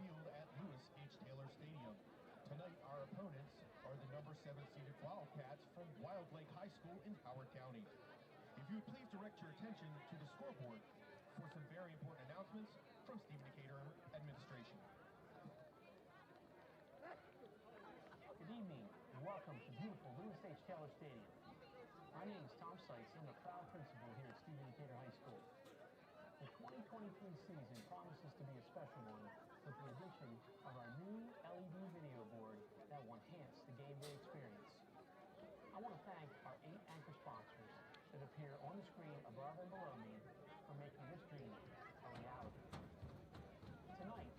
field at Lewis H. Taylor Stadium. Tonight, our opponents are the number 7 seeded Wildcats from Wilde Lake High School in Howard County. If you would please direct your attention to the scoreboard for some very important announcements from Stephen Decatur administration. Good evening and welcome to beautiful Lewis H. Taylor Stadium. My name is Tom Sykes and I'm the proud principal here at Stephen Decatur High School. The 2023 season promises to be a special one with the addition of our new LED video board that will enhance the game day experience. I want to thank our 8 anchor sponsors that appear on the screen above and below me for making this dream a reality. Tonight,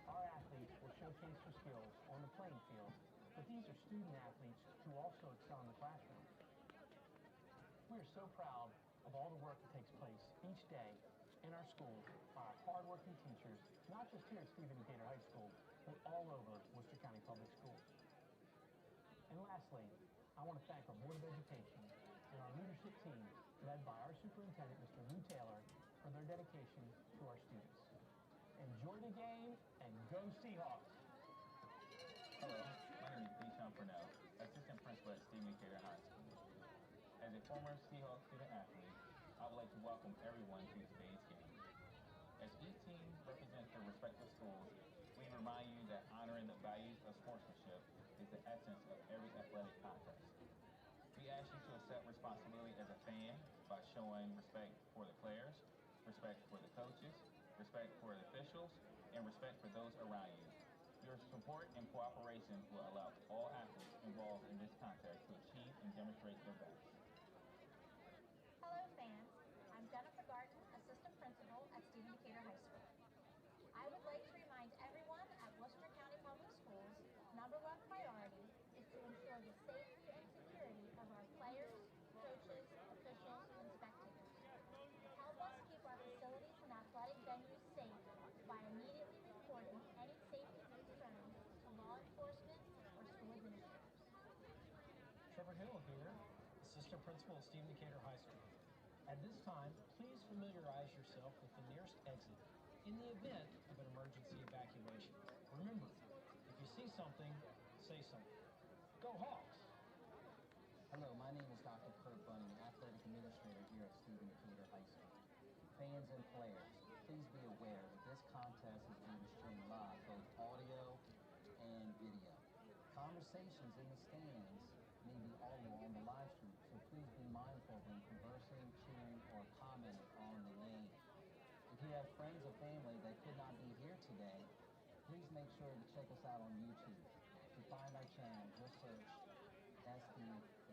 our athletes will showcase their skills on the playing field, but these are student athletes who also excel in the classroom. We are so proud of all the work that takes place each day in our schools by our hardworking teachers, not just here at Stephen Decatur High School, but all over Worcester County Public Schools. And lastly, I want to thank our Board of Education and our leadership team led by our superintendent, Mr. Lou Taylor, for their dedication to our students. Enjoy the game and go Seahawks! Hello, my name is Deshaun Purnell, Assistant Principal at Stephen Decatur High School. As a former Seahawks student athlete, I would like to welcome everyone to today's game. As each team represents their respective schools, we remind you that honoring the values of sportsmanship is the essence of every athletic contest. We ask you to accept responsibility as a fan by showing respect for the players, respect for the coaches, respect for the officials, and respect for those around you. Your support and cooperation will allow all athletes involved in this contest to achieve and demonstrate their best. Hello fans, I'm Jennifer Garten, Assistant Principal at Stephen Decatur High School. I would like to remind everyone at Worcester County Public Schools, number 1 priority is to ensure the safety and security of our players, coaches, officials, and spectators. Help us keep our facilities and athletic venues safe by immediately reporting any safety concerns to law enforcement or school administrators. Trevor Hill here, Assistant Principal at Stephen Decatur High School. At this time, please familiarize yourself with the nearest exit in the event of an emergency evacuation. Remember, if you see something, say something. Go Hawks! Hello, my name is Dr. Kurt Bunning, Athletic Administrator here at Stephen Decatur High School. Fans and players, please be aware that this contest is being streamed live, both audio and video. Conversations in the stands may be audible on the live stream, so please be mindful when conversing, cheering, or commenting on the game. If you have friends or family that could not be here today, please make sure to check us out on YouTube. To find our channel, just search SDHS.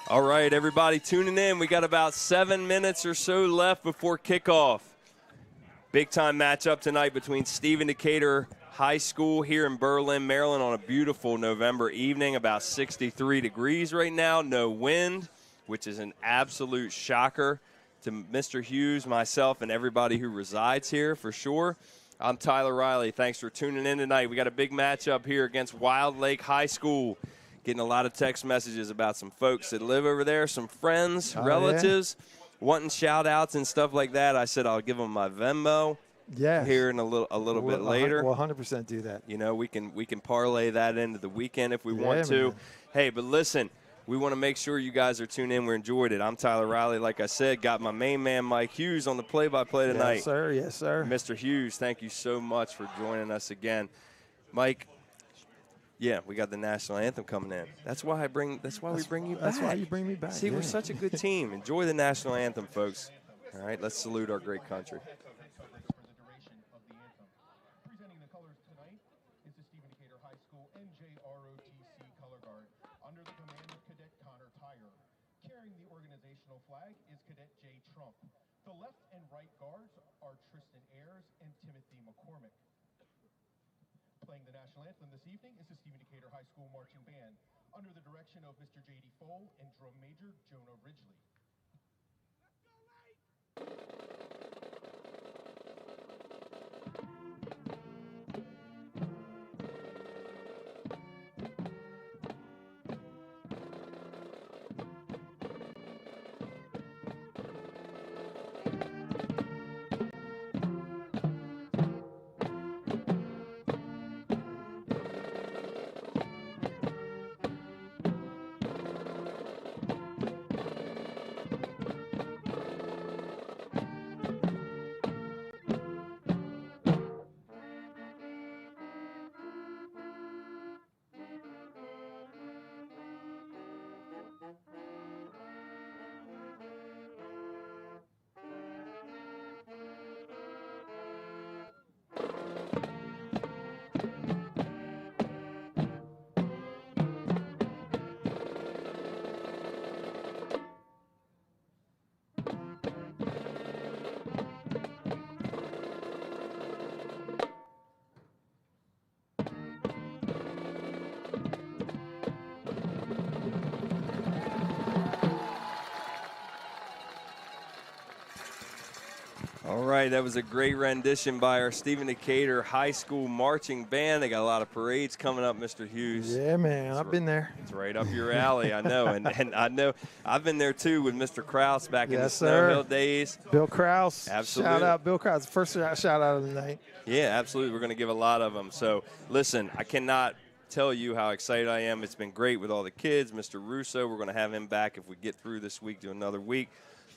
All right, everybody tuning in. We got about 7 minutes or so left before kickoff. Big-time matchup tonight between Stephen Decatur High School here in Berlin, Maryland on a beautiful November evening, about 63 degrees right now, no wind, which is an absolute shocker to Mr. Hughes, myself, and everybody who resides here for sure. I'm Tyler Riley. Thanks for tuning in tonight. We got a big matchup here against Wilde High School. Getting a lot of text messages about some folks that live over there, some friends, relatives, wanting shout-outs and stuff like that. I said I'll give them my Venmo. Yes. Here in a little bit later. We'll 100% do that. You know, we can parlay that into the weekend if we want to. Man. Hey, but listen, we want to make sure you guys are tuned in. We enjoyed it. I'm Tyler Riley. Like I said, got my main man Mike Hughes on the play-by-play tonight. Yes, sir. Yes, sir. Mr. Hughes, thank you so much for joining us again. Mike, yeah, we got the national anthem coming in. That's why we bring you back. That's why you bring me back. See, we're such a good team. Enjoy the national anthem, folks. All right, let's salute our great country. Flag is Cadet J. Trump. The left and right guards are Tristan Ayers and Timothy McCormick. Playing the national anthem this evening is the Stephen Decatur High School Marching Band under the direction of Mr. J.D. Fole and Drum Major Jonah Ridgely. All right, that was a great rendition by our Stephen Decatur High School Marching Band. They got a lot of parades coming up, Mr. Hughes. Yeah, man, I've been there. It's right up your alley, I know. And I know I've been there, too, with Mr. Kraus back in the Snow Hill days. Bill Kraus. Absolutely. Shout out Bill Kraus. First shout out of the night. Yeah, absolutely. We're going to give a lot of them. So, listen, I cannot tell you how excited I am. It's been great with all the kids. Mr. Russo, we're going to have him back if we get through this week to another week.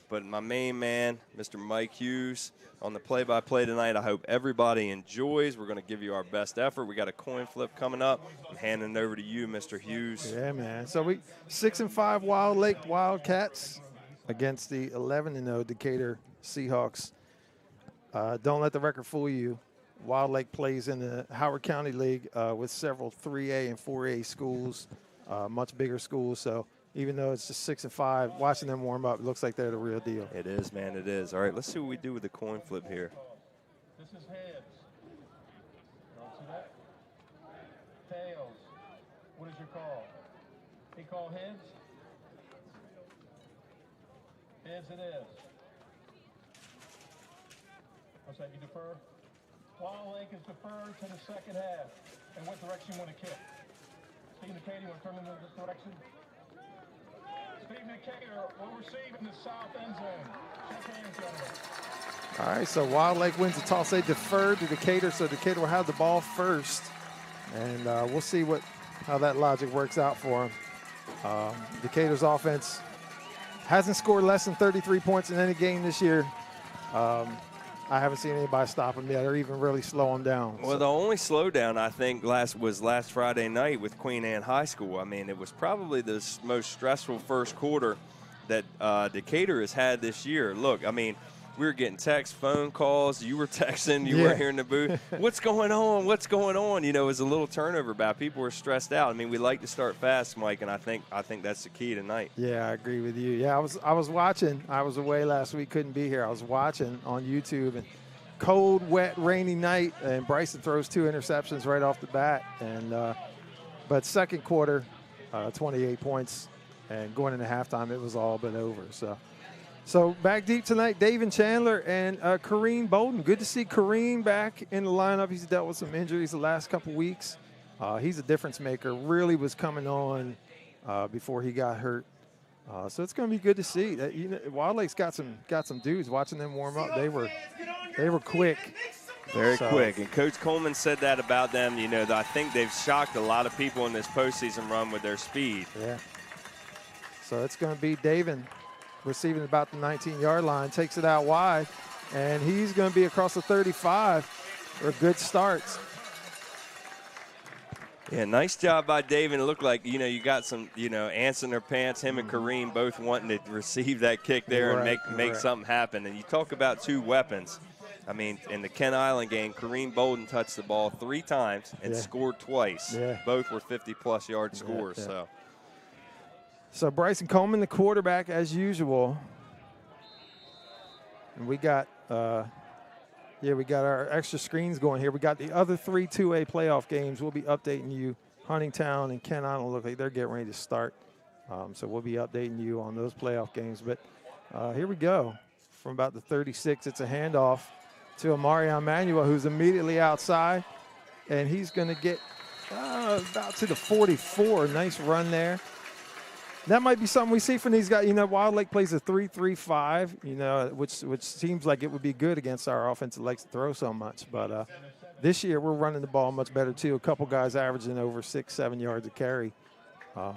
But my main man, Mr. Mike Hughes, on the play-by-play tonight. I hope everybody enjoys. We're going to give you our best effort. We got a coin flip coming up. I'm handing it over to you, Mr. Hughes. Yeah, man. So we 6-5 Wilde Wildcats against the 11-0 Decatur Seahawks. Don't let the record fool you. Wilde plays in the Howard County League with several 3A and 4A schools, much bigger schools. So even though it's just 6-5, watching them warm up, it looks like they're the real deal. It is, man, it is. All right, let's see what we do with the coin flip here. This is heads. Don't see that? Tails. What is your call? He called heads? Heads it is. What's that, you defer? Wild Lake is deferred to the second half. And what direction you want to kick? Stephen Decatur, you want to turn in this direction? Stephen Decatur will receive in the south end zone. Shake hands, gentlemen. All right, so Wild Lake wins the toss. They deferred to Decatur, so Decatur will have the ball first. And we'll see how that logic works out for them. Decatur's offense hasn't scored less than 33 points in any game this year. I haven't seen anybody stop them yet or even really slow them down. Well, the only slowdown, I think, was last Friday night with Queen Anne High School. I mean, it was probably the most stressful first quarter that Decatur has had this year. Look, I mean, we were getting texts, phone calls. You were texting. You were here in the booth. What's going on? What's going on? You know, it was a little turnover about. People were stressed out. I mean, we like to start fast, Mike, and I think that's the key tonight. Yeah, I agree with you. Yeah, I was watching. I was away last week, couldn't be here. I was watching on YouTube, and cold, wet, rainy night, and Bryson throws 2 interceptions right off the bat. And but second quarter, 28 points, and going into halftime, it was all but over. So back deep tonight, David Chandler and Kareem Bolden. Good to see Kareem back in the lineup. He's dealt with some injuries the last couple weeks. He's a difference maker. Really was coming on before he got hurt. So it's going to be good to see. Wild Lake's got some dudes. Watching them warm up, they were quick. Very quick. And Coach Coleman said that about them. You know, I think they've shocked a lot of people in this postseason run with their speed. Yeah. So it's going to be David receiving about the 19-yard line, takes it out wide, and he's going to be across the 35 for a good start. Yeah, nice job by David. It looked like, you know, you got some, you know, ants in their pants, him and Kareem both wanting to receive that kick there and make something happen. And you talk about 2 weapons. I mean, in the Kent Island game, Kareem Bolden touched the ball 3 times and scored twice. Yeah. Both were 50-plus yard scores. Yeah. So Bryson Coleman, the quarterback, as usual. And we got our extra screens going here. We got the other 3 2A playoff games. We'll be updating you. Huntingtown and Kent Island look like they're getting ready to start. So we'll be updating you on those playoff games. But here we go. From about the 36, it's a handoff to Amari Manuel, who's immediately outside. And he's going to get about to the 44. Nice run there. That might be something we see from these guys. You know, Wild Lake plays a 3-3-5, you know, which seems like it would be good against our offense that likes to throw so much. But this year we're running the ball much better, too. A couple guys averaging over 6-7 yards a carry. So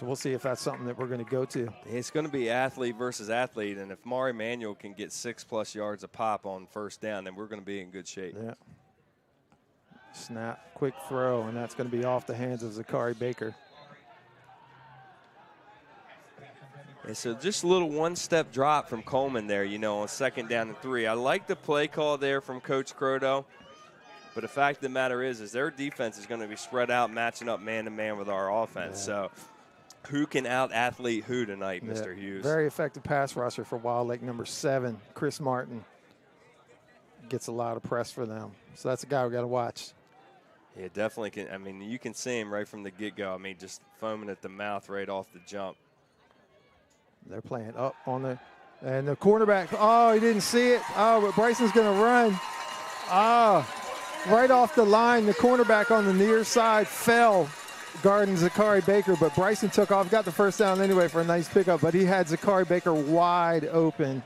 we'll see if that's something that we're going to go to. It's going to be athlete versus athlete, and if Mari Manuel can get 6+ yards a pop on first down, then we're going to be in good shape. Yeah. Snap, quick throw, and that's going to be off the hands of Zachary Baker. And so just a little one-step drop from Coleman there, you know, on 2nd down and 3. I like the play call there from Coach Croto, but the fact of the matter is their defense is going to be spread out, matching up man-to-man with our offense. Yeah. So who can out-athlete who tonight, Mr. Hughes? Very effective pass rusher for Wild Lake, number 7, Chris Martin. Gets a lot of press for them. So that's a guy we got to watch. Yeah, definitely can. I mean, you can see him right from the get-go. I mean, just foaming at the mouth right off the jump. They're playing up on and the quarterback, he didn't see it. But Bryson's going to run. Right off the line, the cornerback on the near side fell, guarding Zachary Baker, but Bryson took off, got the first down anyway for a nice pickup, but he had Zachary Baker wide open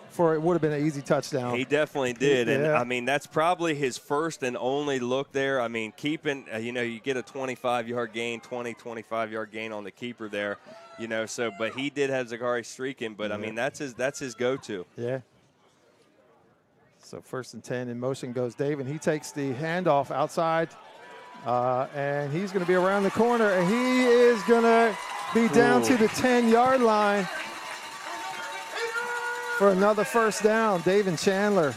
for it would have been an easy touchdown. He definitely did, and I mean, that's probably his first and only look there. I mean, keeping, you get a 25-yard gain, 25-yard gain on the keeper there. You know, so but he did have Zachary streaking, but I mean that's his go-to. Yeah. So 1st and 10 in motion goes Dave, and he takes the handoff outside, and he's going to be around the corner, and he is going to be down to the 10-yard line for another first down. David Chandler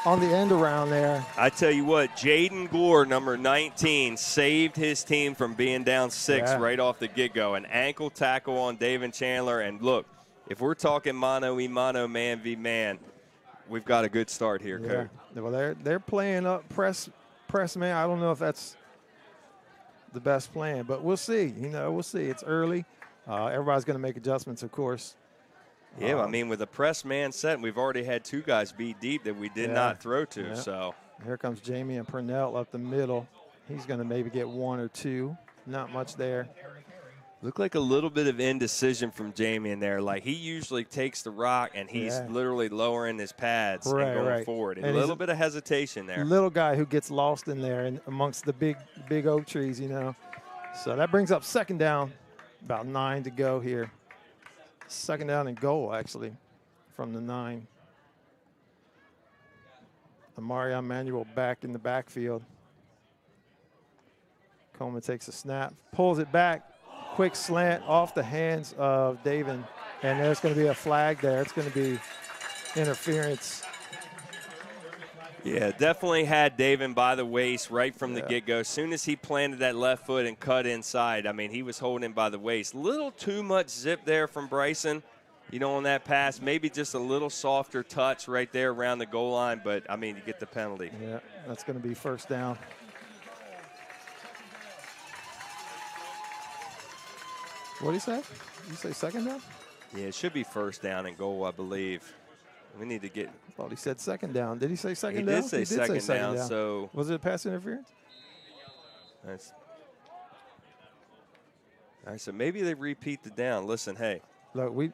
on the end around there. I tell you what, Jaden Gore, number 19, saved his team from being down 6 right off the get-go. An ankle tackle on David Chandler. And look, if we're talking mano-a-mano, man v. man, we've got a good start here, Coach. Well, they're playing up press man. I don't know if that's the best plan, but we'll see. You know, we'll see. It's early. Everybody's going to make adjustments, of course. Yeah, I mean, with a press man set, we've already had 2 guys beat deep that we did not throw to. So here comes Jamie and Purnell up the middle. He's going to maybe get 1 or 2. Not much there. Looked like a little bit of indecision from Jamie in there. Like, he usually takes the rock, and he's literally lowering his pads and going forward. And a little bit of hesitation there. Little guy who gets lost in there and amongst the big oak trees, you know. So that brings up 2nd down. About 9 to go here. 2nd down and goal, actually, from the 9. Amari Manuel back in the backfield. Coleman takes a snap, pulls it back, quick slant off the hands of David, and there's going to be a flag there. It's going to be interference. Yeah, definitely had David by the waist right from the get-go. As soon as he planted that left foot and cut inside, I mean, he was holding him by the waist. Little too much zip there from Bryson, you know, on that pass. Maybe just a little softer touch right there around the goal line, but, I mean, you get the penalty. Yeah, that's going to be first down. What did he say? Did you say second down? Yeah, it should be first down and goal, I believe. We need to get. I thought he said second down. Did he say second down? He did say second down. So was it a pass interference? That's. All right, so maybe they repeat the down. Listen, hey. Look, we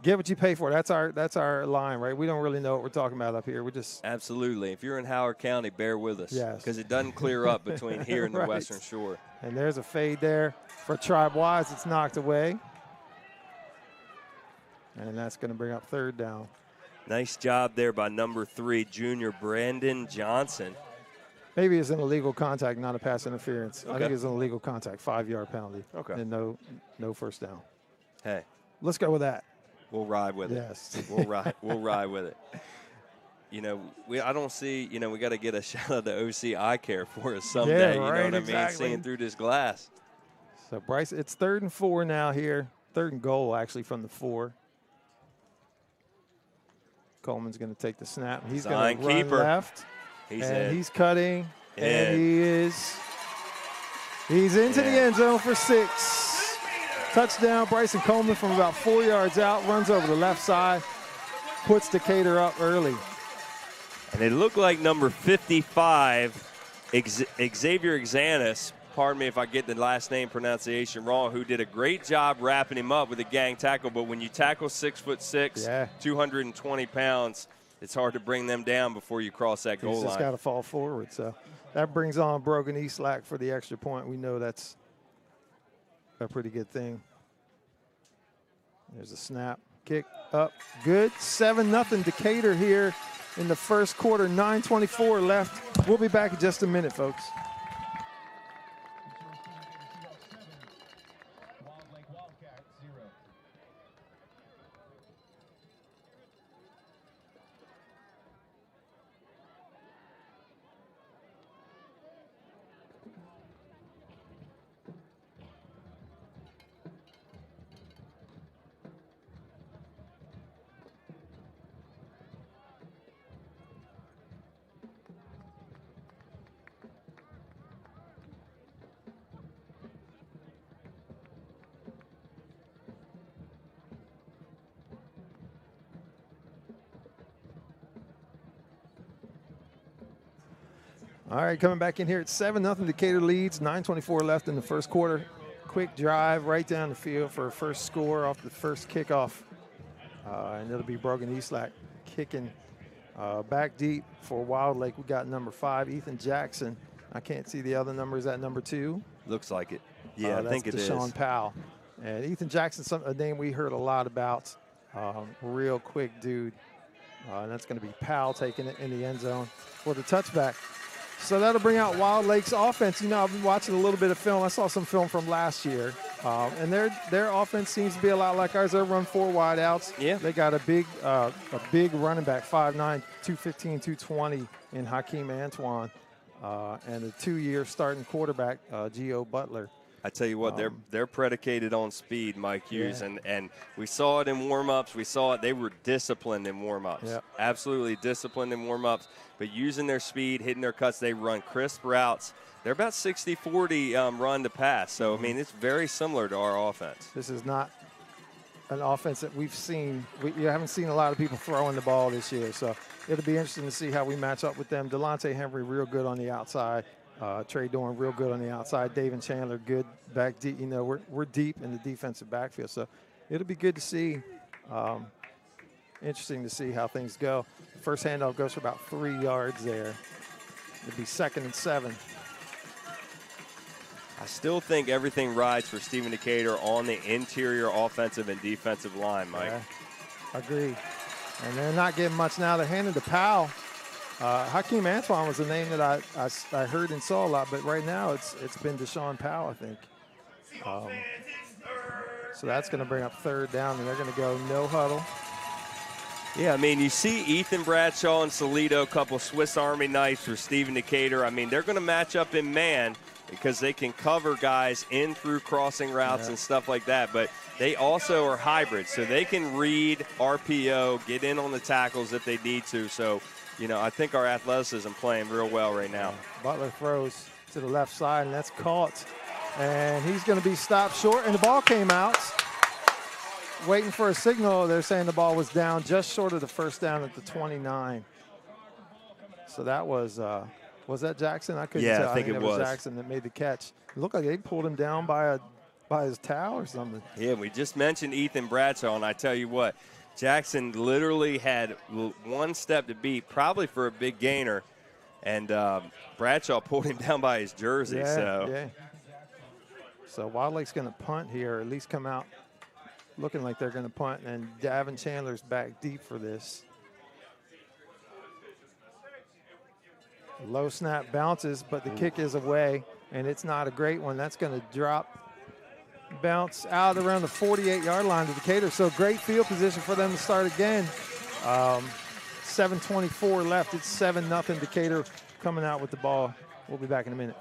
get what you pay for. That's our line, right? We don't really know what we're talking about up here. We just absolutely. If you're in Howard County, bear with us. Yes. Because it doesn't clear up between here and the right. Western Shore. And there's a fade there for Tribe Wise. It's knocked away, and that's going to bring up third down. Nice job there by number 3, junior Brandon Johnson. Maybe it's an illegal contact, not a pass interference. Okay. I think it's an illegal contact, 5-yard penalty. Okay. And no first down. Hey. Let's go with that. We'll ride with it. Yes. We'll ride with it. You know, I don't see, you know, we got to get a shout out to OC Eye Care for us someday. Yeah, right, you know what exactly. I mean? Seeing through this glass. So, Bryce, it's 3rd and 4 now here. 3rd and goal, actually, from the 4. Coleman's going to take the snap. He's going to run left. He's cutting. And he's into the end zone for 6. Touchdown, Bryson Coleman from about 4 yards out, runs over the left side, puts Decatur up early. And it looked like number 55, Xavier Exanis, pardon me if I get the last name pronunciation wrong, who did a great job wrapping him up with a gang tackle. But when you tackle 6'6", 220 pounds, it's hard to bring them down before you cross that goal line. He's just got to fall forward. So that brings on Brogan Eastlack for the extra point. We know that's a pretty good thing. There's a snap, kick up, good. 7-0 Decatur here in the first quarter. 9:24 left. We'll be back in just a minute, folks. Wildcats 0. All right, coming back in here at 7-0 Decatur leads. 9:24 left in the first quarter. Quick drive right down the field for a first score off the first kickoff. And it'll be Brogan Eastlack kicking back deep for Wild Lake. We got number 5, Ethan Jackson. I can't see the other number. Is that number 2? Looks like it. Yeah, I think it is. Deshaun Powell. And Ethan Jackson, a name we heard a lot about. Real quick dude. And that's going to be Powell taking it in the end zone for the touchback. So that'll bring out Wild Lake's offense. You know, I've been watching a little bit of film. I saw some film from last year. And their offense seems to be a lot like ours. They run 4 wideouts. Yeah. They got a big running back, 5'9", 215, 220 in Hakeem Antoine. And a 2-year starting quarterback, Gio Butler. I tell you what, they're predicated on speed, Mike Hughes, and we saw it in warm-ups. We saw it. They were disciplined in warm-ups, absolutely disciplined in warm-ups. But using their speed, hitting their cuts, they run crisp routes. They're about 60-40 run to pass. So, I mean, it's very similar to our offense. This is not an offense that we've seen. We haven't seen a lot of people throwing the ball this year. So it'll be interesting to see how we match up with them. Delonte Henry, real good on the outside. Trey Dorn, real good on the outside. David Chandler, good back deep. You know, we're deep in the defensive backfield. So it'll be good to see. Interesting to see how things go. First handoff goes for about 3 yards there. It'll be 2nd and 7. I still think everything rides for Stephen Decatur on the interior offensive and defensive line, Mike. Yeah, agreed. And they're not getting much now. They're handing to Powell. Hakeem Antoine was a name that I heard and saw a lot, but right now it's been Deshaun Powell, I think. So that's going to bring up 3rd down, and they're going to go no huddle. Yeah, I mean, you see Ethan Bradshaw and Salido, a couple Swiss Army knives for Stephen Decatur. I mean, they're going to match up in man because they can cover guys in through crossing routes and stuff like that. But they also are hybrids, so they can read RPO, get in on the tackles if they need to. So, you know, I think our athleticism playing real well right now. Butler throws to the left side, and that's caught. And he's going to be stopped short, and the ball came out. Waiting for a signal. They're saying the ball was down just short of the first down at the 29. So that was that Jackson? I couldn't tell. I think it was Jackson that made the catch. It looked like they pulled him down by his towel or something. Yeah, we just mentioned Ethan Bradshaw, and I tell you what, Jackson literally had one step to beat, probably for a big gainer, and Bradshaw pulled him down by his jersey. So Wild Lake's going to punt here, or at least come out looking like they're going to punt, and Davin Chandler's back deep for this. Low snap bounces, but the kick is away, and it's not a great one. That's going to bounce out around the 48-yard line to Decatur. So great field position for them to start again. 7:24 left. It's 7-0 Decatur coming out with the ball. We'll be back in a minute.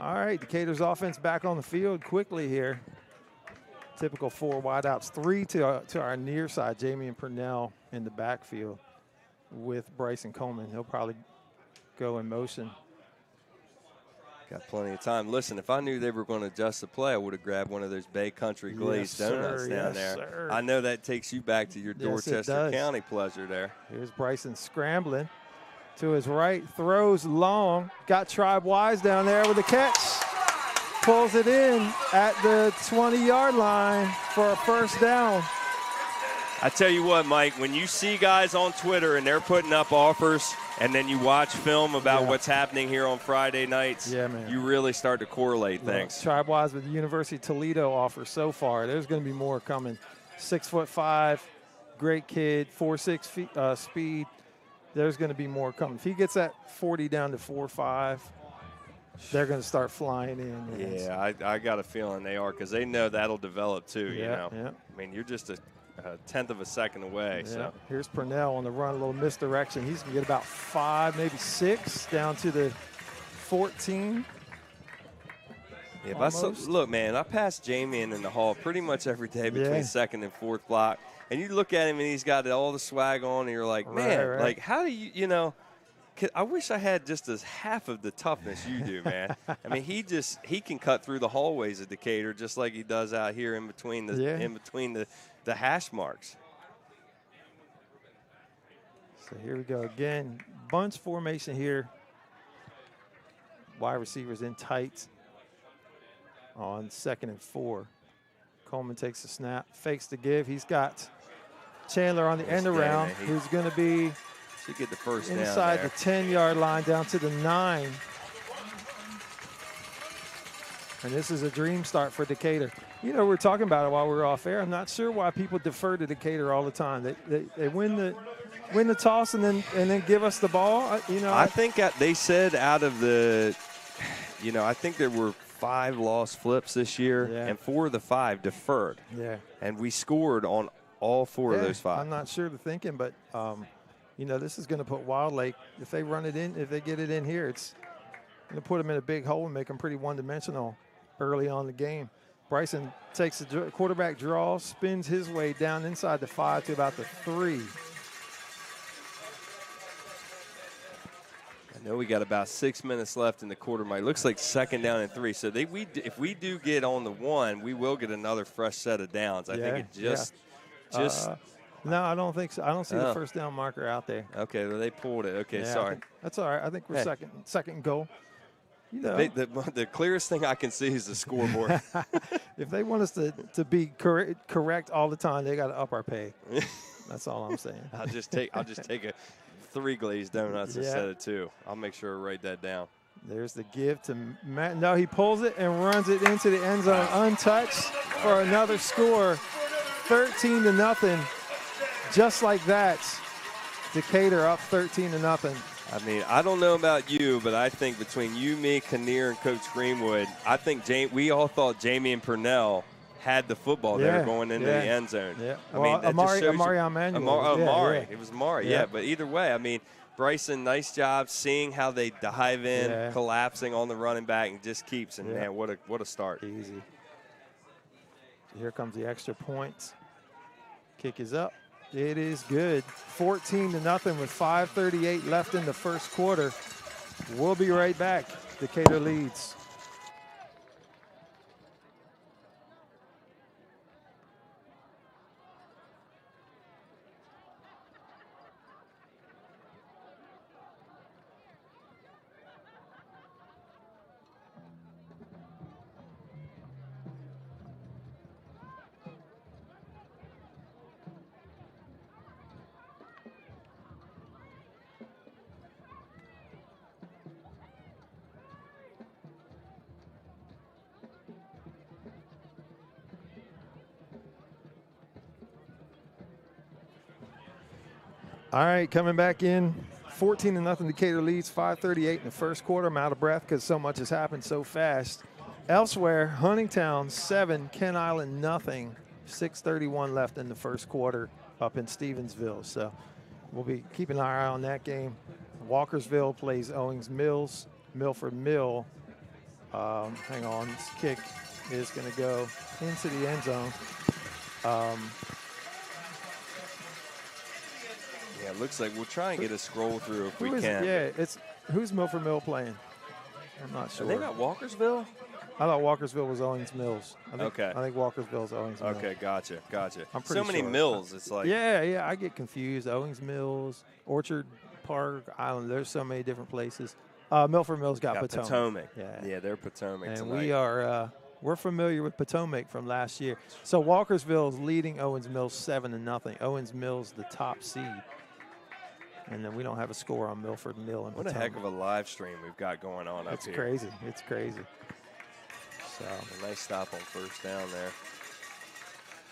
All right, Decatur's offense back on the field quickly here. Typical 4 wideouts, 3 to our near side. Jamian Purnell in the backfield with Bryson Coleman. He'll probably go in motion. Got plenty of time. Listen, if I knew they were going to adjust the play, I would have grabbed one of those Bay Country glazed donuts down there. Sir. I know that takes you back to your Dorchester County pleasure there. Here's Bryson scrambling to his right, throws long, got Tribe Wise down there with a catch. Pulls it in at the 20-yard line for a first down. I tell you what, Mike, when you see guys on Twitter and they're putting up offers and then you watch film about what's happening here on Friday nights, you really start to correlate things. Tribe Wise with the University of Toledo offer so far. There's going to be more coming. 6'5", great kid, 4.6 speed. There's going to be more coming. If he gets that 40 down to 4.5, they're going to start flying in. Yeah, I got a feeling they are because they know that'll develop too, you know. I mean, you're just a tenth of a second away. Yeah. So here's Purnell on the run, a little misdirection. He's going to get about 5, maybe 6, down to the 14. Yeah, look, man, I pass Jamian in the hall pretty much every day between second and fourth block. And you look at him, and he's got all the swag on, and you're like, man, like, how do you, you know, I wish I had just as half of the toughness you do, man. I mean, he can cut through the hallways of Decatur just like he does out here in between the hash marks. So here we go again. Bunch formation here. Wide receivers in tight on 2nd and 4. Coleman takes the snap, fakes the give. He's got Chandler on the end around, who's going to be get the first inside down the 10-yard line down to the 9. And this is a dream start for Decatur. You know, we were talking about it while we were off air. I'm not sure why people defer to Decatur all the time. They win the toss and then give us the ball. You know, I think they said out of the, you know, I think there were 5 lost flips this year, and 4 of the 5 deferred. Yeah. And we scored on all 4 of those 5. I'm not sure the thinking, but you know, this is going to put Wild Lake, if they run it in, if they get it in here, it's going to put them in a big hole and make them pretty one-dimensional early on in the game. Bryson takes the quarterback draw, spins his way down inside the 5 to about the 3. I know we got about 6 minutes left in the quarter. It looks like 2nd down and 3. So if we do get on the 1, we will get another fresh set of downs. I think it just no, I don't think so. I don't see the first down marker out there. Okay, well, they pulled it. Okay, sorry. That's all right. I think we're second goal. You know, the clearest thing I can see is the scoreboard. If they want us to be correct all the time, they got to up our pay. That's all I'm saying. I'll just take a 3 glazed donuts instead of 2. I'll make sure to write that down. There's the give to Matt. No, he pulls it and runs it into the end zone untouched for another score. 13-0. Just like that, Decatur up 13-0. I mean, I don't know about you, but I think between you, me, Kinnear, and Coach Greenwood, I think we all thought Jamie and Purnell had the football there going into the end zone. Yeah. I mean, Amari Emanuel. Amari. It was Amari, But either way, I mean, Bryson, nice job seeing how they dive in, collapsing on the running back, and just keeps. And, man, what a start. Easy. So here comes the extra point. Kick is up. It is good. 14-0 with 5:38 left in the first quarter. We'll be right back. Decatur leads. All right, coming back in, 14-0 Decatur leads, 5:38 in the first quarter. I'm out of breath because so much has happened so fast. Elsewhere, Huntingtown 7, Kent Island nothing. 6:31 left in the first quarter up in Stevensville. So we'll be keeping an eye on that game. Walkersville plays Owings Mills. Milford Mill, hang on, this kick is going to go into the end zone. Yeah, it looks like we'll try and get a scroll through if we can. Who's Milford Mill playing? I'm not sure. Are they not Walkersville? I thought Walkersville was Owings Mills. I think Walkersville is Owings Mills. Okay, gotcha. I'm pretty so many sure. mills, it's like. Yeah, I get confused. Owings Mills, Orchard Park, Island. There's so many different places. Milford Mills got Potomac. Yeah, they're Potomac and tonight. we're familiar with Potomac from last year. So Walkersville is leading Owings Mills 7-0. Owings Mills the top seed. And then we don't have a score on Milford Mill and What Potomac. a heck of a live stream we've got going on up here. It's crazy. So a nice stop on first down there.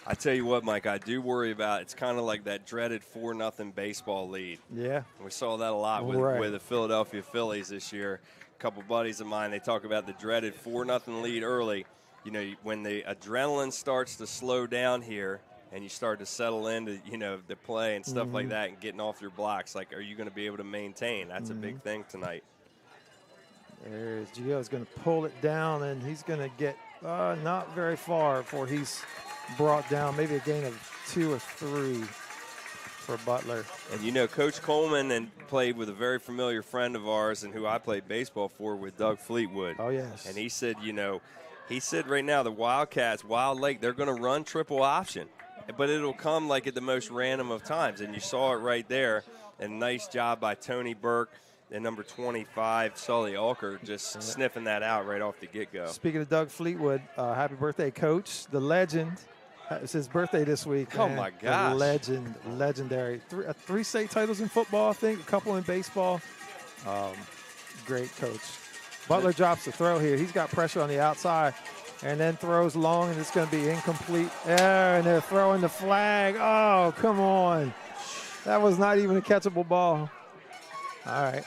I tell you what, Mike, I do worry about it's kind of like that dreaded 4-0 baseball lead. Yeah. We saw that a lot with the Philadelphia Phillies this year. A couple buddies of mine, they talk about the dreaded 4-0 lead early. You know, when the adrenaline starts to slow down here, and you start to settle into, the play and stuff like that and getting off your blocks, like, are you going to be able to maintain? That's a big thing tonight. There's Gio's going to pull it down, and he's going to get not very far before he's brought down, maybe a gain of 2 or 3 for Butler. And, Coach Coleman played with a very familiar friend of ours and who I played baseball for with Doug Fleetwood. Oh, yes. And he said, right now the Wildcats, Wild Lake, they're going to run triple option. But it'll come like at the most random of times, and you saw it right there. And nice job by Tony Burke and number 25, Sully Alker, just sniffing that out right off the get-go. Speaking of Doug Fleetwood, happy birthday, Coach. The legend. It's his birthday this week. Oh, my gosh. Legendary. 3 state titles in football, I think, a couple in baseball. Great coach. Butler drops the throw here. He's got pressure on the outside. And then throws long, and it's going to be incomplete. And they're throwing the flag. Oh, come on. That was not even a catchable ball. All right.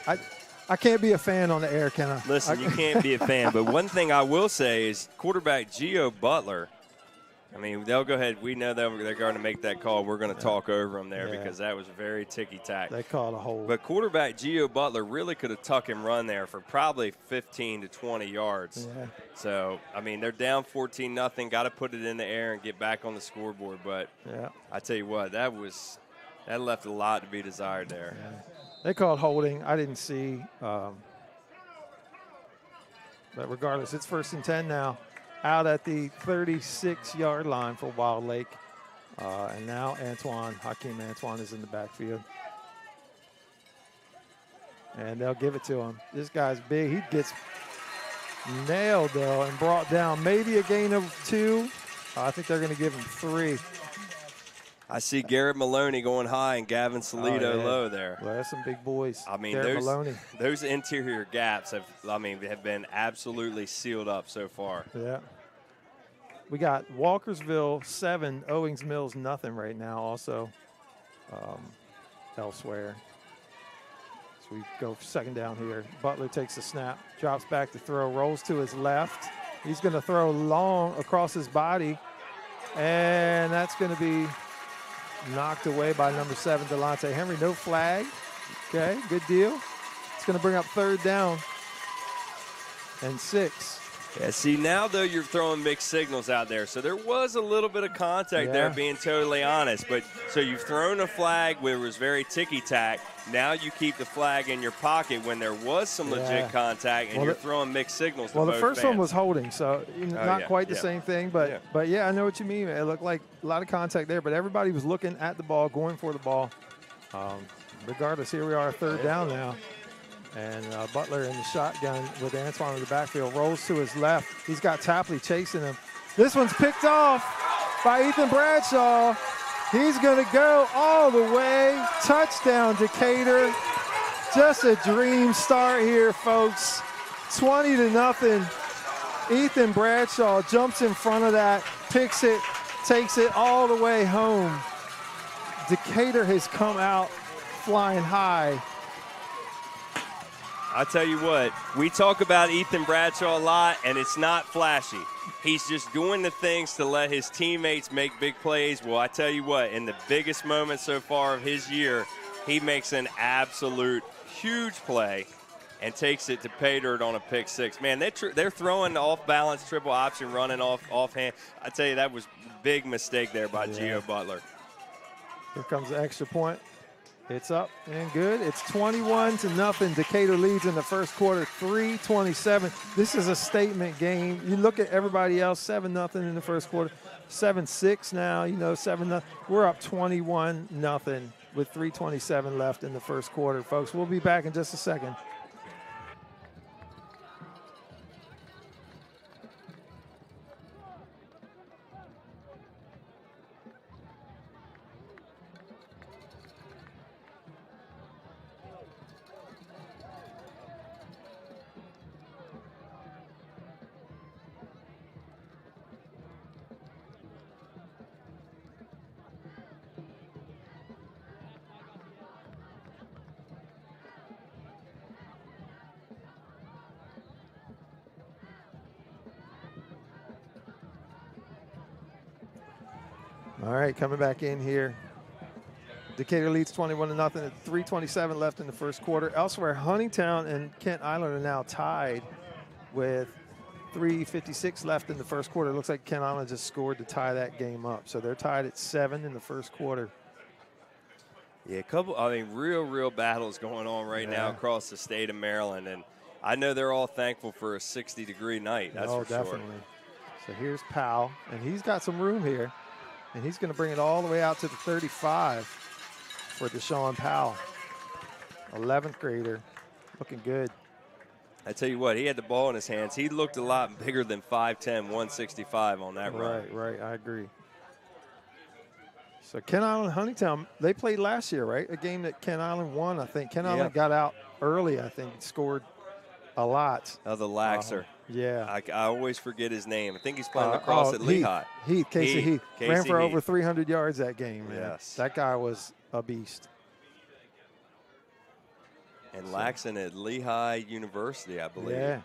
I can't be a fan on the air, can I? Listen, you can't be a fan. But one thing I will say is quarterback Gio Butler, I mean, they'll go ahead. We know that they're going to make that call. We're going to talk over them there because that was very ticky-tack. They called a hold. But quarterback Gio Butler really could have tuck and run there for probably 15 to 20 yards. Yeah. So, I mean, they're down 14-0. Got to put it in the air and get back on the scoreboard. But I tell you what, that left a lot to be desired there. Yeah. They called holding. I didn't see. But regardless, it's 1st and 10 now. Out at the 36-yard line for Wild Lake. And now Hakeem Antoine is in the backfield. And they'll give it to him. This guy's big. He gets nailed, though, and brought down. Maybe a gain of 2. I think they're going to give him 3. I see Garrett Maloney going high and Gavin Salido low there. Well, that's some big boys. I mean, those interior gaps have been absolutely sealed up so far. Yeah. We got Walkersville 7, Owings Mills nothing right now. Also, elsewhere. So we go for second down here. Butler takes the snap, drops back to throw, rolls to his left. He's going to throw long across his body, and that's going to be knocked away by number 7, Delonte Henry. No flag. Okay, good deal. It's going to bring up third down and 6. Yeah, see, now, though, you're throwing mixed signals out there. So there was a little bit of contact there, being totally honest. But so you've thrown a flag where it was very ticky-tack. Now you keep the flag in your pocket when there was some legit contact, and you're throwing mixed signals to both the first fans. one was holding, so not quite the same thing. But, yeah, I know what you mean. It looked like a lot of contact there, but everybody was looking at the ball, going for the ball. Regardless, here we are, third down now. And Butler in the shotgun with Antoine in the backfield. Rolls to his left. He's got Tapley chasing him. This one's picked off by Ethan Bradshaw. He's going to go all the way. Touchdown, Decatur. Just a dream start here, folks. 20-0. Ethan Bradshaw jumps in front of that, picks it, takes it all the way home. Decatur has come out flying high. I tell you what, we talk about Ethan Bradshaw a lot, and it's not flashy. He's just doing the things to let his teammates make big plays. Well, I tell you what, in the biggest moment so far of his year, he makes an absolute huge play and takes it to pay dirt on a pick 6. Man, they're throwing off-balance triple option, running offhand. I tell you, that was a big mistake there by Gio Butler. Here comes the extra point. It's up and good. It's 21-0. Decatur leads in the first quarter, 3:27. This is a statement game. You look at everybody else, 7-0 in the first quarter, 7-6 now, 7-0. We're up 21-0 with 3:27 left in the first quarter, folks. We'll be back in just a second. All right, coming back in here. Decatur leads 21-0 at 3:27 left in the first quarter. Elsewhere, Huntingtown and Kent Island are now tied with 3:56 left in the first quarter. It looks like Kent Island just scored to tie that game up. So they're tied at 7 in the first quarter. Yeah, real battles going on right now across the state of Maryland. And I know they're all thankful for a 60-degree night. That's for definitely. Sure. So here's Powell, and he's got some room here. And he's going to bring it all the way out to the 35 for Deshaun Powell. 11th grader, looking good. I tell you what, he had the ball in his hands. He looked a lot bigger than 5'10", 165 on that run. Right, I agree. So Kent Island, Huntingtown, they played last year, right? A game that Kent Island won, I think. Kent Island got out early, I think, scored a lot. The Laxer. Yeah. I always forget his name. I think he's playing across at Lehigh. Casey Heath. Ran for Heath. over 300 yards that game, man. Yes. That guy was a beast. And Laxon at Lehigh University, I believe. Yeah.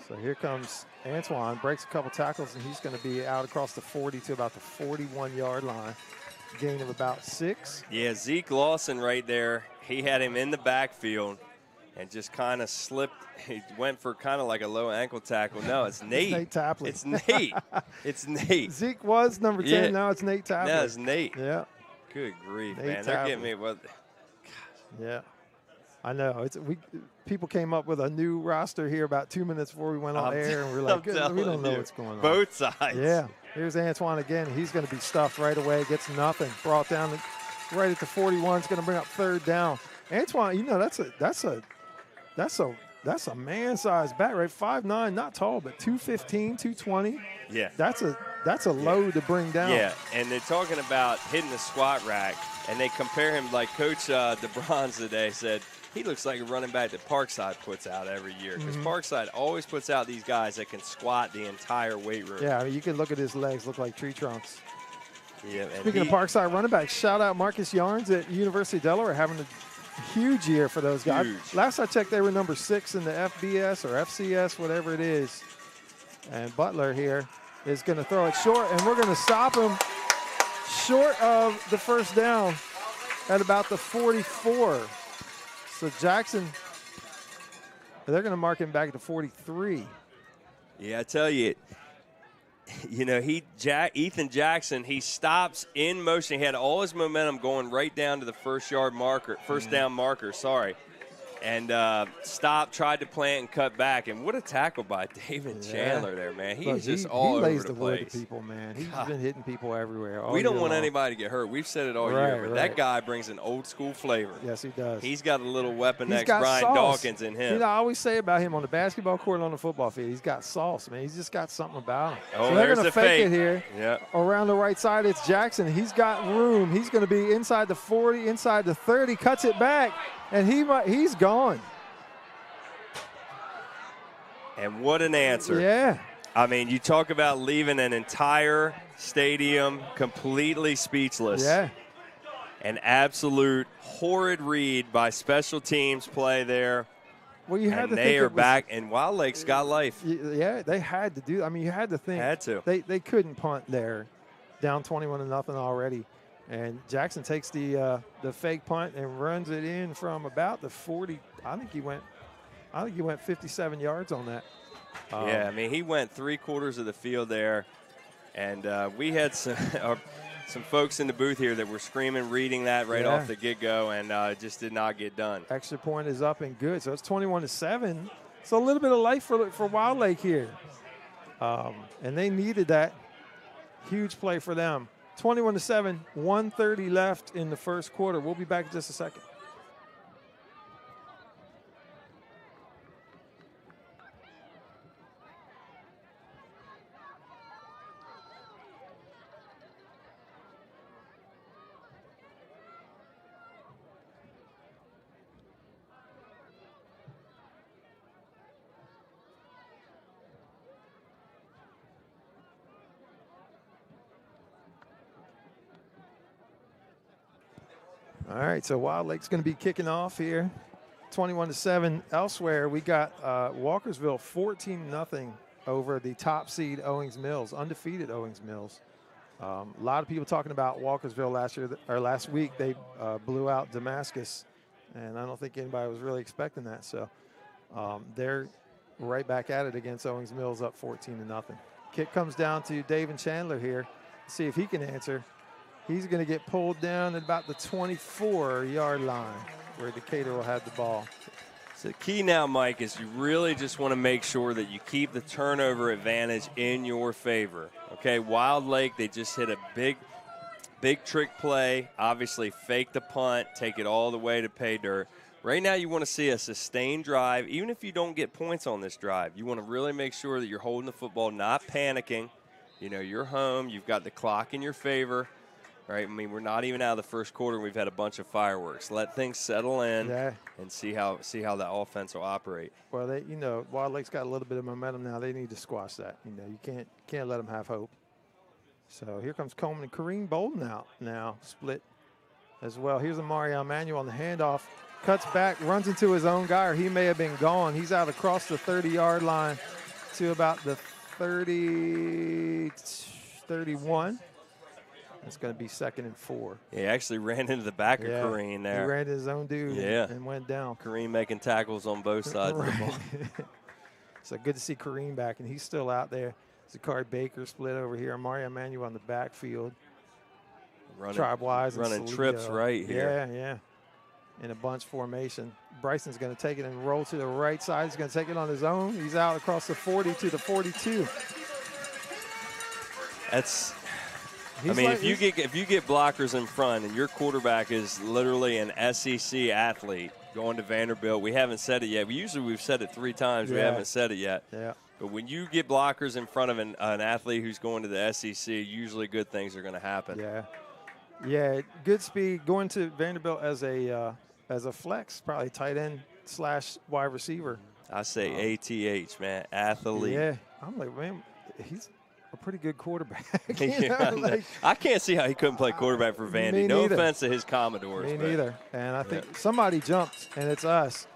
So here comes Antoine, breaks a couple tackles, and he's going to be out across the 40 to about the 41-yard line. Gain of about 6. Yeah, Zeke Lawson right there. He had him in the backfield and just kind of slipped. He went for kind of like a low ankle tackle. No, it's Nate. It's Nate Tapley. It's Nate. It's Nate. Zeke was number 10. Now it's Nate Tapley. Now it's Nate. Yeah. Good grief, Nate man. Tapley. They're getting me. Well, yeah. I know. People came up with a new roster here about 2 minutes before we went on air, and we're like, we don't know what's going on. Both sides. Yeah. Here's Antoine again. He's going to be stuffed right away. Gets nothing. Brought down right at the 41. It's going to bring up third down. Antoine, that's a man-sized back, right? 5'9", not tall, but 215, 220. Yeah. That's a load to bring down. Yeah, and they're talking about hitting the squat rack, and they compare him like Coach DeBronze today said. he looks like a running back that Parkside puts out every year, because Parkside always puts out these guys that can squat the entire weight room. Yeah, I mean, you can look at his legs, look like tree trunks. Yeah, Speaking of Parkside running backs, shout out Marcus Yarns at University of Delaware, having a huge year for those guys. Huge. Last I checked, they were number 6 in the FBS or FCS, whatever it is. And Butler here is going to throw it short, and we're going to stop him short of the first down at about the 44. So Jackson, they're going to mark him back at the 43. Yeah, I tell you, Ethan Jackson, he stops in motion. He had all his momentum going right down to the first down marker, and stopped, tried to plant and cut back. And what a tackle by David Chandler there, man. He's just all over the place. Wood to people, man. He's been hitting people everywhere. We don't want anybody to get hurt. We've said it all year, but that guy brings an old school flavor. Yes, he does. He's got a little weapon next Brian Dawkins in him. I always say about him on the basketball court and on the football field, he's got sauce, man. He's just got something about him. Oh, so they're going to fake it here. Yeah. Around the right side, it's Jackson. He's got room. He's going to be inside the 40, inside the 30, cuts it back, and he's gone. And what an answer. Yeah. I mean, you talk about leaving an entire stadium completely speechless. Yeah. An absolute horrid read by special teams play there. Well, you had to think they are back, and Wild Lake's got life. Yeah, they had to do. I mean, you had to think. Had to. They couldn't punt there, down 21-0 already, and Jackson takes the fake punt and runs it in from about the 40. I think he went 57 yards on that. Yeah, I mean, he went 3/4 of the field there, and we had some folks in the booth here that were screaming, reading that right off the get-go, and it just did not get done. Extra point is up and good, so it's 21-7. So a little bit of life for Wild Lake here, and they needed that huge play for them. 21-7, 1:30 left in the first quarter. We'll be back in just a second. All right, so Wild Lake's going to be kicking off here, 21-7. Elsewhere, we got Walkersville 14-0 over the top seed Owings Mills, undefeated Owings Mills. A lot of people talking about Walkersville last week. They blew out Damascus, and I don't think anybody was really expecting that. So they're right back at it against Owings Mills, up 14-0. Kick comes down to David Chandler here. See if he can answer. He's going to get pulled down at about the 24-yard line where Decatur will have the ball. So the key now, Mike, is you really just want to make sure that you keep the turnover advantage in your favor. Okay, Wild Lake, they just hit a big trick play, obviously fake the punt, take it all the way to pay dirt. Right now you want to see a sustained drive. Even if you don't get points on this drive, you want to really make sure that you're holding the football, not panicking. You know, you're home. You've got the clock in your favor. Right, I mean, we're not even out of the first quarter. We've had a bunch of fireworks. Let things settle in and see how the offense will operate. Well, Wild Lake's got a little bit of momentum now. They need to squash that. You can't let them have hope. So here comes Coleman and Kareem Bolden out now, split as well. Here's Amari Manuel on the handoff, cuts back, runs into his own guy, or he may have been gone. He's out across the 30-yard line to about the 31. It's going to be 2nd and 4. He actually ran into the back of Kareem there. He ran into his own dude and went down. Kareem making tackles on both sides of the ball. So good to see Kareem back, and he's still out there. Zakari Baker split over here. Mario Manuel on the backfield. Tribe-wise. Running trips right here. Yeah. In a bunch formation. Bryson's going to take it and roll to the right side. He's going to take it on his own. He's out across the 40 to the 42. If you get blockers in front and your quarterback is literally an SEC athlete going to Vanderbilt, we haven't said it yet. We've said it 3 times. We haven't said it yet. Yeah. But when you get blockers in front of an athlete who's going to the SEC, usually good things are going to happen. Yeah. Yeah, good speed. Going to Vanderbilt as a as a flex, probably tight end / wide receiver. I say ATH, man, athlete. Yeah, I'm like, man, he's a pretty good quarterback. I can't see how he couldn't play quarterback for Vandy. No offense to his Commodores. Me neither. And I think somebody jumped, and it's us.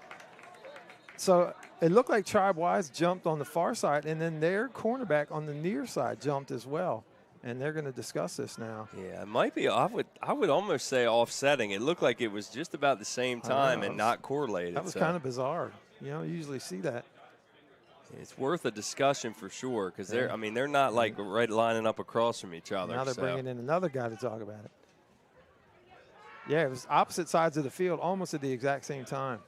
So it looked like Tribe Wise jumped on the far side, and then their cornerback on the near side jumped as well. And they're going to discuss this now. Yeah, it might be. I would almost say offsetting. It looked like it was just about the same time and not correlated. That was kind of bizarre. You usually see that. It's worth a discussion for sure because they're not like right lining up across from each other. Now they're bringing in another guy to talk about it. Yeah, it was opposite sides of the field almost at the exact same time.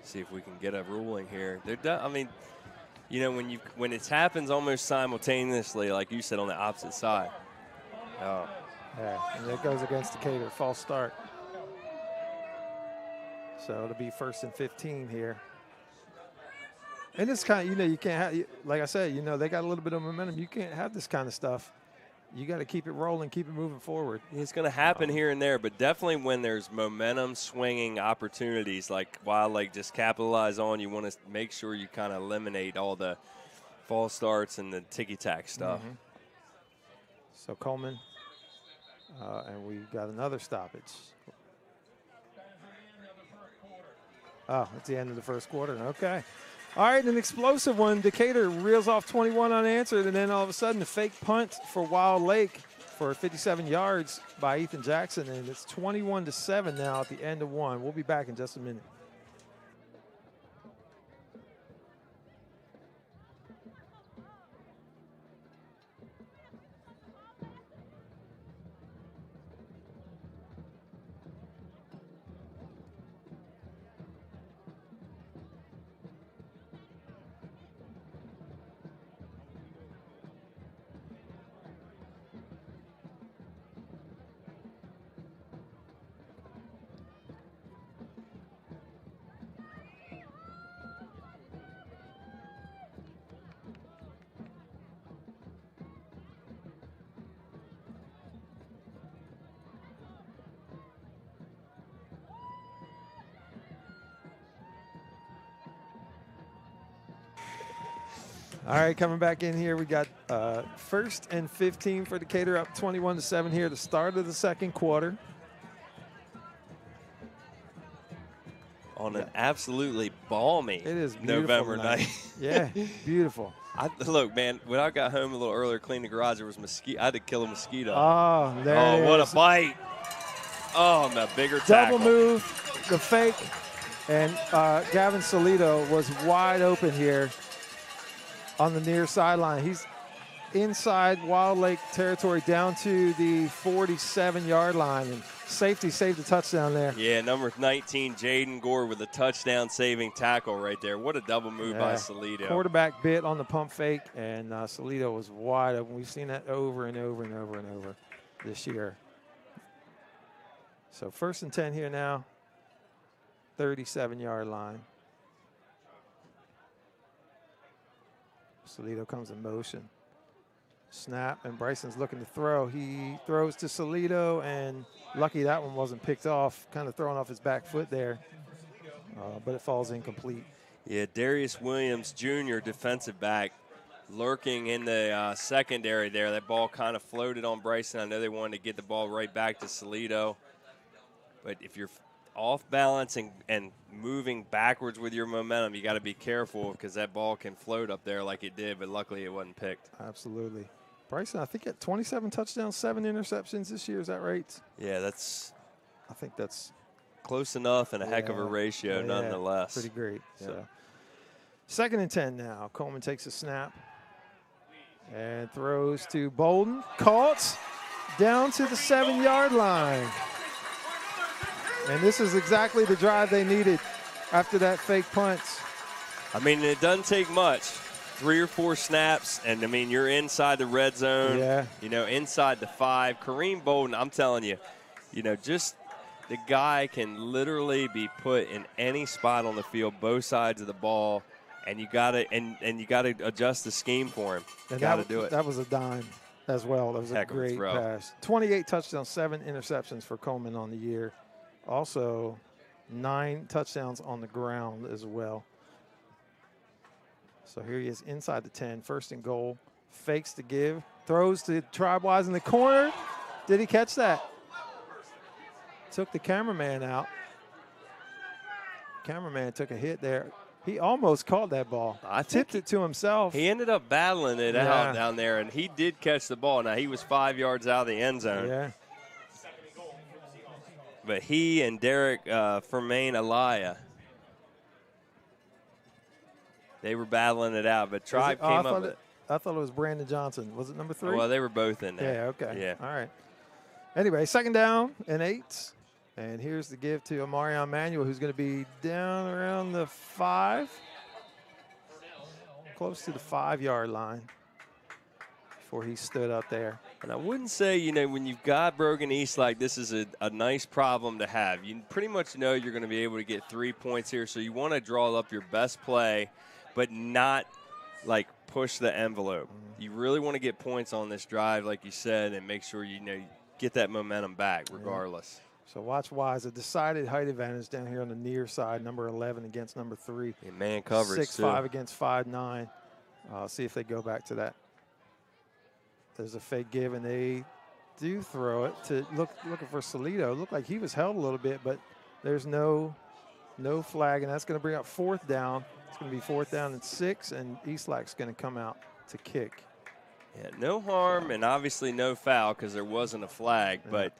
See if we can get a ruling here. When it happens almost simultaneously, like you said, on the opposite side. Oh. Yeah, and it goes against Decatur, false start. So it'll be 1st and 15 here. And it's kind of, you can't have, like I said, they got a little bit of momentum. You can't have this kind of stuff. You got to keep it rolling, keep it moving forward. It's going to happen here and there, but definitely when there's momentum swinging opportunities like Wild Lake just capitalize on, you want to make sure you kind of eliminate all the false starts and the ticky-tack stuff. Mm-hmm. So Coleman, and we got another stoppage. Oh, it's the end of the first quarter. Okay. All right, an explosive one. Decatur reels off 21 unanswered, and then all of a sudden a fake punt for Wild Lake for 57 yards by Ethan Jackson, and it's 21-7 now at the end of one. We'll be back in just a minute. All right, coming back in here, we got 1st and 15 for Decatur, up 21-7 here at the start of the second quarter. On an absolutely balmy November night. Yeah, beautiful. Look, man, when I got home a little earlier, cleaned the garage, there was mosquito. I had to kill a mosquito. Oh, there it is. What a bite. Oh, the bigger tackle. Double move, the fake, and Gavin Salido was wide open here on the near sideline. He's inside Wild Lake territory down to the 47-yard line, and safety saved the touchdown there. Yeah, number 19, Jaden Gore with a touchdown-saving tackle right there. What a double move by Salido. Quarterback bit on the pump fake, and Salido was wide open. We've seen that over and over and over and over this year. So 1st and 10 here now, 37-yard line. Salido comes in motion. Snap, and Bryson's looking to throw. He throws to Salido, and lucky that one wasn't picked off, kind of throwing off his back foot there, but it falls incomplete. Yeah, Darius Williams, Jr., defensive back, lurking in the secondary there. That ball kind of floated on Bryson. I know they wanted to get the ball right back to Salido, but if you're off balance and moving backwards with your momentum, you got to be careful because that ball can float up there like it did, but luckily it wasn't picked. Absolutely. Bryson, I think, at 27 touchdowns, 7 interceptions this year. Is that right? Yeah, I think that's close enough and a heck of a ratio nonetheless. Pretty great. So. 2nd and 10 now. Coleman takes a snap and throws to Bolden. Caught down to the 7-yard line. And this is exactly the drive they needed after that fake punt. I mean, it doesn't take much. 3 or 4 snaps, and, I mean, you're inside the red zone. Yeah. Inside the 5. Kareem Bolden, I'm telling you, just the guy can literally be put in any spot on the field, both sides of the ball. and you gotta adjust the scheme for him. And Got to do it. That was a dime as well. That was a great pass. 28 touchdowns, 7 interceptions for Coleman on the year. Also, 9 touchdowns on the ground as well. So here he is inside the 10, first and goal. Fakes to give, throws to Tribewise in the corner. Did he catch that? Took the cameraman out. Cameraman took a hit there. He almost caught that ball. I tipped it to himself. He ended up battling it out down there, and he did catch the ball. Now, he was 5 yards out of the end zone. Yeah. But he and Derek Fermain Alaya, they were battling it out. But Tribe came up with it. I thought it was Brandon Johnson. Was it number 3? Well, they were both in there. Yeah, okay. Yeah. All right. Anyway, second down and 8. And here's the give to Amarion Manuel, who's going to be down around the 5. Close to the 5-yard line before he stood up there. And I wouldn't say, when you've got Brogan East, like this is a nice problem to have. You pretty much know you're going to be able to get 3 points here, so you want to draw up your best play, but not, like, push the envelope. You really want to get points on this drive, like you said, and make sure you get that momentum back regardless. So watch Wise, a decided height advantage down here on the near side, number 11 against number 3. And man coverage 6'5" against 5'9". See if they go back to that. There's a fake give, and they do throw it to looking for Solito. Looked like he was held a little bit, but there's no flag, and that's going to bring up 4th down. It's going to be 4th down and 6, and Eastlak's going to come out to kick. Yeah, no harm and obviously no foul because there wasn't a flag. Yeah. But,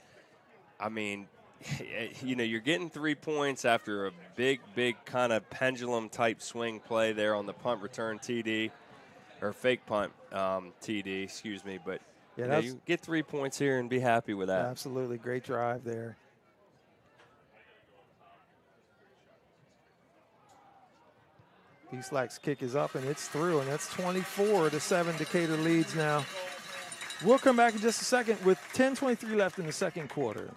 I mean, you're getting 3 points after a big kind of pendulum-type swing play there on the punt return TD, or fake punt TD, excuse me. But you get 3 points here and be happy with that. Absolutely. Great drive there. Eastlak's kick is up, and it's through, and that's 24-7. Decatur leads now. We'll come back in just a second with 10:23 left in the second quarter.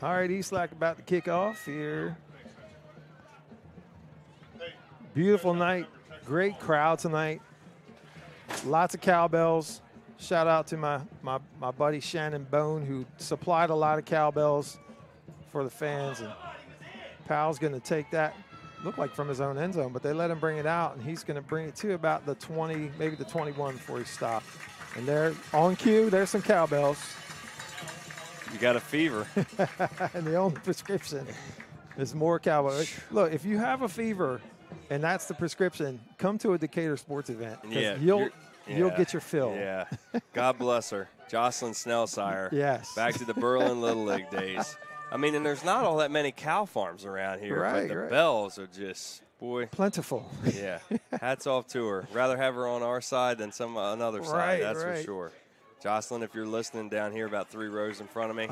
All right, Eastlak about to kick off here. Beautiful night, great crowd tonight. Lots of cowbells. Shout out to my buddy Shannon Bone, who supplied a lot of cowbells for the fans. And Powell's going to take that, looked like from his own end zone, but they let him bring it out, and he's going to bring it to about the 20, maybe the 21 before he stopped. And there, on cue, there's some cowbells. You got a fever. And the only prescription is more cowbell. Look, if you have a fever and that's the prescription, come to a Decatur sports event. Yeah, you'll get your fill. Yeah. God bless her. Jocelyn Snellsire. Yes. Back to the Berlin Little League days. I mean, and there's not all that many cow farms around here, but the bells are just, boy. Plentiful. Yeah. Hats off to her. Rather have her on our side than another side, that's for sure. Jocelyn, if you're listening down here about 3 rows in front of me,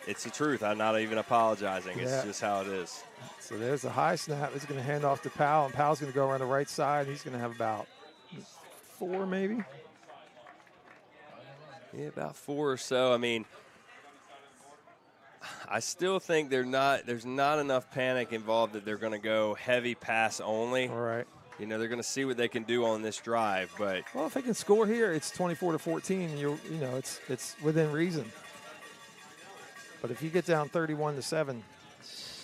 it's the truth. I'm not even apologizing. It's just how it is. So there's a high snap. It's going to hand off to Powell, and Powell's going to go around the right side. He's going to have about 4 maybe. Yeah, about 4 or so. I mean, I still think there's not enough panic involved that they're going to go heavy pass only. All right. They're going to see what they can do on this drive, but well, if they can score here, it's 24-14. It's within reason. But if you get down 31-7, it's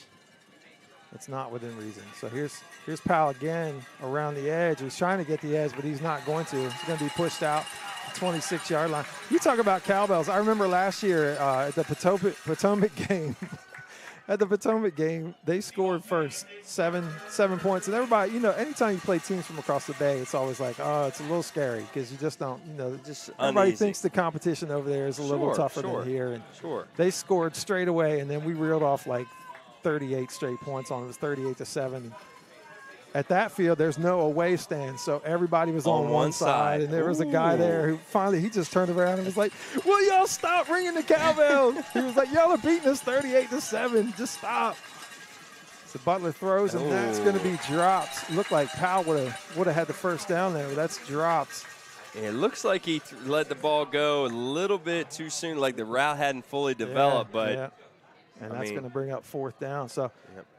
not within reason. So here's Powell again around the edge. He's trying to get the edge, but he's not going to. He's going to be pushed out the 26-yard line. You talk about cowbells. I remember last year at the Potomac game, at the Potomac game, they scored first, seven points. And everybody, anytime you play teams from across the bay, it's always like, oh, it's a little scary because you just don't, just everybody uneasy. thinks the competition over there is a little tougher than here. And they scored straight away, and then we reeled off like 38 straight points on it. It was 38-7. At that field, there's no away stand, so everybody was on one side, and there was a guy there who finally he just turned around and was like, "Will y'all stop ringing the cowbells?" He was like, "Y'all are beating us 38-7. Just stop." So Butler throws, and that's going to be dropped. Looked like Powell would have had the first down there, but that's dropped. It looks like he let the ball go a little bit too soon, like the route hadn't fully developed, but. Yeah. And that's going to bring up fourth down. So,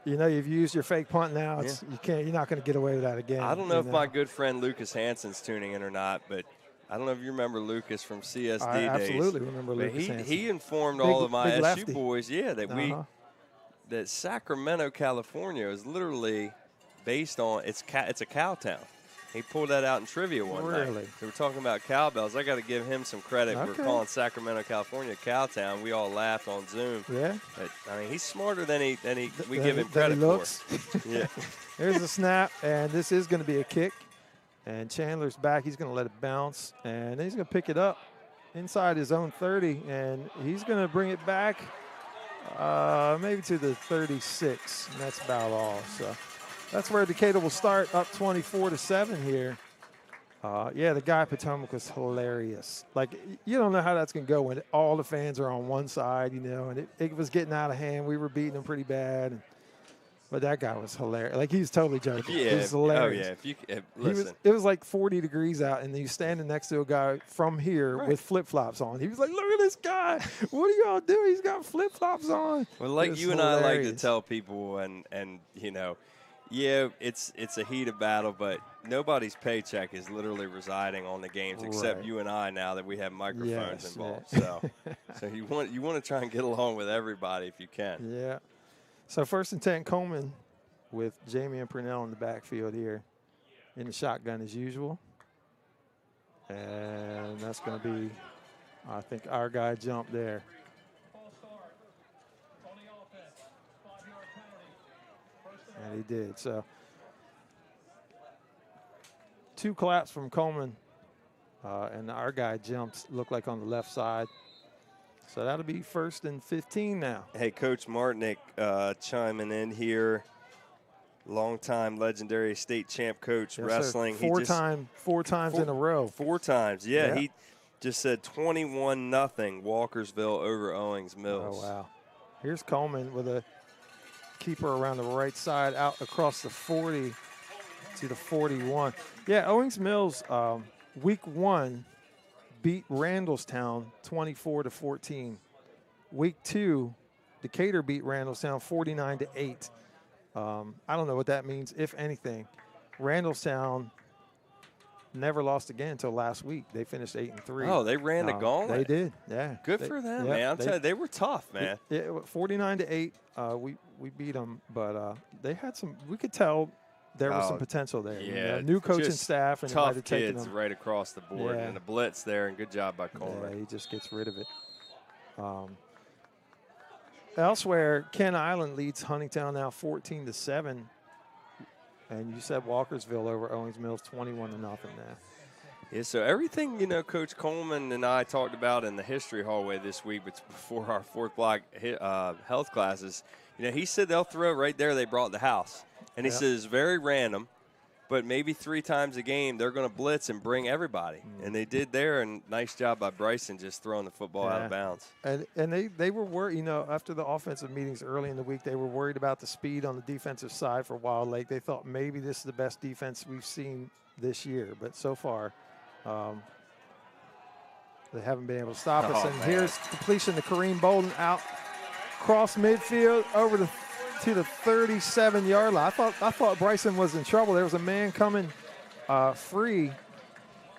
you've used your fake punt now. You're not going to get away with that again. I don't know if my good friend Lucas Hansen's tuning in or not, but I don't know if you remember Lucas from CSD I days. absolutely remember Lucas Hansen. He informed all of my SU lefty. boys, that that Sacramento, California is literally based on it's a cow town. He pulled that out in trivia one night. We were talking about cowbells. I got to give him some credit for calling Sacramento, California, Cowtown. We all laughed on Zoom. Yeah. But, he's smarter than we give him credit for. Yeah. There's a snap, and this is going to be a kick. And Chandler's back. He's going to let it bounce, and then he's going to pick it up inside his own 30, and he's going to bring it back maybe to the 36, and that's about all. So. That's where Decatur will start, up 24-7 here. The guy at Potomac was hilarious. Like, you don't know how that's going to go when all the fans are on one side, and it was getting out of hand. We were beating them pretty bad. But that guy was hilarious. Like, he was totally joking. Yeah. It was hilarious. Oh, yeah. Listen. It was like 40 degrees out, and then you're standing next to a guy from here with flip-flops on. He was like, look at this guy. What are y'all doing? He's got flip-flops on. Well, like you and I like to tell people, and yeah, it's a heated battle, but nobody's paycheck is literally residing on the games except you and I now that we have microphones involved. So you want to try and get along with everybody if you can. Yeah. So 1st and 10, Coleman with Jamie and Purnell in the backfield here in the shotgun as usual. And that's going to be, I think, our guy jumped there. And he did. So 2 claps from Coleman, and our guy jumps, looked like on the left side. So that'll be 1st and 15 now. Hey, Coach Martinick chiming in here. Longtime legendary state champ coach wrestling. Four times in a row. 4 times, yeah. He just said 21-0 Walkersville over Owings Mills. Oh, wow. Here's Coleman with a keeper around the right side, out across the 40 to the 41. Yeah, Owings Mills, week 1, beat Randallstown 24-14. Week 2, Decatur beat Randallstown 49-8. I don't know what that means, if anything. Randallstown never lost again until last week. They finished 8-3. Oh, they ran the gauntlet. They did, yeah. Good for them, man. I'm telling you, they were tough, man. 49-8. We beat them, but they had some. We could tell there was some potential there. Yeah, new coaching staff and tough kids right across the board, and the blitz there, and good job by Coleman. Yeah, he just gets rid of it. Elsewhere, Ken Island leads Huntingtown now 14-7, and you said Walkersville over Owings Mills 21-0 now. Yeah, so everything, Coach Coleman and I talked about in the history hallway this week before our 4th block health classes, he said they'll throw right there. They brought the house. And he says it's very random, but maybe 3 times a game they're going to blitz and bring everybody. And they did there, and nice job by Bryson just throwing the football out of bounds. And they were worried, after the offensive meetings early in the week, they were worried about the speed on the defensive side for Wild Lake. They thought maybe this is the best defense we've seen this year, but so far they haven't been able to stop us. And here's completion to Kareem Bolden out cross midfield over to the 37-yard line. I thought Bryson was in trouble. There was a man coming free,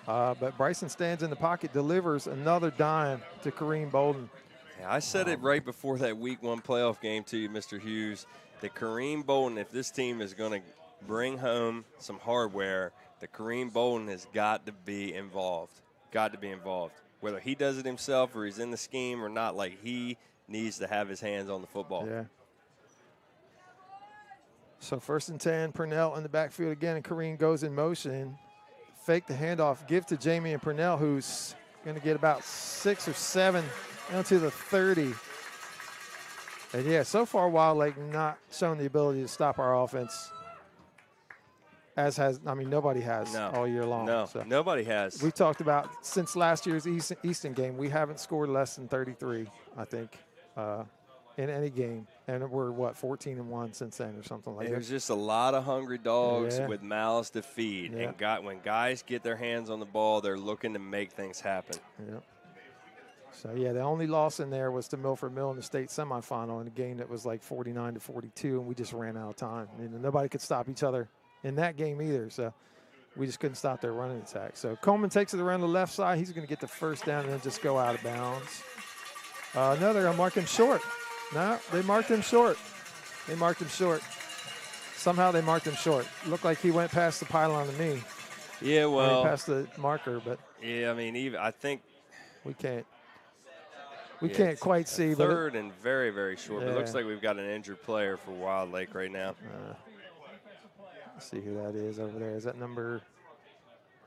but Bryson stands in the pocket, delivers another dime to Kareem Bolden. Yeah, I said it right before that Week 1 playoff game to you, Mr. Hughes, that Kareem Bolden, if this team is going to bring home some hardware, that Kareem Bolden has got to be involved. Got to be involved. Whether he does it himself or he's in the scheme or not, like he needs to have his hands on the football. Yeah. So 1st and 10, Purnell in the backfield again, and Kareem goes in motion. Fake the handoff, give to Jamie and Purnell, who's going to get about 6 or 7 into the 30. And yeah, so far Wild Lake not shown the ability to stop our offense. Nobody has all year long. No, so. Nobody has. We talked about since last year's Easton game, we haven't scored less than 33, I think, in any game. And we're, 14-1 since then or something like that. There's just a lot of hungry dogs with mouths to feed. Yeah. And when guys get their hands on the ball, they're looking to make things happen. Yeah. So, yeah, the only loss in there was to Milford Mill in the state semifinal in a game that was like 49-42, and we just ran out of time. Nobody could stop each other in that game either, so we just couldn't stop their running attack. So Coleman takes it around the left side. He's going to get the first down and then just go out of bounds. No, they're going to mark him short. No, they marked him short. They marked him short. Somehow they marked him short. Looked like he went past the pylon to me. Yeah, well. Past the marker, but. Yeah, I think. We can't. We can't quite see. Third and very, very short. Yeah. But it looks like we've got an injured player for Wild Lake right now. Let's see who that is over there. Is that number?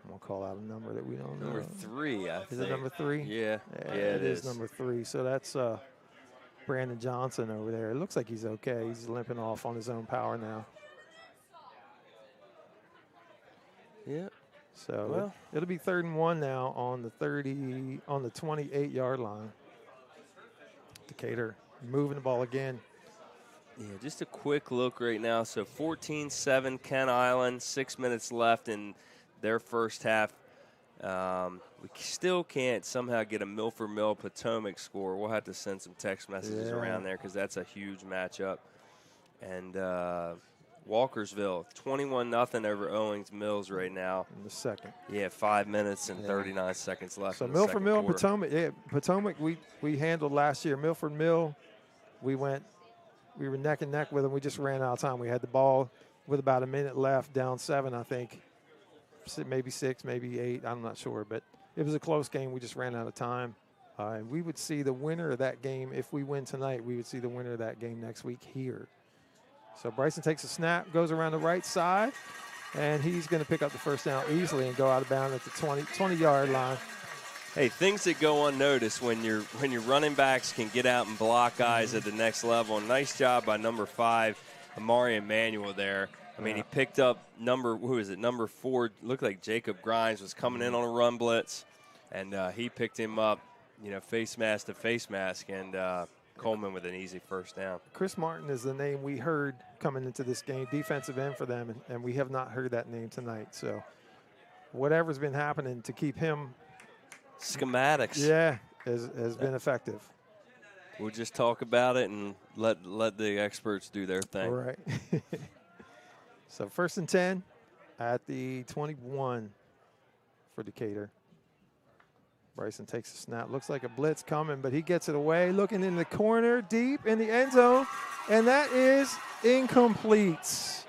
I'm going to call out a number that we don't know. Number 3, I think. Is it number 3? Yeah. Yeah, it is number 3. So that's Brandon Johnson over there. It looks like he's okay. He's limping off on his own power now. Yeah. So it'll be 3rd and 1 now on the 28-yard line. Decatur moving the ball again. Yeah, just a quick look right now. So 14-7 Kent Island, 6 minutes left in their first half. We still can't somehow get a Milford Mill Potomac score. We'll have to send some text messages around there because that's a huge matchup. And Walkersville, 21-0 over Owings Mills right now. In the second. Yeah, 5 minutes and 39 seconds left. So Milford Mill and Potomac, Potomac we handled last year. Milford Mill, we were neck and neck with them. We just ran out of time. We had the ball with about a minute left, down 7, I think. Maybe 6, maybe 8, I'm not sure. But it was a close game. We just ran out of time. And we would see the winner of that game. If we win tonight, we would see the winner of that game next week here. So Bryson takes a snap, goes around the right side, and he's going to pick up the first down easily and go out of bounds at the 20-yard line. Hey, things that go unnoticed when your running backs can get out and block guys at the next level. Nice job by number 5, Amari Emanuel there. He picked up number 4, looked like Jacob Grimes was coming in on a run blitz, and he picked him up, face mask to face mask, and Coleman with an easy first down. Chris Martin is the name we heard coming into this game, defensive end for them, and we have not heard that name tonight. So whatever's been happening to keep him. Schematics. Yeah, has been effective. We'll just talk about it and let the experts do their thing. All right. So 1st and 10 at the 21 for Decatur. Bryson takes a snap. Looks like a blitz coming, but he gets it away. Looking in the corner, deep in the end zone, and that is incomplete.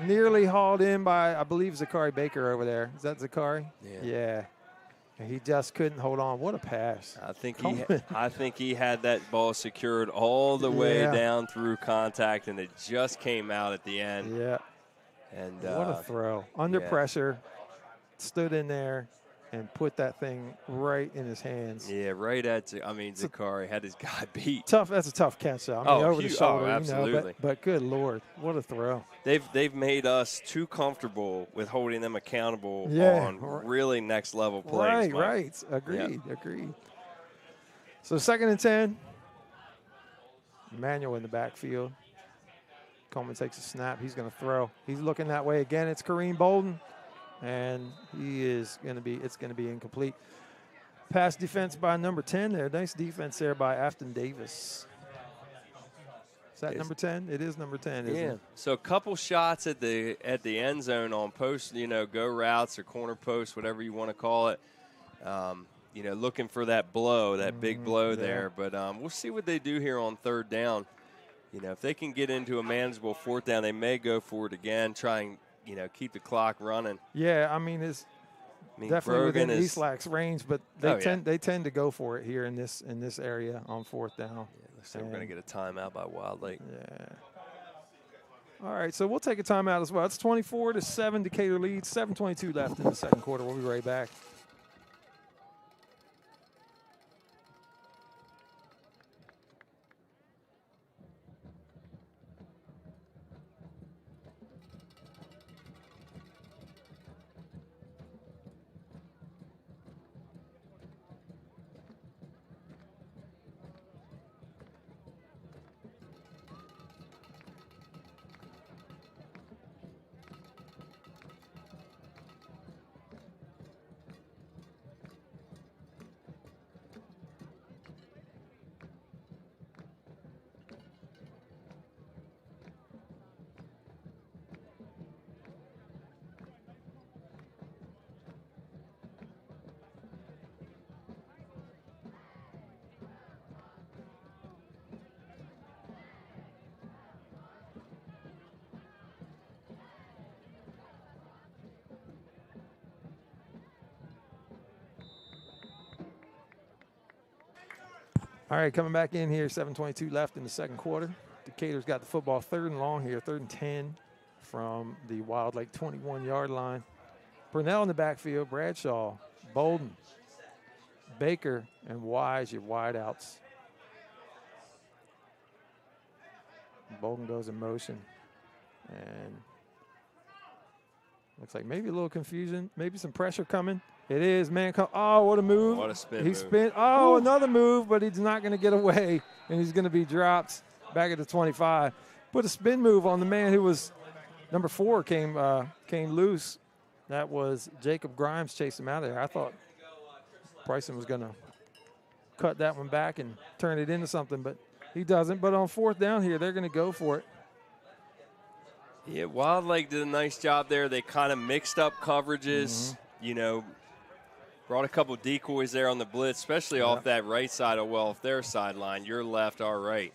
Nearly hauled in by, I believe, Zachary Baker over there. Is that Zachary? Yeah. And he just couldn't hold on. What a pass. I think he had that ball secured all the way down through contact, and it just came out at the end. Yeah. And what a throw. Under pressure, stood in there and put that thing right in his hands. Yeah, right at, Zachary had his guy beat. Tough. That's a tough catch, though. Over the shoulder. Absolutely. But good Lord, what a throw. They've made us too comfortable with holding them accountable on really next level plays. Right. Agreed. So 2nd and 10. Emmanuel in the backfield. Coleman takes a snap. He's going to throw. He's looking that way again. It's Kareem Bolden, and it's going to be incomplete. Pass defense by number 10 there. Nice defense there by Afton Davis. Is that number 10? It is number 10, isn't it? So a couple shots at the end zone on post, go routes or corner posts, whatever you want to call it. Looking for that blow, that big blow there. But we'll see what they do here on 3rd down. If they can get into a manageable 4th down, they may go for it again, try and, keep the clock running. Yeah, it's definitely within Eastlak's range, but they tend to go for it here in this area on 4th down. Yeah, looks like we're going to get a timeout by Wild Lake. Yeah. All right, so we'll take a timeout as well. It's 24-7 Decatur leads, 7:22 left in the second quarter. We'll be right back. All right, coming back in here, 7:22 left in the second quarter. Decatur's got the football 3rd and long here, 3rd and 10 from the Wilde Lake 21-yard line. Purnell in the backfield, Bradshaw, Bolden, Baker, and Wise, your wideouts. Bolden goes in motion. And looks like maybe a little confusion, maybe some pressure coming. It is, man. Oh, what a move. What a spin He move. spin. Oh, woo. Another move, but he's not going to get away, and he's going to be dropped back at the 25. Put a spin move on the man who was number 4 came loose. That was Jacob Grimes chasing him out of there. I thought Bryson was going to cut that one back and turn it into something, but he doesn't. But on 4th down here, they're going to go for it. Yeah, Wilde Lake did a nice job there. They kind of mixed up coverages, you know, brought a couple decoys there on the blitz, especially off that right side of their sideline, your left, our right.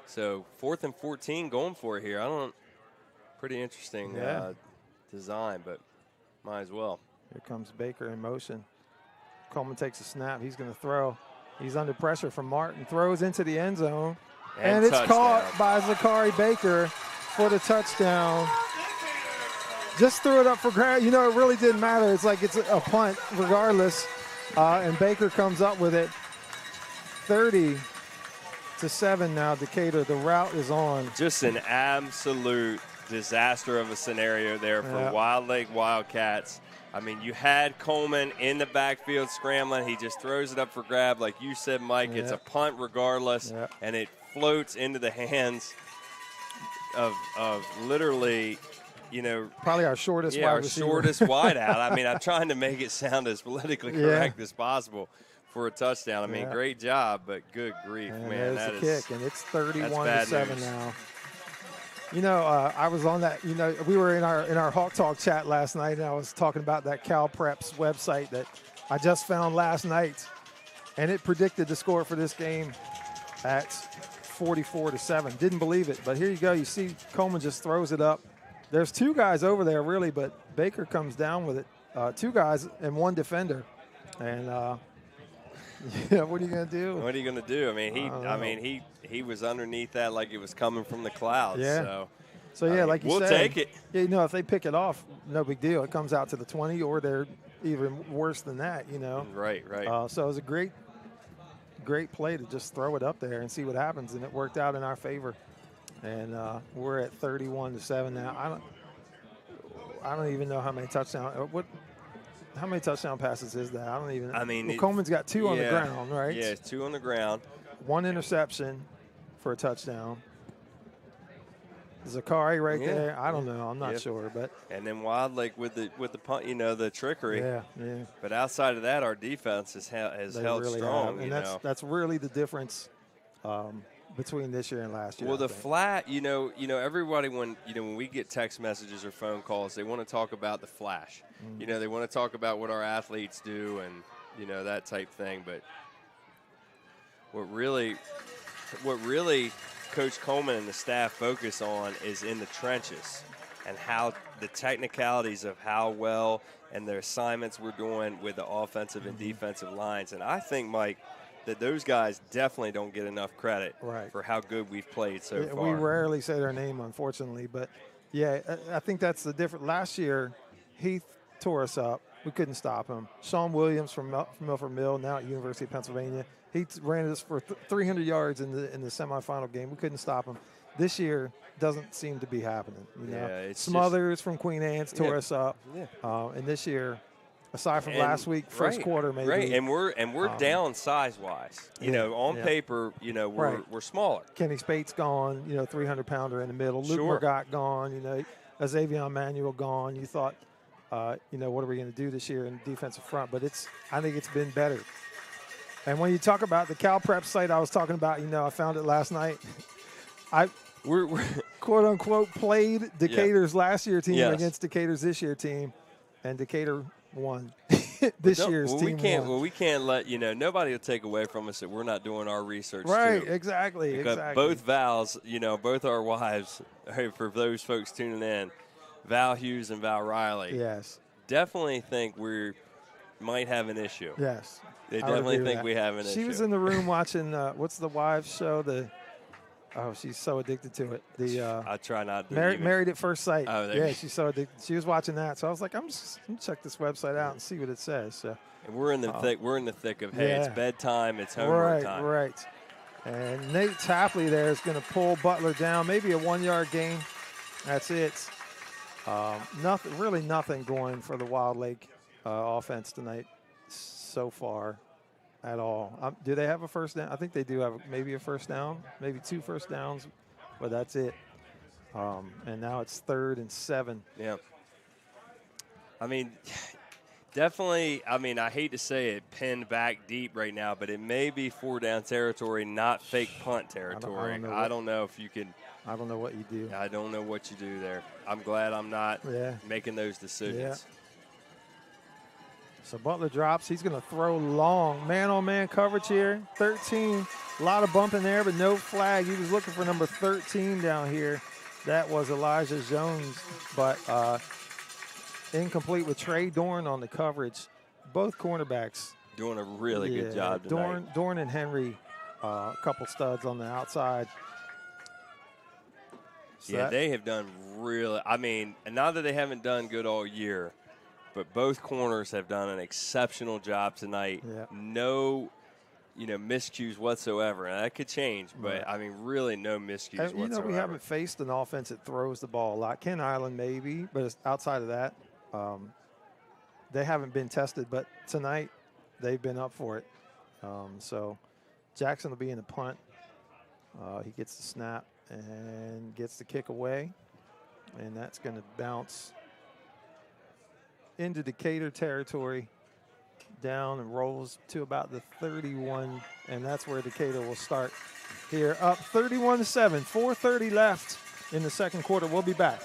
So 4th and 14 going for it here. Pretty interesting design, but might as well. Here comes Baker in motion. Coleman takes a snap. He's going to throw. He's under pressure from Martin. Throws into the end zone. And it's caught by Zachary Baker for the touchdown. Just threw it up for grabs. You know, it really didn't matter. It's like it's a punt regardless. And Baker comes up with it. 30-7 now, Decatur. The route is on. Just an absolute disaster of a scenario there for Wilde Lake Wildcats. I mean, you had Coleman in the backfield scrambling. He just throws it up for grab. Like you said, Mike, it's a punt regardless, and it floats into the hands of literally – you know, probably our shortest wide receiver. Shortest wide out. I mean, I'm trying to make it sound as politically correct as possible for a touchdown. I mean, great job, but good grief, and man. There's the kick, and it's 31-7 now. You know, I was on that. You know, we were in our Hawk Talk chat last night, and I was talking about that Cal Preps website that I just found last night, and it predicted the score for this game at 44-7. Didn't believe it, but here you go. You see, Coleman just throws it up. There's 2 guys over there, really, but Baker comes down with it. 2 guys and 1 defender. And, what are you going to do? What are you going to do? I mean, he was underneath that like it was coming from the clouds. Yeah. So yeah, like you said. We'll take it. Yeah, you know, if they pick it off, no big deal. It comes out to the 20, or they're even worse than that, you know. Right. So it was a great play to just throw it up there and see what happens, and it worked out in our favor. And we're at 31-7 now. I don't even know how many touchdowns. How many touchdown passes is that? I don't even. I mean, Coleman's got 2 on the ground, right? Yeah, 2 on the ground. 1 interception for a touchdown. Zachary right there. I don't know. I'm not sure, but. And then Wilde Lake with the punt, you know, the trickery. Yeah. But outside of that, our defense has held really strong. And that's really the difference. Between this year and last year. Well, the flat, you know, everybody when we get text messages or phone calls, they want to talk about the flash. You know, they want to talk about what our athletes do and, you know, that type thing. But what really Coach Coleman and the staff focus on is in the trenches and how the technicalities of how well and the assignments we're doing with the offensive and defensive lines. And I think, Mike, that those guys definitely don't get enough credit Right. for how good we've played so far. We rarely say their name, unfortunately, but yeah, I think that's the difference. Last year, Heath tore us up. We couldn't stop him. Sean Williams from Milford Mill, now at University of Pennsylvania, he ran us for 300 yards in the semifinal game. We couldn't stop him. This year doesn't seem to be happening. You know, it's Smothers from Queen Anne's tore us up, and this year, aside from last week, first quarter maybe. Right, and we're down size-wise. You know, on paper, you know, we're smaller. Kenny Spate's gone, you know, 300-pounder in the middle. Luke Murgott gone, you know, Xavier Manuel gone. You thought, you know, what are we going to do this year in the defensive front? But I think it's been better. And when you talk about the Cal Prep site I was talking about, you know, I found it last night. We're quote unquote played Decatur's last year team against Decatur's this year team, and Decatur won this year's team. We can't let, you know, nobody will take away from us that we're not doing our research. Right, too. exactly. Both Vals, you know, both our wives, for those folks tuning in, Val Hughes and Val Riley. Yes. Definitely think we might have an issue. Yes. They definitely think we have an issue. She was in the room watching, what's the wives show? Oh, she's so addicted to it. I try not to. Married at First Sight. Oh, yeah, she's so addicted. She was watching that, so I was like, I'm gonna check this website out and see what it says. So. And we're in the thick. We're in the thick of it's bedtime. It's homework time. Right. And Nate Tapley there is going to pull Butler down. Maybe a 1-yard gain. That's it. Nothing going for the Wild Lake offense tonight so far. At all. Do they have a first down? I think they do have maybe a first down, maybe 2 first downs, but that's it. And now it's 3rd and 7. Yeah. I mean, definitely, I mean, I hate to say it, pinned back deep right now, but it may be 4-down territory, not fake punt territory. I don't know if you can. I don't know what you do. I don't know what you do there. I'm glad I'm not making those decisions. Yeah. So Butler drops. He's going to throw long. Man-on-man coverage here. 13. A lot of bumping there, but no flag. He was looking for number 13 down here. That was Elijah Jones, but incomplete with Trey Dorn on the coverage. Both cornerbacks. Doing a really good job tonight. Dorn and Henry, a couple studs on the outside. So they have done really – I mean, not that they haven't done good all year, but both corners have done an exceptional job tonight. Yeah. No, miscues whatsoever. And that could change, but, I mean, really no miscues whatsoever. You know, we haven't faced an offense that throws the ball a lot. Ken Island maybe, but it's outside of that, they haven't been tested. But tonight they've been up for it. So Jackson will be in the punt. He gets the snap and gets the kick away, and that's going to bounce into Decatur territory, down and rolls to about the 31, and that's where Decatur will start here. Up 31-7, 4:30 left in the second quarter. We'll be back.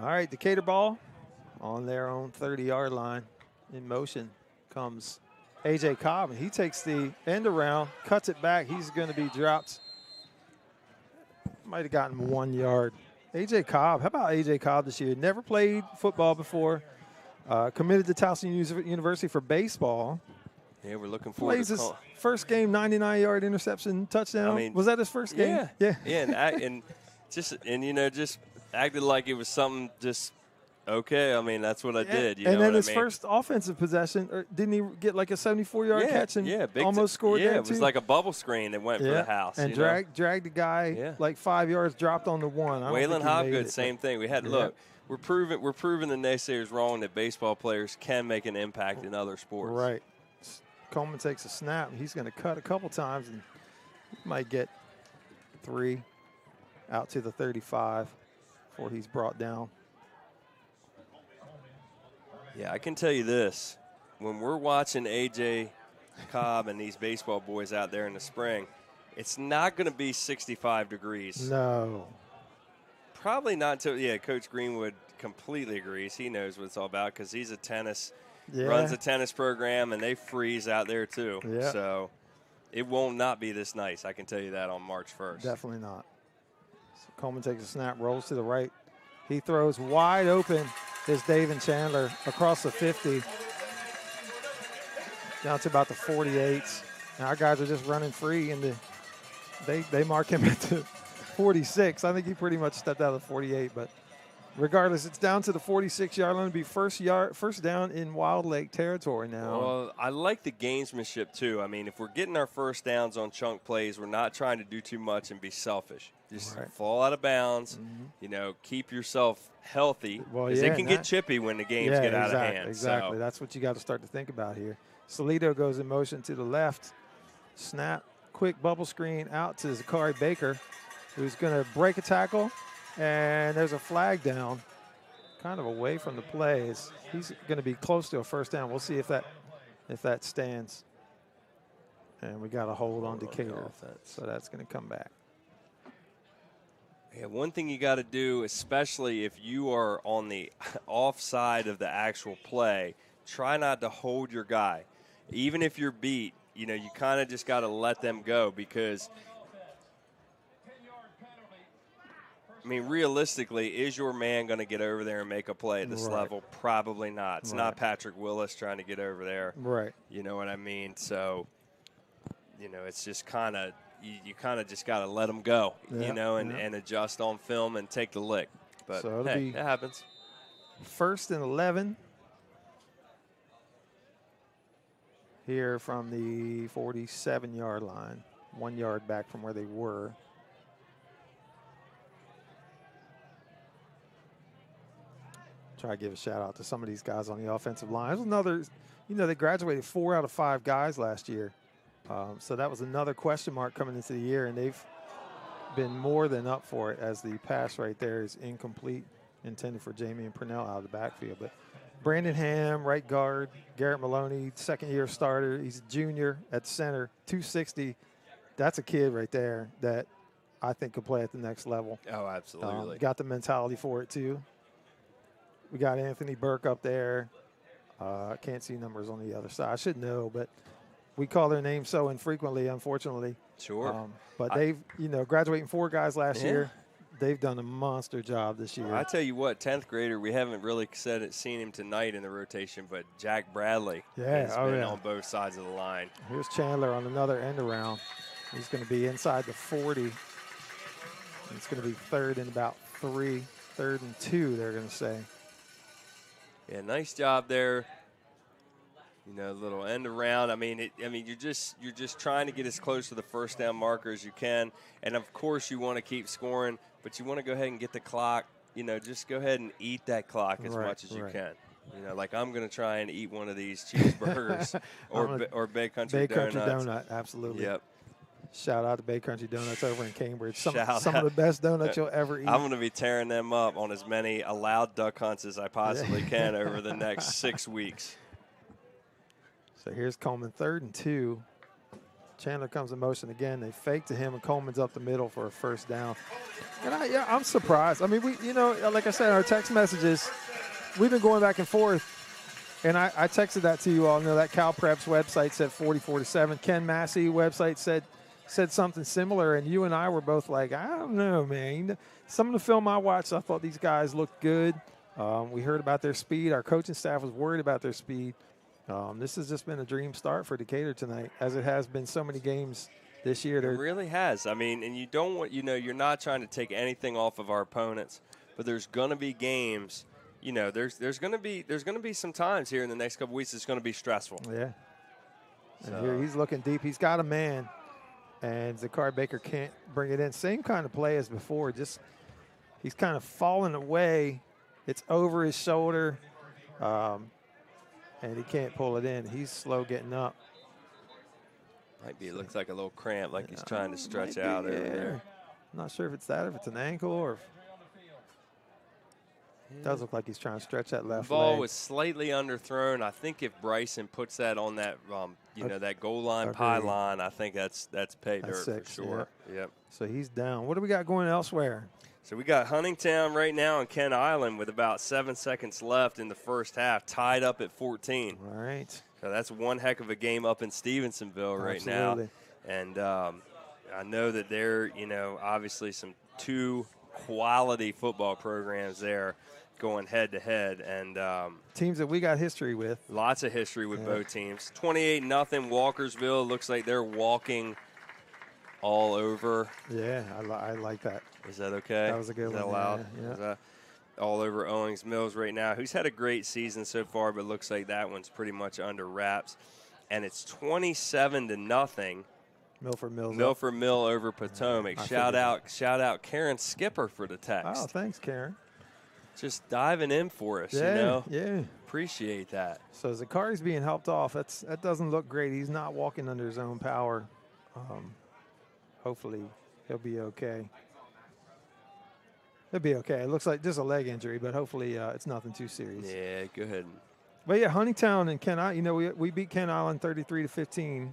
All right, Decatur ball on their own 30-yard line. In motion comes A.J. Cobb, and he takes the end around, cuts it back. He's going to be dropped. Might have gotten 1 yard. A.J. Cobb, how about A.J. Cobb this year? Never played football before. Committed to Towson University for baseball. Yeah, we're looking forward Plays to his first game, 99-yard interception touchdown. I mean, was that his first game? Yeah, and just acted like it was something just okay. I mean, that's what I did. You and know then what his I mean? first offensive possession, didn't he get like a 74-yard catch and almost scored there, it was too? like a bubble screen that went for the house. And dragged the guy like 5 yards, dropped on the one. Waylon Hobgood, same thing. We had look. We're proving the naysayers wrong that baseball players can make an impact in other sports. Right. Coleman takes a snap. He's going to cut a couple times and might get 3 out to the 35. before he's brought down. Yeah, I can tell you this. When we're watching A.J. Cobb and these baseball boys out there in the spring, it's not going to be 65 degrees. No. Probably not until, Coach Greenwood completely agrees. He knows what it's all about because he's runs a tennis program, and they freeze out there too. Yeah. So it won't not be this nice. I can tell you that on March 1st. Definitely not. So Coleman takes a snap, rolls to the right. He throws wide open. Is David Chandler across the 50, down to about the 48. Now our guys are just running free, and they mark him at the 46. I think he pretty much stepped out of the 48, but regardless, it's down to the 46-yard line. It'll be first down in Wild Lake territory now. Well, I like the gamesmanship too. I mean, if we're getting our first downs on chunk plays, we're not trying to do too much and be selfish. Just fall out of bounds. Keep yourself healthy because it can get chippy when the games get out of hand. Exactly. So. That's what you got to start to think about here. Salito goes in motion to the left. Snap, quick bubble screen out to Zachary Baker, who's going to break a tackle. And there's a flag down, kind of away from the play. He's going to be close to a first down. We'll see if that stands. And we got a hold on Decatur, so that's going to come back. Yeah, one thing you got to do, especially if you are on the offside of the actual play, try not to hold your guy. Even if you're beat, you kind of just got to let them go because – I mean, realistically, is your man going to get over there and make a play at this level? Probably not. It's not Patrick Willis trying to get over there. Right. You know what I mean? So, it's just kind of you kind of just got to let them go, and adjust on film and take the lick. But, so hey, that happens. 1st and 11 here from the 47-yard line, 1 yard back from where they were. Try to give a shout out to some of these guys on the offensive line. There's another, they graduated 4 out of 5 guys last year. So that was another question mark coming into the year, and they've been more than up for it as the pass right there is incomplete, intended for Jamie and Purnell out of the backfield. But Brandon Ham, right guard, Garrett Maloney, second-year starter. He's a junior at center, 260. That's a kid right there that I think could play at the next level. Oh, absolutely. Got the mentality for it, too. We got Anthony Burke up there. I can't see numbers on the other side. I should know, but we call their names so infrequently, unfortunately. Sure. But they've, graduating 4 guys last year. They've done a monster job this year. Well, I tell you what, 10th grader, we haven't really seen him tonight in the rotation, but Jack Bradley has been on both sides of the line. Here's Chandler on another end around. He's going to be inside the 40. It's going to be 3rd and about 3, 3rd and 2, they're going to say. Yeah, nice job there. Little end around. I mean, you're just trying to get as close to the first down marker as you can, and of course you want to keep scoring, but you want to go ahead and get the clock. Just go ahead and eat that clock as much as you can. Like I'm going to try and eat one of these cheeseburgers or Bay Country Donuts. Bay Country Donut, absolutely. Yep. Shout out to Bay Country Donuts over in Cambridge. Some of the best donuts you'll ever eat. I'm going to be tearing them up on as many allowed duck hunts as I possibly can over the next 6 weeks. So here's Coleman, 3rd and 2. Chandler comes in motion again. They fake to him, and Coleman's up the middle for a first down. And I'm surprised. I mean, like I said, our text messages, we've been going back and forth. And I texted that to you all. That Cal Preps website said 44-7. Ken Massey website said something similar, and you and I were both like, I don't know, man. Some of the film I watched, I thought these guys looked good. We heard about their speed. Our coaching staff was worried about their speed. This has just been a dream start for Decatur tonight, as it has been so many games this year. It really has. I mean, and you don't want, you're not trying to take anything off of our opponents, but there's going to be games. There's going to be some times here in the next couple weeks it's going to be stressful. Yeah. And here he's looking deep. He's got a man. And Zachary Baker can't bring it in. Same kind of play as before. Just he's kind of falling away. It's over his shoulder, and he can't pull it in. He's slow getting up. It looks like a little cramp, like he's trying to stretch out over there. I'm not sure if it's that, if it's an ankle, or Does look like he's trying to stretch that left ball leg. was slightly underthrown. I think if Bryson puts that on that, that goal line Agreed. pylon, I think that's pay dirt That's 6, for sure. Yep. So he's down. What do we got going elsewhere? So we got Huntingtown right now on Kent Island with about 7 seconds left in the first half, tied up at 14. All right. So that's one heck of a game up in Stevensonville right now. And I know that there, obviously some 2 quality football programs there going head-to-head. And teams that we got history with. Lots of history with both teams. 28-0 Walkersville. Looks like they're walking all over. Yeah, I like that. Is that okay? That was a good one. Is that allowed? Yeah. Is that all over Owings Mills right now, who's had a great season so far, but looks like that one's pretty much under wraps. And it's 27-0. Milford Mill over Potomac. Shout out Karen Skipper for the text. Oh, thanks, Karen. Just diving in for us, Yeah. Appreciate that. So Zakari's being helped off. That doesn't look great. He's not walking under his own power. Hopefully he'll be okay. He'll be okay. It looks like just a leg injury, but hopefully it's nothing too serious. Yeah, good. But yeah, Huntingtown and Kent Island, we beat Kent Island 33-15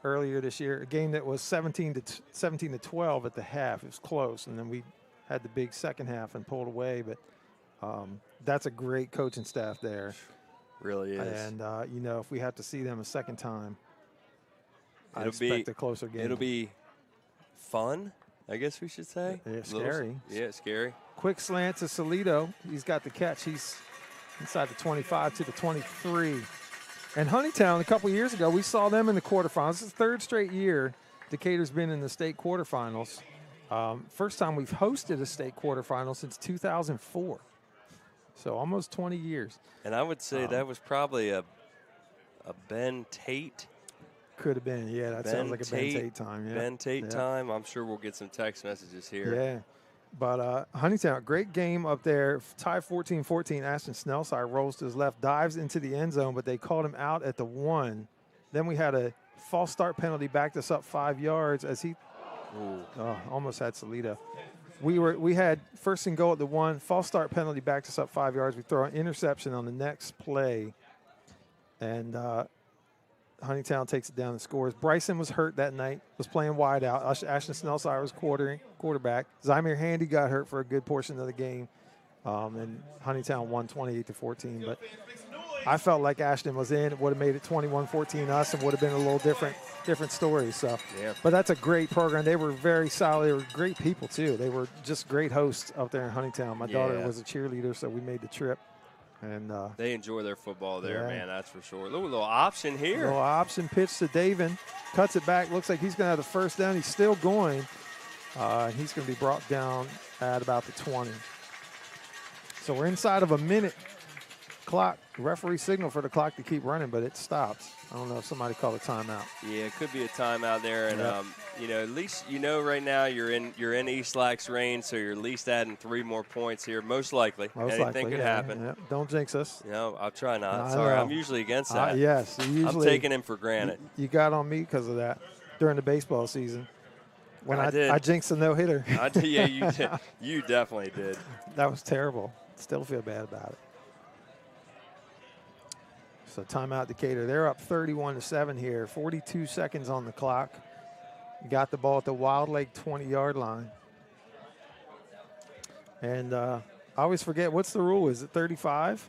earlier this year. A game that was 17-12 at the half. It was close, and then we had the big second half and pulled away. But that's a great coaching staff there. Really is. And if we have to see them a second time, I expect a closer game. It'll be fun, I guess we should say. Yeah, scary. Scary. Quick slant to Salido. He's got the catch. He's inside the 25 to the 23. And Huntingtown, a couple years ago, we saw them in the quarterfinals. This is the third straight year Decatur's been in the state quarterfinals. First time we've hosted a state quarterfinal since 2004. So almost 20 years. And I would say that was probably a Ben Tate. Could have been, yeah. That sounds like a Ben Tate time. Yeah. Ben Tate time. I'm sure we'll get some text messages here. Yeah. But Huntingtown, great game up there. Tie 14-14. Ashton Snellsire rolls to his left, dives into the end zone, but they called him out at the 1. Then we had a false start penalty, backed us up 5 yards as he almost had Salido. We had first and goal at the 1. False start penalty, backed us up 5 yards. We throw an interception on the next play, and Huntingtown takes it down and scores. Bryson was hurt that night, was playing wide out. Ashton Snellsire was quarterback. Zymir Handy got hurt for a good portion of the game, and Huntingtown won 28-14. But I felt like Ashton was in. It would have made it 21-14 us and would have been a little different story. So, But that's a great program. They were very solid. They were great people, too. They were just great hosts up there in Huntingtown. My daughter was a cheerleader, so we made the trip. And they enjoy their football there, man, that's for sure. Little option here. Little option pitch to Davin. Cuts it back. Looks like he's going to have the first down. He's still going. He's going to be brought down at about the 20. So we're inside of a minute clock. The referee signal for the clock to keep running, but it stops. I don't know if somebody called a timeout. Yeah, it could be a timeout there. And, at least right now you're in East Lacs range, so you're at least adding 3 more points here. Most likely. Anything could happen. Yeah. Don't jinx us. I'll try not. Sorry, I'm usually against that. Yes. I'm taking him for granted. You got on me because of that during the baseball season. When I jinxed a no-hitter. Yeah, you did. You definitely did. That was terrible. Still feel bad about it. So timeout Decatur. They're up 31-7 here. 42 seconds on the clock. Got the ball at the Wild Lake 20-yard line. And I always forget, what's the rule? Is it 35?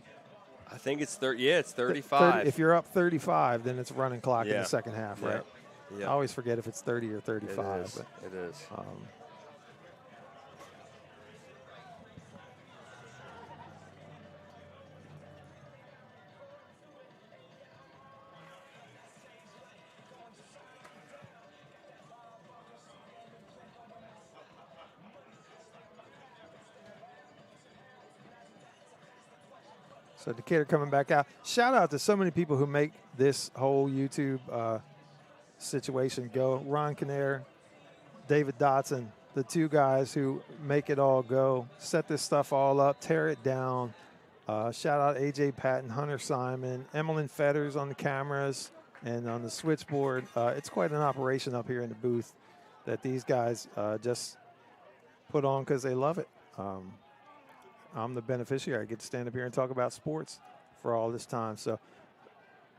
I think it's 30. Yeah, it's 35. If you're up 35, then it's running clock in the second half, right? Yeah. I always forget if it's 30 or 35. It is. So Decatur coming back out. Shout out to so many people who make this whole YouTube situation go. Ron Kinnair, David Dotson, the 2 guys who make it all go, set this stuff all up, tear it down. Shout out AJ Patton, Hunter Simon, Emmeline Fetters on the cameras and on the switchboard. It's quite an operation up here in the booth that these guys just put on because they love it. I'm the beneficiary. I get to stand up here and talk about sports for all this time. So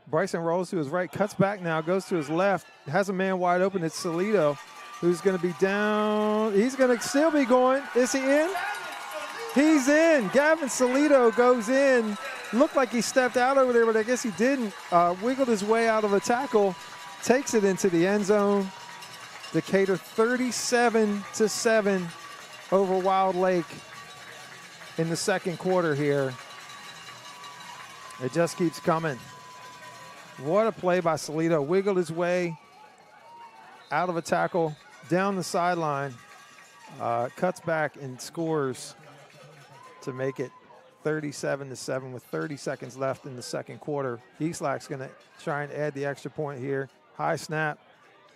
Bryson rolls to his right, cuts back now, goes to his left, has a man wide open. It's Salito, who's going to be down. He's going to still be going. Is he in? He's in. Gavin Salito goes in. Looked like he stepped out over there, but I guess he didn't. Wiggled his way out of a tackle, takes it into the end zone. Decatur 37-7 over Wild Lake in the second quarter here. It just keeps coming. What a play by Salito. Wiggled his way out of a tackle, down the sideline, cuts back and scores to make it 37-7 with 30 seconds left in the second quarter. Eastlak's going to try and add the extra point here. High snap.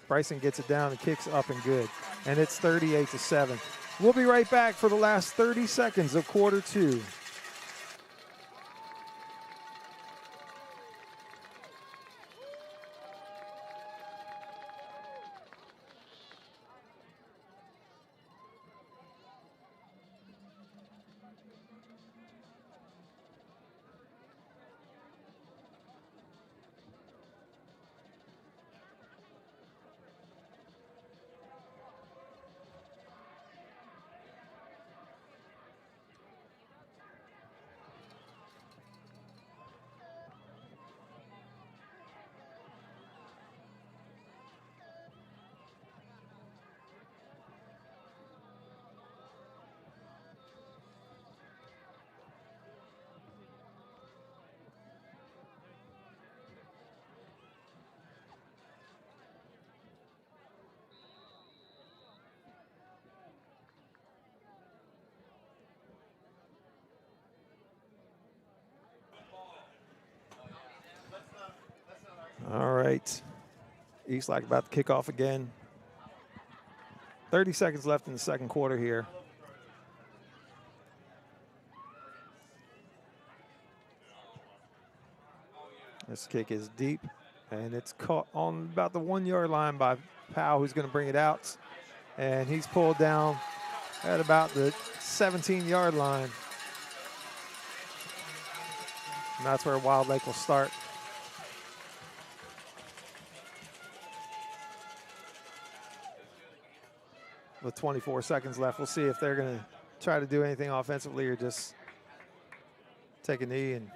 Bryson gets it down and kicks up and good. And it's 38-7. We'll be right back for the last 30 seconds of quarter two. All right. Eastlake about to kick off again. 30 seconds left in the second quarter here. This kick is deep, and it's caught on about the 1 yard line by Powell, who's going to bring it out. And he's pulled down at about the 17-yard line. And that's where Wild Lake will start. With 24 seconds left, we'll see if they're going to try to do anything offensively or just take a knee and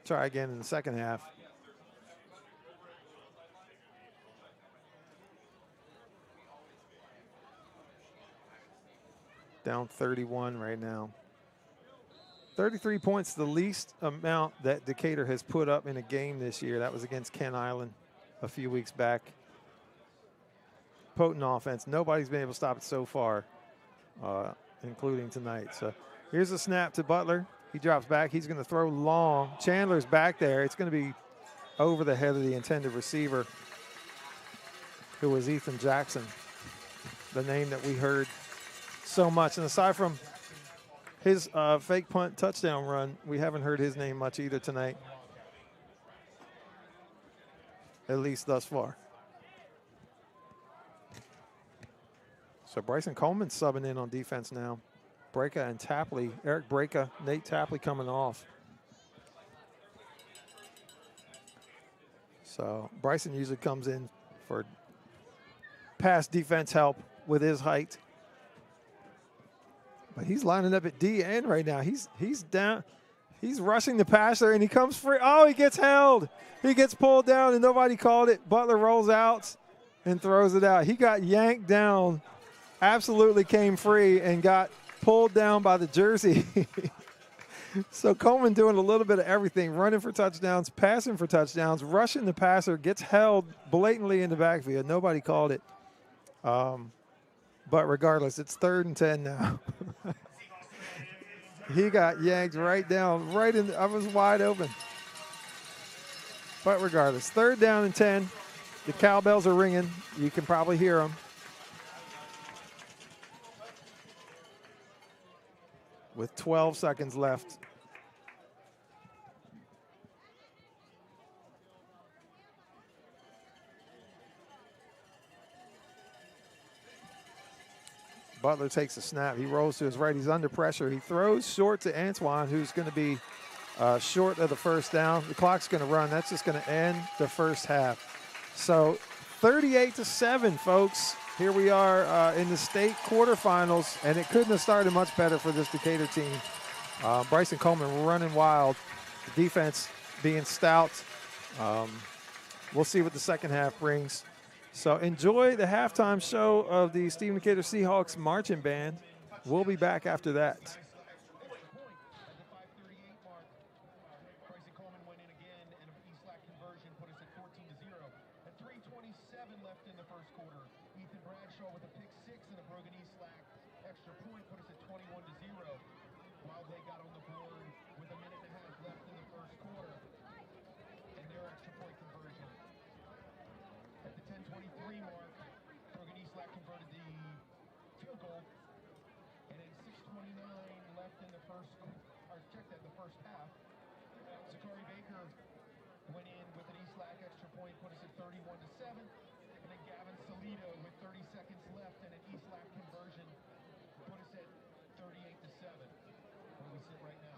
try again in the second half. Down 31 right now. 33 points, the least amount that Decatur has put up in a game this year. That was against Kent Island a few weeks back. Potent offense. Nobody's been able to stop it so far, including tonight. So here's a snap to Butler. He drops back. He's going to throw long. Chandler's back there. It's going to be over the head of the intended receiver, who was Ethan Jackson, the name that we heard so much. And aside from his fake punt touchdown run, we haven't heard his name much either tonight, at least thus far. So Bryson Coleman subbing in on defense now. Breka and Tapley, Eric Breka, Nate Tapley coming off. So Bryson usually comes in for pass defense help with his height. But he's lining up at D end right now. He's down. He's rushing the passer, and he comes free. Oh, he gets held. He gets pulled down, and nobody called it. Butler rolls out and throws it out. He got yanked down. Absolutely came free and got pulled down by the jersey. So Coleman doing a little bit of everything, running for touchdowns, passing for touchdowns, rushing the passer, gets held blatantly in the backfield. Nobody called it. But regardless, it's 3rd and 10 now. He got yanked right down, right in. I was wide open. But regardless, 3rd down and 10. The cowbells are ringing. You can probably hear them. With 12 seconds left. Butler takes a snap. He rolls to his right. He's under pressure. He throws short to Antoine, who's going to be short of the first down. The clock's going to run. That's just going to end the first half. So 38-7, folks. Here we are in the state quarterfinals, and it couldn't have started much better for this Decatur team. Bryson Coleman running wild. The defense being stout. We'll see what the second half brings. So enjoy the halftime show of the Stephen Decatur Seahawks marching band. We'll be back after that. Wilde got on the board with a minute and a half left in the first quarter, and their extra point conversion. At the 10:23 mark, Brogan Eastlack converted the field goal, and then 6:29 left in the first half. Zachary Baker went in with an Eastlack extra point, put us at 31-7, and then Gavin Salido with 30 seconds left and an Eastlack conversion put us at 38-7. Where we sit right now.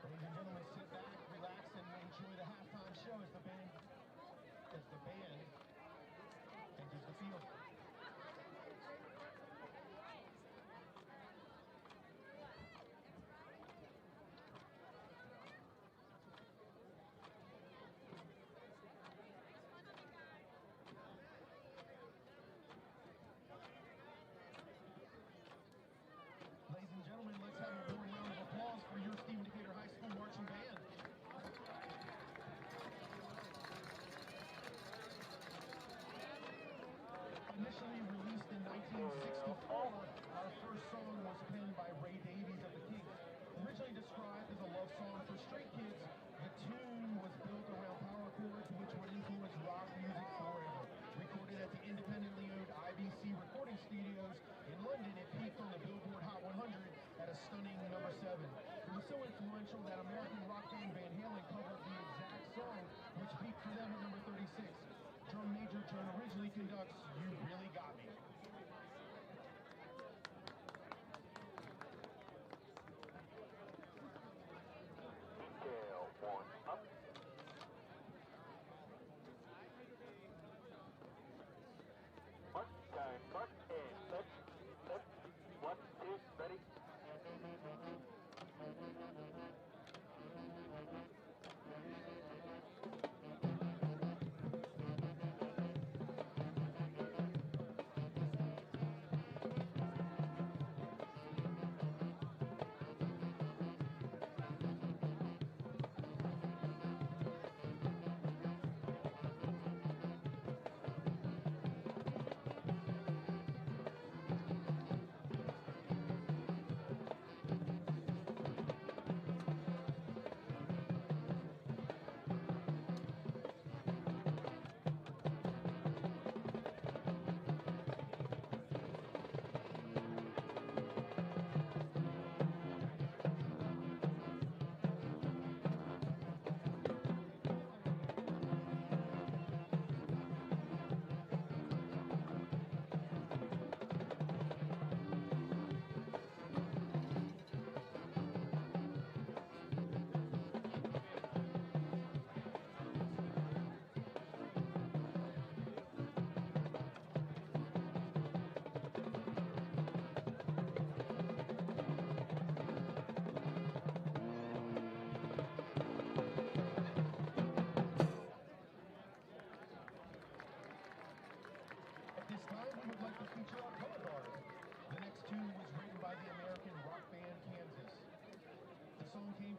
Ladies and gentlemen, sit back, relax, and enjoy the halftime show as the band enters the field. Ladies and gentlemen, let's have a warm round of applause for your Stephen Decatur High School marching band. Initially released in 1964, our first song was penned by Ray Davies of the Kinks. Originally described as a love song for straight kids, the tune was built around power chords which would influence rock music forever. Recorded at the independently owned IBC recording studios in London, it peaked on the Billboard Hot 100 at a stunning number 7. It was so influential that American rock band Van Halen covered the exact song, which peaked for them at number 36. Drum major John originally conducts You Really Got Me. Detail 1 up. Mark, time, mark, and set. 1, 2, ready.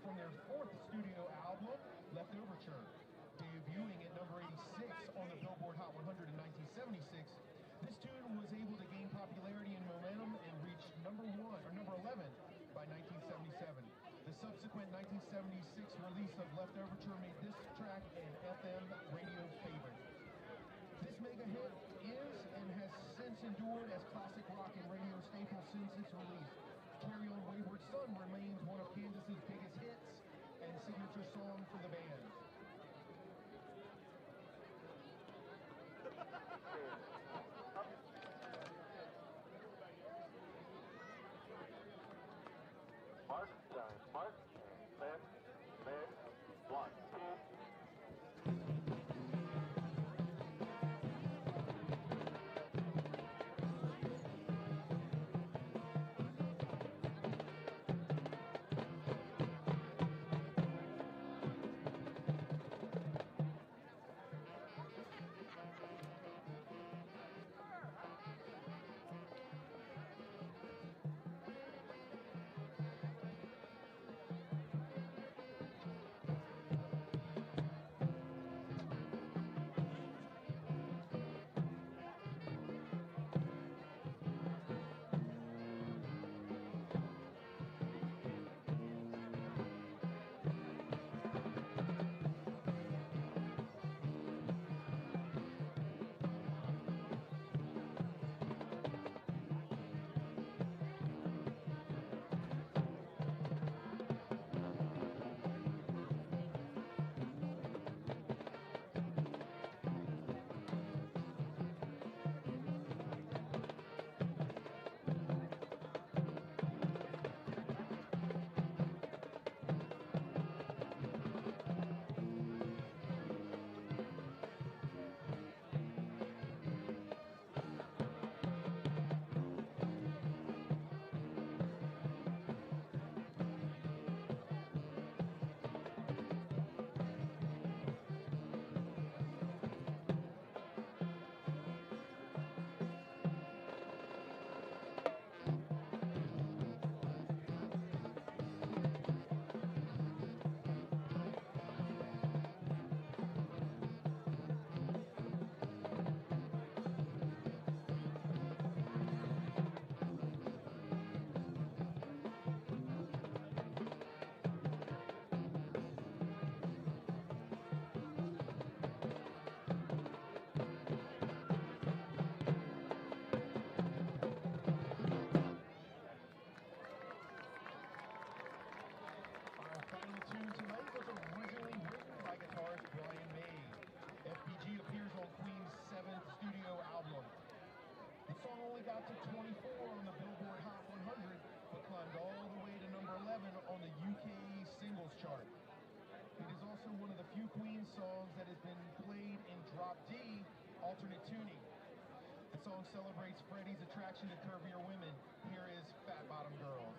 From their fourth studio album, Left Overture, debuting at number 86 on the Billboard Hot 100 in 1976. This tune was able to gain popularity and momentum and reach number 11 by 1977. The subsequent 1976 release of Left Overture made this track an FM radio favorite. This mega hit is and has since endured as classic rock and radio staple since its release. Carry On Wayward Son remains one of Kansas's biggest hits and signature song for the band. Mark, Mark, left, 1, 2. got to 24 on the Billboard Hot 100, but climbed all the way to number 11 on the UK singles chart. It is also one of the few Queen songs that has been played in drop D alternate tuning. The song celebrates Freddie's attraction to curvier women. Here is Fat Bottom Girls.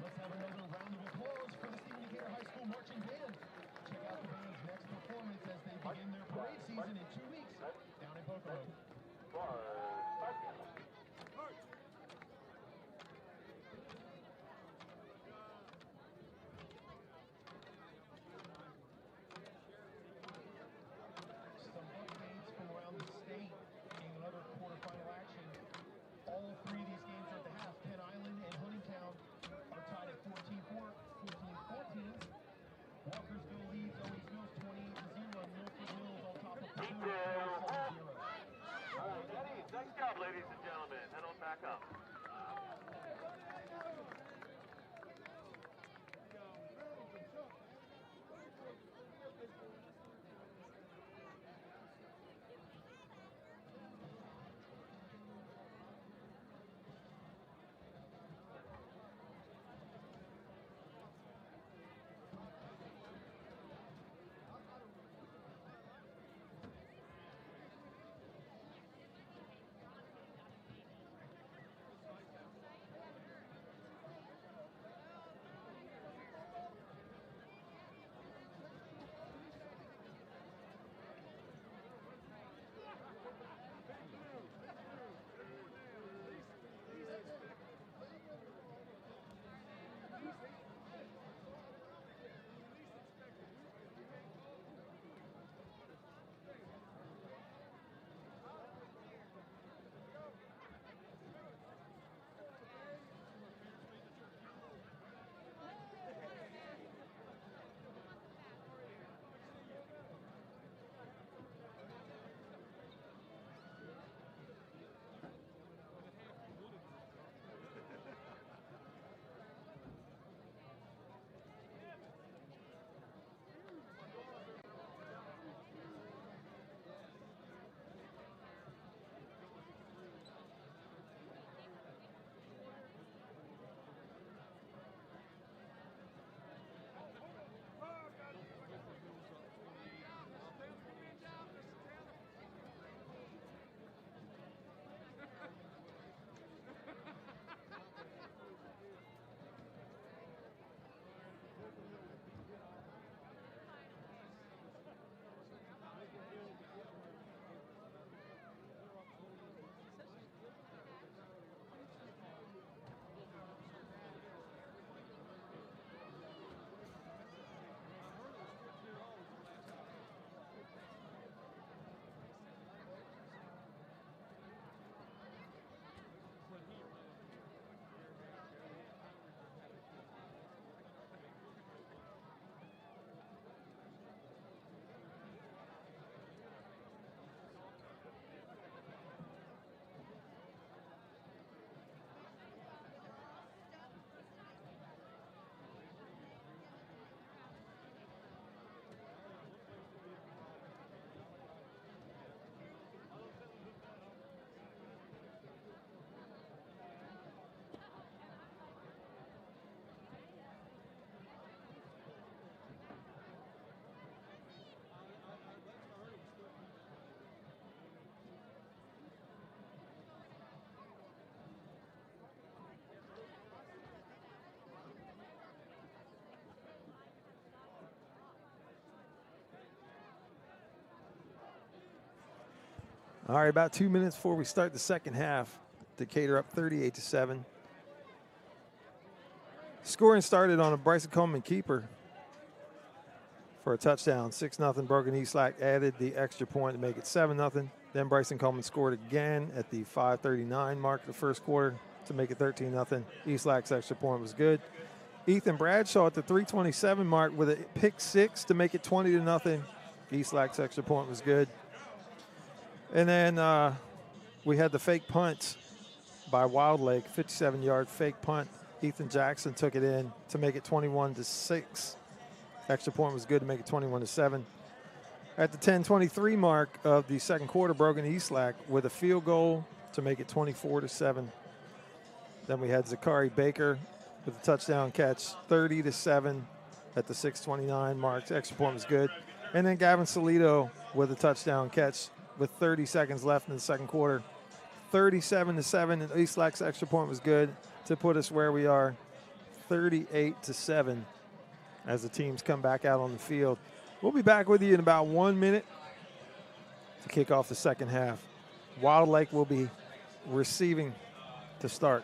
Let's have another round of applause for the Stephen Decatur High School Marching Band. Check out the band's next performance as they begin their parade season in 2 weeks down in Pocono. Some updates from around the state in another quarterfinal action. All three of these games are at the half. Penn Island and Huntingtown are tied at 14-14. Walkersville leads Owings Mills 28-0. Milford Mills on top of Purdue 27-0. All right, Eddie, nice job, ladies and gentlemen. Head on back up. All right, about 2 minutes before we start the second half. Decatur up 38-7. Scoring started on a Bryson Coleman keeper for a touchdown. 6-0. Brogan Eastlack added the extra point to make it 7-0. Then Bryson Coleman scored again at the 5:39 mark of the first quarter to make it 13-0. Eastlack's extra point was good. Ethan Bradshaw at the 3:27 mark with a pick six to make it 20-0. Eastlack's extra point was good. And then we had the fake punt by Wilde, 57-yard fake punt. Ethan Jackson took it in to make it 21-6. Extra point was good to make it 21-7. At the 10:23 mark of the second quarter, Brogan Eastlack with a field goal to make it 24-7. Then we had Zachary Baker with a touchdown catch, 30-7 at the 6:29 mark. Extra point was good. And then Gavin Salido with a touchdown catch with 30 seconds left in the second quarter. 37-7, and Eastlack's extra point was good to put us where we are, 38-7 as the teams come back out on the field. We'll be back with you in about 1 minute to kick off the second half. Wild Lake will be receiving to start.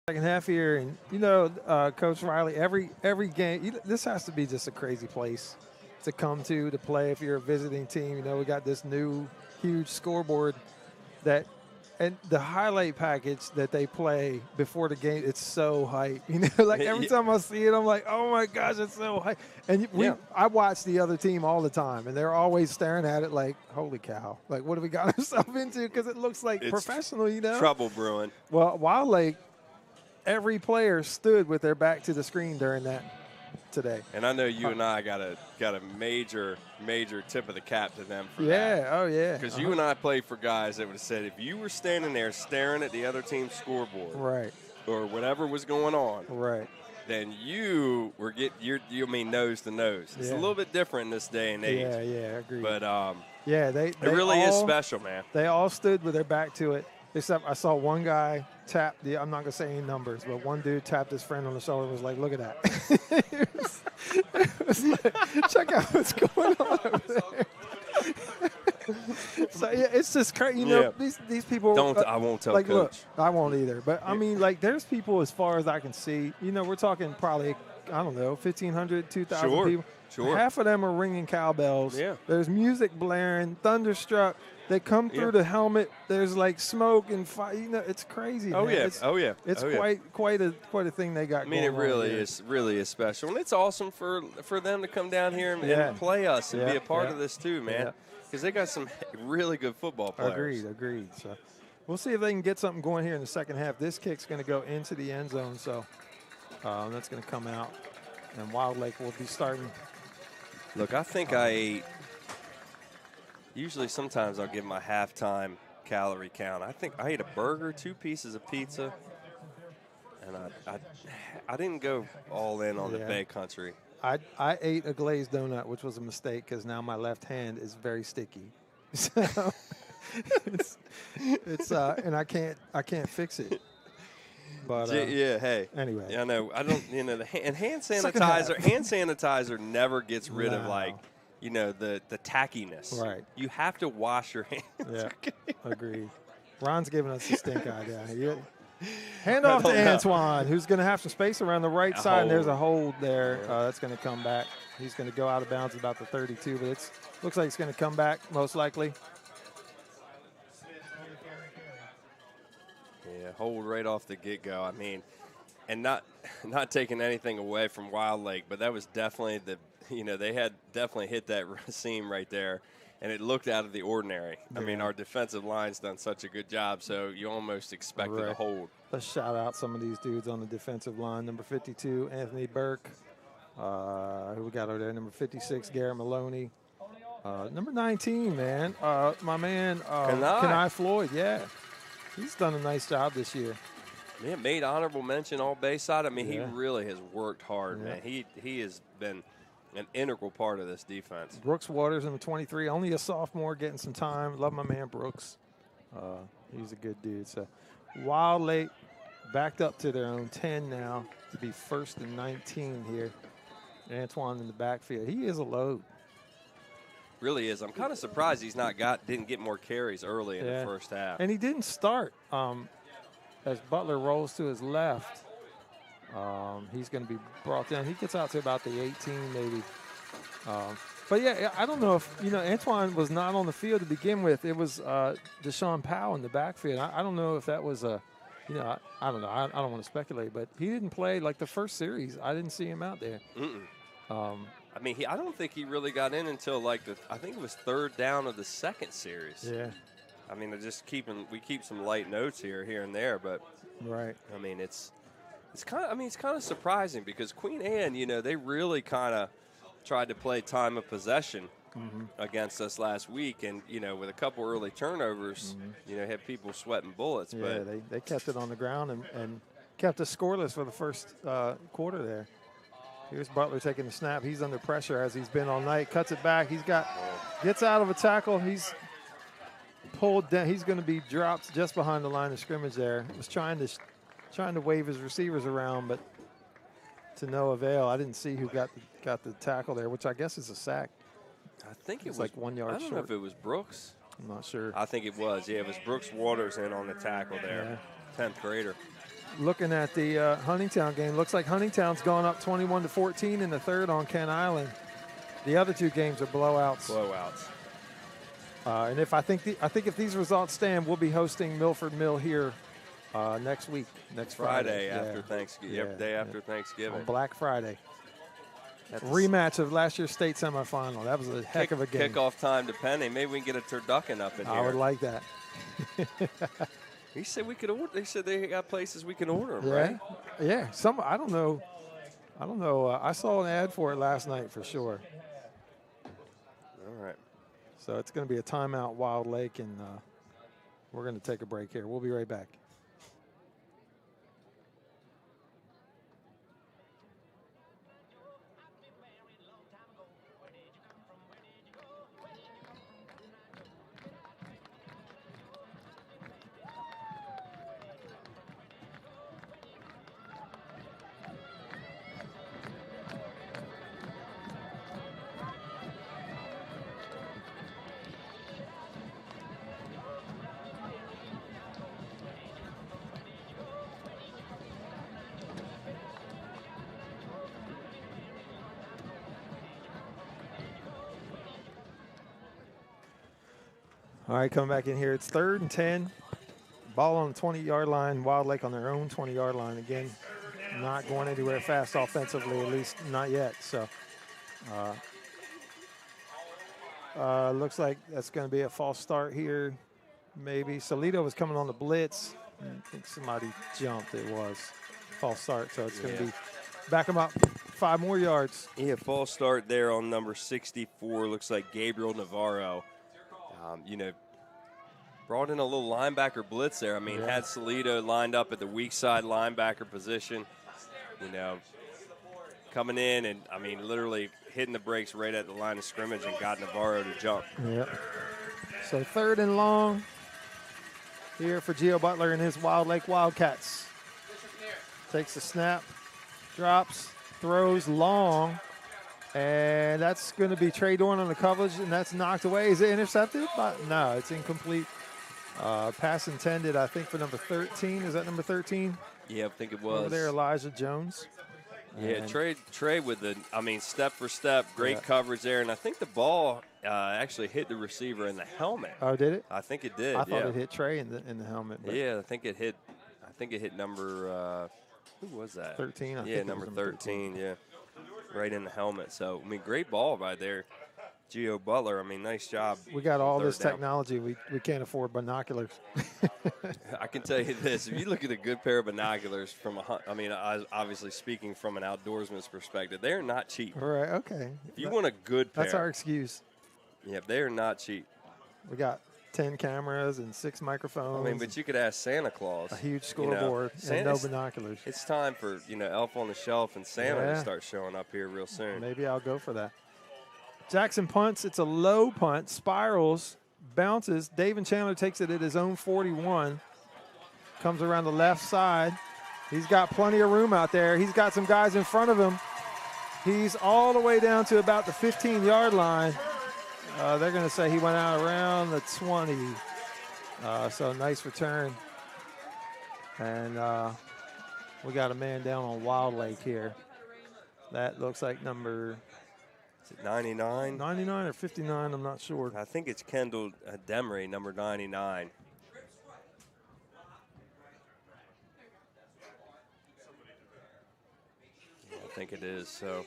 Second half here, and Coach Riley, every game, this has to be just a crazy place to come to play if you're a visiting team. We got this new huge scoreboard and the highlight package that they play before the game, it's so hype. Like every time I see it, I'm like, oh my gosh, it's so hype. And I watch the other team all the time, and they're always staring at it like, holy cow, like what have we got ourselves into? Because it looks like it's professional, Trouble brewing. Well, Wild Lake, every player stood with their back to the screen during that today. And I know you and I got a major tip of the cap to them for that. Yeah, oh yeah. Because you and I played for guys that would have said, if you were standing there staring at the other team's scoreboard, right, or whatever was going on, right, then you were nose to nose. It's a little bit different in this day and age. Yeah, agreed. But it really is special, man. They all stood with their back to it. Except I saw one guy tap I'm not going to say any numbers, but one dude tapped his friend on the shoulder and was like, look at that. it was like, check out what's going on over there. So, yeah, it's just crazy. These people. I won't tell Coach. Look, I won't either. But, I mean, there's people as far as I can see. We're talking probably, 1,500, 2,000 people. Sure. Half of them are ringing cowbells. Yeah. There's music blaring, thunderstruck. They come through the helmet. There's like smoke and fire. It's crazy. Oh, man. yeah. It's quite a thing they got. I mean, going it really is special, and it's awesome for them to come down here and play us and be a part of this too, man. Because they got some really good football players. Agreed. So we'll see if they can get something going here in the second half. This kick's going to go into the end zone, so that's going to come out, and Wild Lake will be starting. Look, I think I ate. Usually, sometimes I'll give my halftime calorie count. I think I ate a burger, 2 pieces of pizza, and I didn't go all in on the Bay Country. I ate a glazed donut, which was a mistake because now my left hand is very sticky. So it's and I can't fix it. But hey. Anyway, I know I don't. The hand sanitizer never gets rid of you know, the tackiness. Right. You have to wash your hands. Yeah, agreed. Ron's giving us a stink eye down here. Hand off to Antoine, who's going to have some space around the right side, and there's a hold there. That's going to come back. He's going to go out of bounds at about the 32, but it looks like it's going to come back most likely. Yeah, hold right off the get-go. I mean, and not taking anything away from Wild Lake, but that was definitely they had definitely hit that seam right there, and it looked out of the ordinary. Yeah. I mean, our defensive line's done such a good job, so you almost expected a hold. Let's shout out some of these dudes on the defensive line. Number 52, Anthony Burke. Who we got over there? Number 56, Garrett Maloney. Number 19, man. My man, Kenai Floyd. Yeah, he's done a nice job this year. Yeah, made honorable mention all Bayside. I mean, he really has worked hard, man. He has been an integral part of this defense. Brooks Waters, number 23, only a sophomore, getting some time. Love my man Brooks. He's a good dude. So Wild Lake backed up to their own 10 now to be first and 19 here. Antoine in the backfield. He is a load. Really is. I'm kind of surprised he's didn't get more carries early in the first half. And he didn't start. As Butler rolls to his left, he's going to be brought down. He gets out to about the 18 maybe. But, yeah, I don't know if, Antoine was not on the field to begin with. It was Deshaun Powell in the backfield. I don't know if that was I don't know. I don't want to speculate, but he didn't play like the first series. I didn't see him out there. I mean, I don't think he really got in until I think it was third down of the second series. Yeah. I mean, we keep some light notes here and there, but right. I mean, it's kind of surprising because Queen Anne, they really kind of tried to play time of possession against us last week, and with a couple early turnovers, had people sweating bullets. Yeah, but they kept it on the ground and kept us scoreless for the first quarter there. Here's Butler taking the snap. He's under pressure as he's been all night. Cuts it back. Gets out of a tackle. He's pulled down. He's going to be dropped just behind the line of scrimmage there. Was trying to wave his receivers around, but to no avail. I didn't see who got the tackle there, which I guess is a sack. I think it was like 1 yard short. I don't know if it was Brooks. I'm not sure. I think it was. Yeah, it was Brooks Waters in on the tackle there. 10th grader. Looking at the Huntingtown game, looks like Huntingtown's gone up 21-14 in the third on Kent Island. The other two games are blowouts. And I think if these results stand, we'll be hosting Milford Mill here next week, next Friday after Thanksgiving. Yep, day after Thanksgiving. On Black Friday. Rematch of last year's state semifinal. That was a heck of a game. Kickoff time depending. Maybe we can get a turducken up in here. I would like that. He said we could order. They said they got places we can order them, right? Yeah. Yeah. I don't know. I saw an ad for it last night for sure. All right. So it's going to be a timeout, Wild Lake, and we're going to take a break here. We'll be right back. All right, coming back in here. It's 3rd and 10. Ball on the 20-yard line. Wild Lake on their own 20-yard line. Again, not going anywhere fast offensively, at least not yet. So looks like that's going to be a false start here, maybe. Salito was coming on the blitz. I think somebody jumped. It was false start, so it's going to be back them up 5 more yards. Yeah, false start there on number 64. Looks like Gabriel Navarro. Brought in a little linebacker blitz there. I mean, had Salito lined up at the weak side linebacker position, coming in and, I mean, literally hitting the brakes right at the line of scrimmage and got Navarro to jump. Yep. So 3rd and long here for Gio Butler and his Wild Lake Wildcats. Takes the snap, drops, throws long, And that's going to be Trey Dorn on the coverage, and that's knocked away. Is it intercepted? No, it's incomplete. Pass intended, I think, for number 13. Is that number 13? Yeah, I think it was. Over there, Elijah Jones. Yeah, Trey with step for step, great coverage there. And I think the ball actually hit the receiver in the helmet. Oh, did it? I think it did. I thought it hit Trey in the helmet. But yeah, I think it hit number, who was that? 13, I think. Yeah, number 13, yeah. Right in the helmet. So, I mean, great ball right there. Gio Butler, I mean, nice job. We got all this technology. We can't afford binoculars. I can tell you this. If you look at a good pair of binoculars obviously speaking from an outdoorsman's perspective, they're not cheap. All right, okay. If you want a good pair. That's our excuse. Yeah, they're not cheap. We got 10 cameras and 6 microphones. I mean, but you could ask Santa Claus. A huge scoreboard and no binoculars. It's time for, Elf on the Shelf and Santa to start showing up here real soon. Maybe I'll go for that. Jackson punts. It's a low punt. Spirals, bounces. David Chandler takes it at his own 41. Comes around the left side. He's got plenty of room out there. He's got some guys in front of him. He's all the way down to about the 15-yard line. They're going to say he went out around the 20. So nice return. And we got a man down on Wild Lake here. That looks like number... Is it 99? 99 or 59, I'm not sure. I think it's Kendall Demery, number 99. I think it is, so.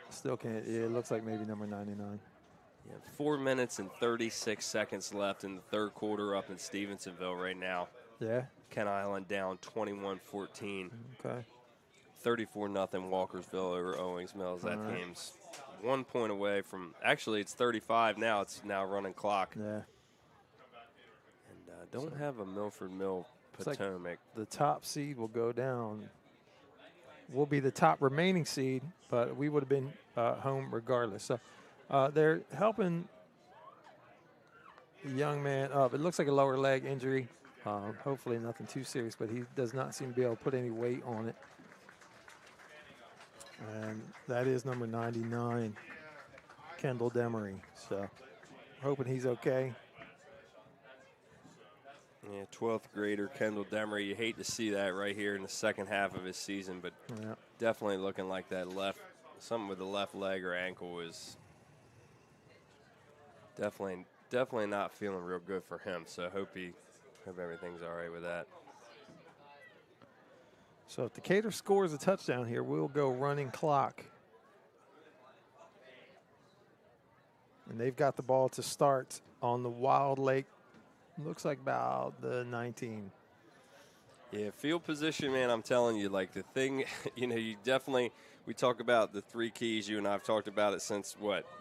Still can't, it looks like maybe number 99. Yeah, 4 minutes and 36 seconds left in the third quarter up in Stevensonville right now. Yeah. Kent Island down 21-14. Okay. 34-0 Walkersville over Owings Mills. That game's 1 point away from, actually it's 35 now. It's now running clock. Yeah. And don't have a Milford Mill Potomac. Like the top seed will go down. We'll be the top remaining seed, but we would have been home regardless. So they're helping the young man up. It looks like a lower leg injury. Hopefully nothing too serious, but he does not seem to be able to put any weight on it. And that is number 99, Kendall Demery. So hoping he's okay. Yeah, 12th grader Kendall Demery. You hate to see that right here in the second half of his season, but definitely looking like that something with the left leg or ankle is definitely not feeling real good for him. So hope everything's all right with that. So if Decatur scores a touchdown here, we'll go running clock. And they've got the ball to start on the Wild Lake. Looks like about the 19. Yeah, field position, man, I'm telling you, like the thing, we talk about the 3 keys. You and I have talked about it since,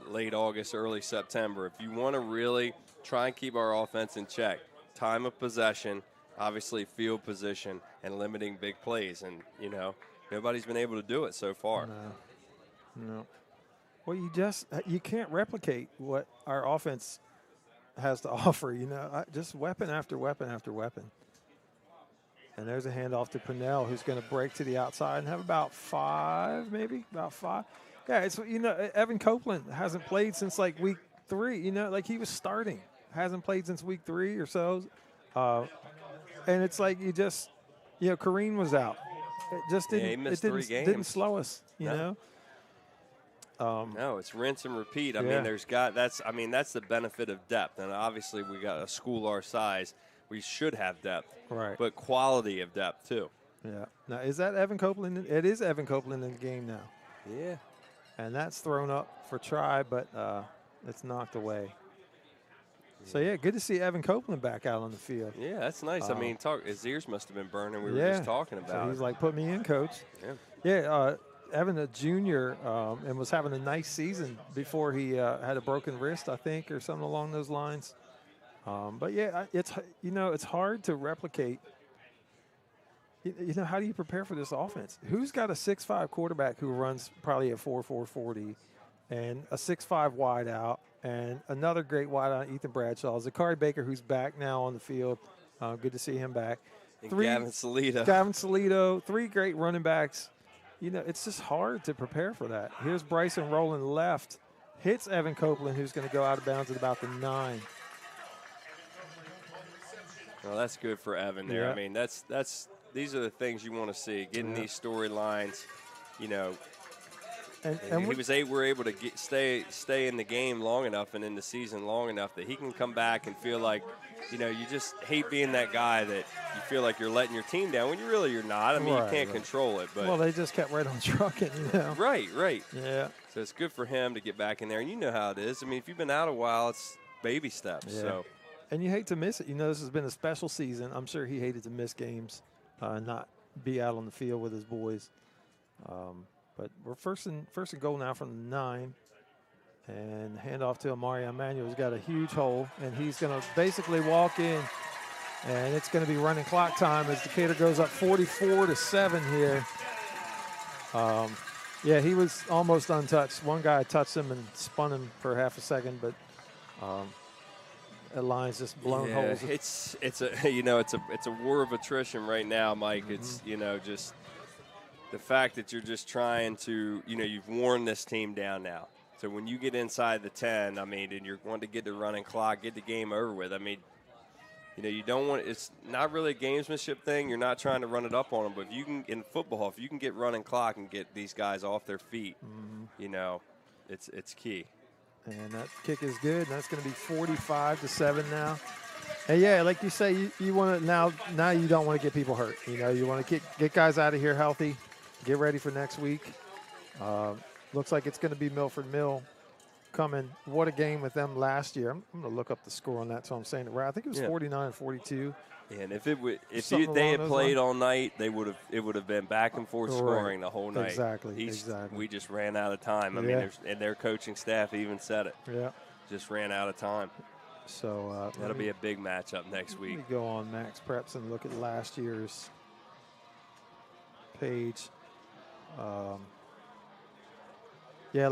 late August, early September. If you want to really try and keep our offense in check, time of possession, obviously field position, and limiting big plays. And, nobody's been able to do it so far. No. Well, you can't replicate what our offense has to offer, just weapon after weapon after weapon. And there's a handoff to Purnell, who's going to break to the outside and have about 5. Yeah, it's, Evan Copeland hasn't played since like week 3, he was starting. Hasn't played since week 3 or so. And it's like Kareem was out. It just didn't. He missed it 3 games. Didn't slow us. You know. No, it's rinse and repeat. I mean, that's the benefit of depth, and obviously we got a school our size. We should have depth, right? But quality of depth too. Yeah. Now, is that Evan Copeland? It is Evan Copeland in the game now. Yeah. And that's thrown up for try, but it's knocked away. So, yeah, good to see Evan Copeland back out on the field. Yeah, that's nice. His ears must have been burning. We were just talking about so he's like, put me in, coach. Yeah, Evan, a junior, and was having a nice season before he had a broken wrist, I think, or something along those lines. But, yeah, it's hard to replicate. How do you prepare for this offense? Who's got a 6'5" quarterback who runs probably a 4.4 40 and a 6'5" wide out? And another great wide out, Ethan Bradshaw. Zachary Baker, who's back now on the field. Good to see him back. And Gavin Salito. Gavin Salito, 3 great running backs. you know, it's just hard to prepare for that. Here's Bryson rolling left, hits Evan Copeland, who's going to go out of bounds at about the 9. Well, that's good for Evan there. Yeah. I mean, these are the things you want to see, getting these storylines, you know. And we're able to stay in the game long enough and in the season long enough that he can come back and feel like, you know, you just hate being that guy that you feel like you're letting your team down when you're not. I mean, you can't control it. But well, they just kept right on trucking, you know. Right. Yeah. So it's good for him to get back in there. And you know how it is. I mean, if you've been out a while, it's baby steps. Yeah. So. And you hate to miss it. You know, this has been a special season. I'm sure he hated to miss games, not be out on the field with his boys. But we're first and goal now from the 9. And handoff to Amari Emmanuel. He's got a huge hole, and he's going to basically walk in. And it's going to be running clock time as Decatur goes up 44-7 here. Yeah, he was almost untouched. One guy touched him and spun him for half a second, but that line's just blown holes. It's a war of attrition right now, Mike. It's just the fact that you're just trying to you've worn this team down now. So when you get inside the 10, I mean, and you're wanting to get the running clock, get the game over with. I mean, you don't want. It's not really a gamesmanship thing. You're not trying to run it up on them, but if you can in football, if you can get running clock and get these guys off their feet, it's key. And that kick is good. And that's going to be 45-7 now. And yeah, like you say, you want to now you don't want to get people hurt. You want to get guys out of here healthy, get ready for next week. Looks like it's going to be Milford Mill coming. What a game with them last year. I'm going to look up the score on that, so I'm saying it right. I think it was 49-42. And if they had played all night, it would have been back and forth scoring the whole night. Exactly. We just ran out of time. I mean, and their coaching staff even said it. Yeah. Just ran out of time. So that'll be a big matchup next week. Let me go on Max Preps and look at last year's page. It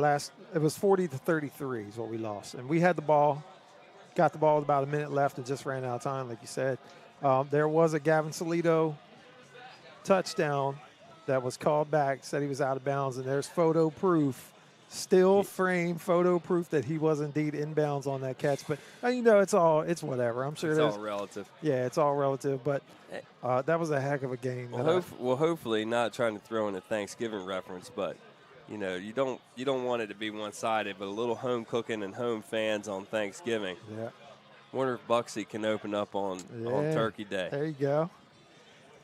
was 40-33 is what we lost, and we had the ball, got the ball with about a minute left, and just ran out of time, like you said. There was a Gavin Solito touchdown that was called back, said he was out of bounds, and there's photo proof, still frame photo proof that he was indeed inbounds on that catch. But it's whatever. I'm sure it's all relative. Yeah, it's all relative. But that was a heck of a game. Well, hopefully not trying to throw in a Thanksgiving reference, but you don't want it to be one-sided, but a little home cooking and home fans on Thanksgiving. Yeah. Wonder if Bucksy can open up on Turkey Day. There you go.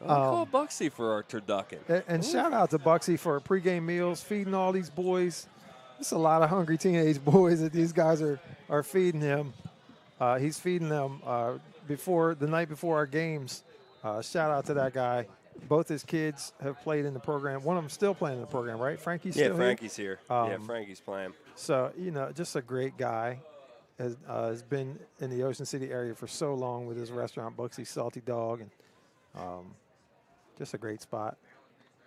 Call Bucksy for our turducken. And shout out to Bucksy for pregame meals, feeding all these boys. It's a lot of hungry teenage boys that these guys are feeding him. He's feeding them the night before our games. Shout out to that guy. Both his kids have played in the program. One of them still playing in the program, right? Frankie's still here? Yeah, Frankie's here. Frankie's playing. So, just a great guy. Has been in the Ocean City area for so long with his restaurant, Bucksy's Salty Dog, and just a great spot.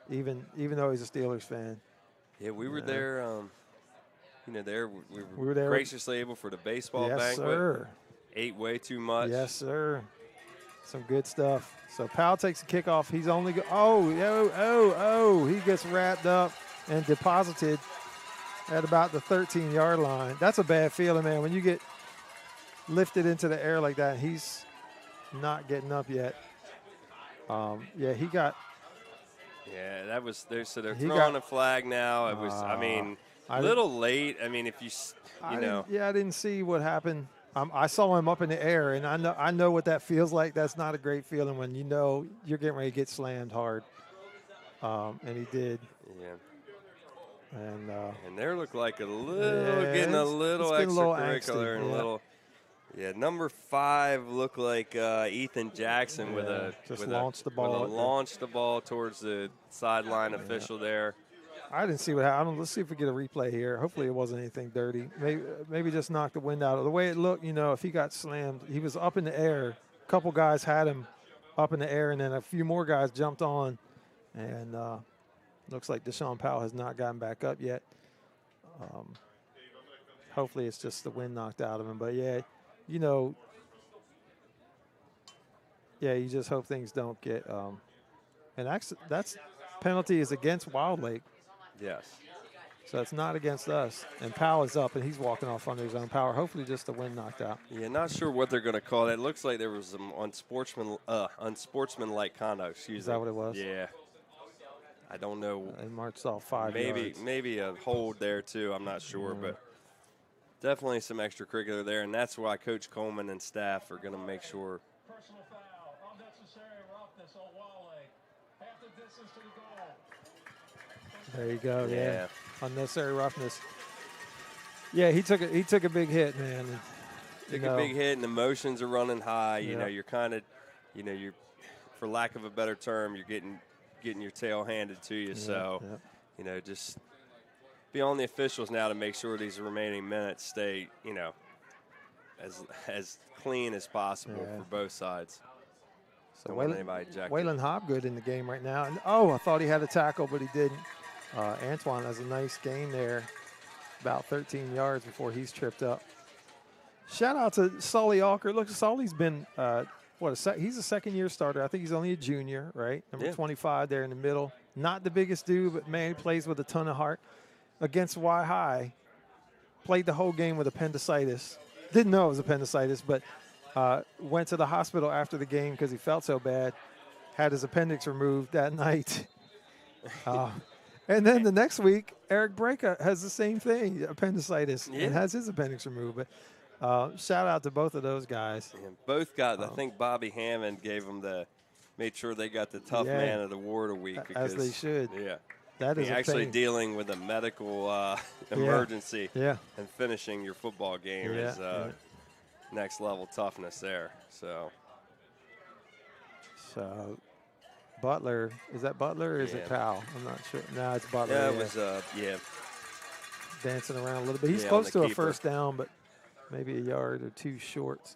Even though he's a Steelers fan. Yeah, we were there. We were there graciously able for the baseball banquet. Yes, sir. Ate way too much. Yes, sir. Some good stuff. So Powell takes the kickoff. He's only he gets wrapped up and deposited at about the 13-yard line. That's a bad feeling, man. When you get lifted into the air like that, he's not getting up yet. He got. Yeah, that was there. So they're throwing a flag now. It was, a little late. I mean, if I didn't see what happened. I saw him up in the air, and I know what that feels like. That's not a great feeling when you're getting ready to get slammed hard. And he did. Yeah. And they look like getting a little extracurricular and a little. Yeah, number 5 looked like Ethan Jackson launched the ball towards the sideline official there. I didn't see what happened. Let's see if we get a replay here. Hopefully it wasn't anything dirty. Maybe just knocked the wind out of the way it looked. If he got slammed, he was up in the air. A couple guys had him up in the air, and then a few more guys jumped on. And looks like Deshaun Powell has not gotten back up yet. Hopefully it's just the wind knocked out of him. But, you just hope things don't get and that's penalty is against Wild Lake. Yes. So it's not against us. And Powell is up, and he's walking off under his own power. Hopefully just the wind knocked out. Yeah, not sure what they're going to call it. It looks like there was some unsportsmanlike conduct. Excuse me. Is that what it was? Yeah. I don't know. They marched off 5 yards. Maybe a hold there, too. I'm not sure, but definitely some extracurricular there, and that's why Coach Coleman and staff are going to make sure. Personal foul, unnecessary roughness on Wild Lake. Half the distance to the goal. There you go, yeah. Unnecessary roughness. Yeah, he took a big hit, man. Took a big hit, and emotions are running high. You know, you're kind of, you're, for lack of a better term, you're getting your tail handed to you. So, just be on the officials now to make sure these remaining minutes stay, as clean as possible for both sides. So Waylon Hobgood in the game right now. And, I thought he had a tackle, but he didn't. Antoine has a nice gain there, about 13 yards before he's tripped up. Shout out to Sully Alker. Look, Sully's been he's a second-year starter. I think he's only a junior, right? Number 25 there in the middle. Not the biggest dude, but, man, he plays with a ton of heart. Against Y High, played the whole game with appendicitis. Didn't know it was appendicitis, but went to the hospital after the game because he felt so bad. Had his appendix removed that night. And then the next week, Eric Breaka has the same thing, appendicitis, and has his appendix removed. But shout out to both of those guys. Yeah, both got, I think Bobby Hammond made sure they got the tough man of the ward a week. As they should. Yeah. That is actually dealing with a medical emergency and finishing your football game is next level toughness there. So Butler, is that Butler or is it Powell? I'm not sure. No, it's Butler. Yeah, it was dancing around a little bit. He's close to a first down, but maybe a yard or two short.